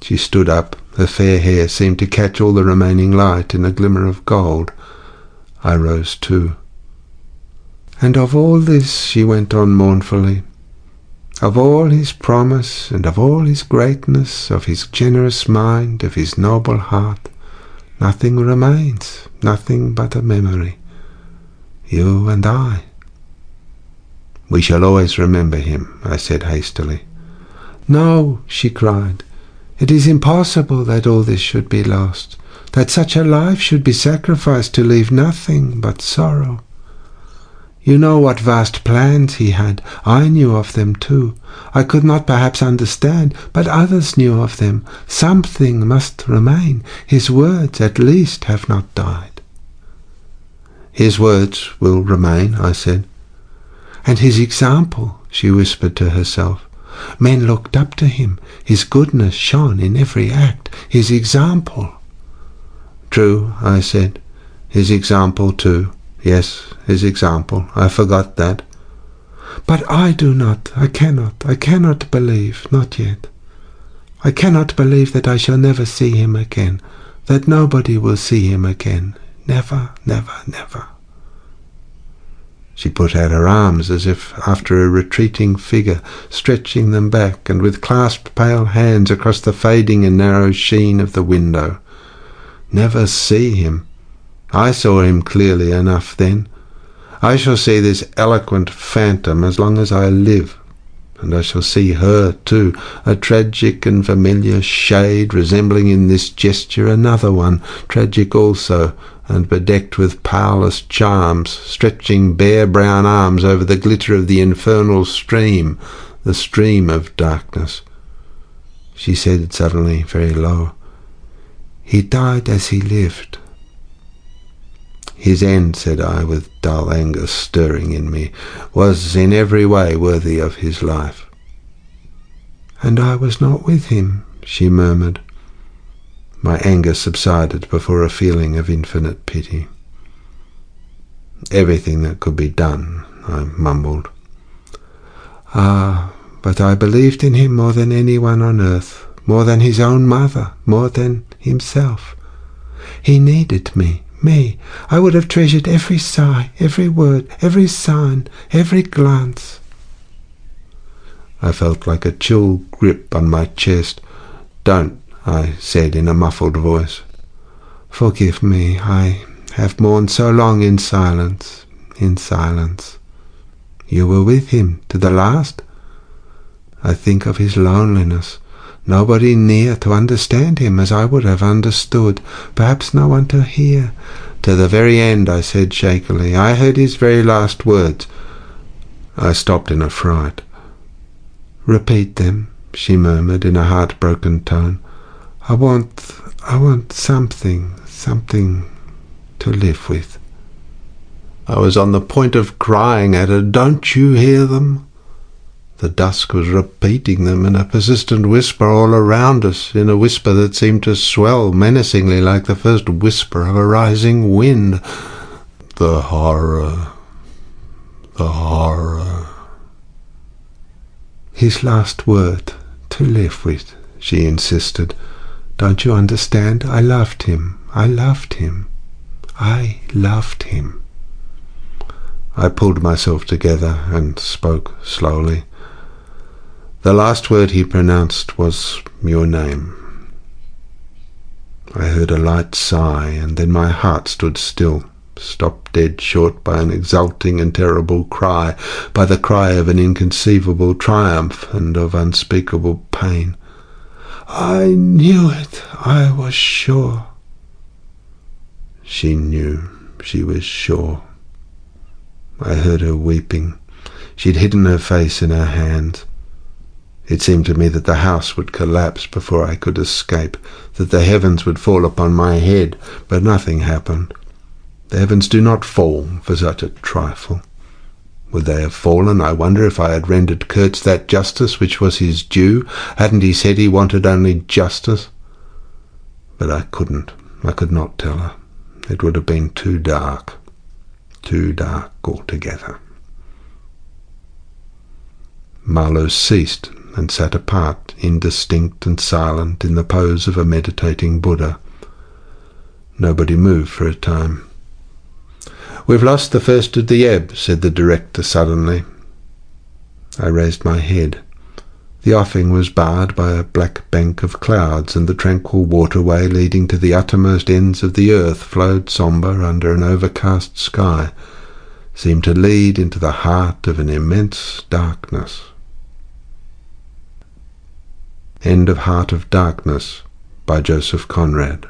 She stood up. Her fair hair seemed to catch all the remaining light in a glimmer of gold. I rose too. "And of all this," she went on mournfully, "of all his promise, and of all his greatness, of his generous mind, of his noble heart, nothing remains, nothing but a memory. You and I." "We shall always remember him," I said hastily. "No," she cried. "It is impossible that all this should be lost, that such a life should be sacrificed to leave nothing but sorrow. You know what vast plans he had. I knew of them too. I could not perhaps understand, but others knew of them. Something must remain. His words, at least, have not died." "His words will remain," I said. "And his example," she whispered to herself. "Men looked up to him. His goodness shone in every act. His example." "True," I said. "His example too. Yes, his example. I forgot that." "But I do not. I cannot believe, not yet. I cannot believe that I shall never see him again, that nobody will see him again. never, never, never. She put out her arms as if after a retreating figure, stretching them back, and with clasped pale hands across the fading and narrow sheen of the window. Never see him. I saw him clearly enough then. I shall see this eloquent phantom as long as I live, and I shall see her too, a tragic and familiar shade, resembling in this gesture another one, tragic also, and bedecked with powerless charms, stretching bare brown arms over the glitter of the infernal stream, the stream of darkness. She said suddenly, very low, "He died as he lived." "His end," said I, with dull anger stirring in me, "was in every way worthy of his life." "And I was not with him," she murmured. My anger subsided before a feeling of infinite pity. "Everything that could be done," I mumbled. "Ah, but I believed in him more than anyone on earth, more than his own mother, more than himself. He needed me. I would have treasured every sigh, every word, every sign, every glance." I felt like a chill grip on my chest. "Don't," I said in a muffled voice. "Forgive me, I have mourned so long in silence, in silence." "You were with him to the last?" "I think of his loneliness. Nobody near to understand him as I would have understood. Perhaps no one to hear." "To the very end," I said shakily. "I heard his very last words." I stopped in a fright. "Repeat them," she murmured in a heartbroken tone. I want something to live with." I was on the point of crying at her, "Don't you hear them?" The dusk was repeating them in a persistent whisper all around us, in a whisper that seemed to swell menacingly like the first whisper of a rising wind. The horror. "His last word, to live with," she insisted. "Don't you understand? I loved him. I pulled myself together and spoke slowly. The last word he pronounced was your name. I heard a light sigh, and then my heart stood still, stopped dead short by an exulting and terrible cry, by the cry of an inconceivable triumph and of unspeakable pain. "I knew it. I was sure." She knew. She was sure. I heard her weeping. She'd hidden her face in her hands. It seemed to me that the house would collapse before I could escape, that the heavens would fall upon my head, but nothing happened. The heavens do not fall for such a trifle. Would they have fallen, I wonder, if I had rendered Kurtz that justice which was his due? Hadn't he said he wanted only justice? But I couldn't. I could not tell her. It would have been too dark altogether. Marlowe ceased and sat apart, indistinct and silent, in the pose of a meditating Buddha. Nobody moved for a time. "We've lost the first of the ebb," said the director suddenly. I raised my head. The offing was barred by a black bank of clouds, and the tranquil waterway leading to the uttermost ends of the earth flowed sombre under an overcast sky, seemed to lead into the heart of an immense darkness. End of Heart of Darkness by Joseph Conrad.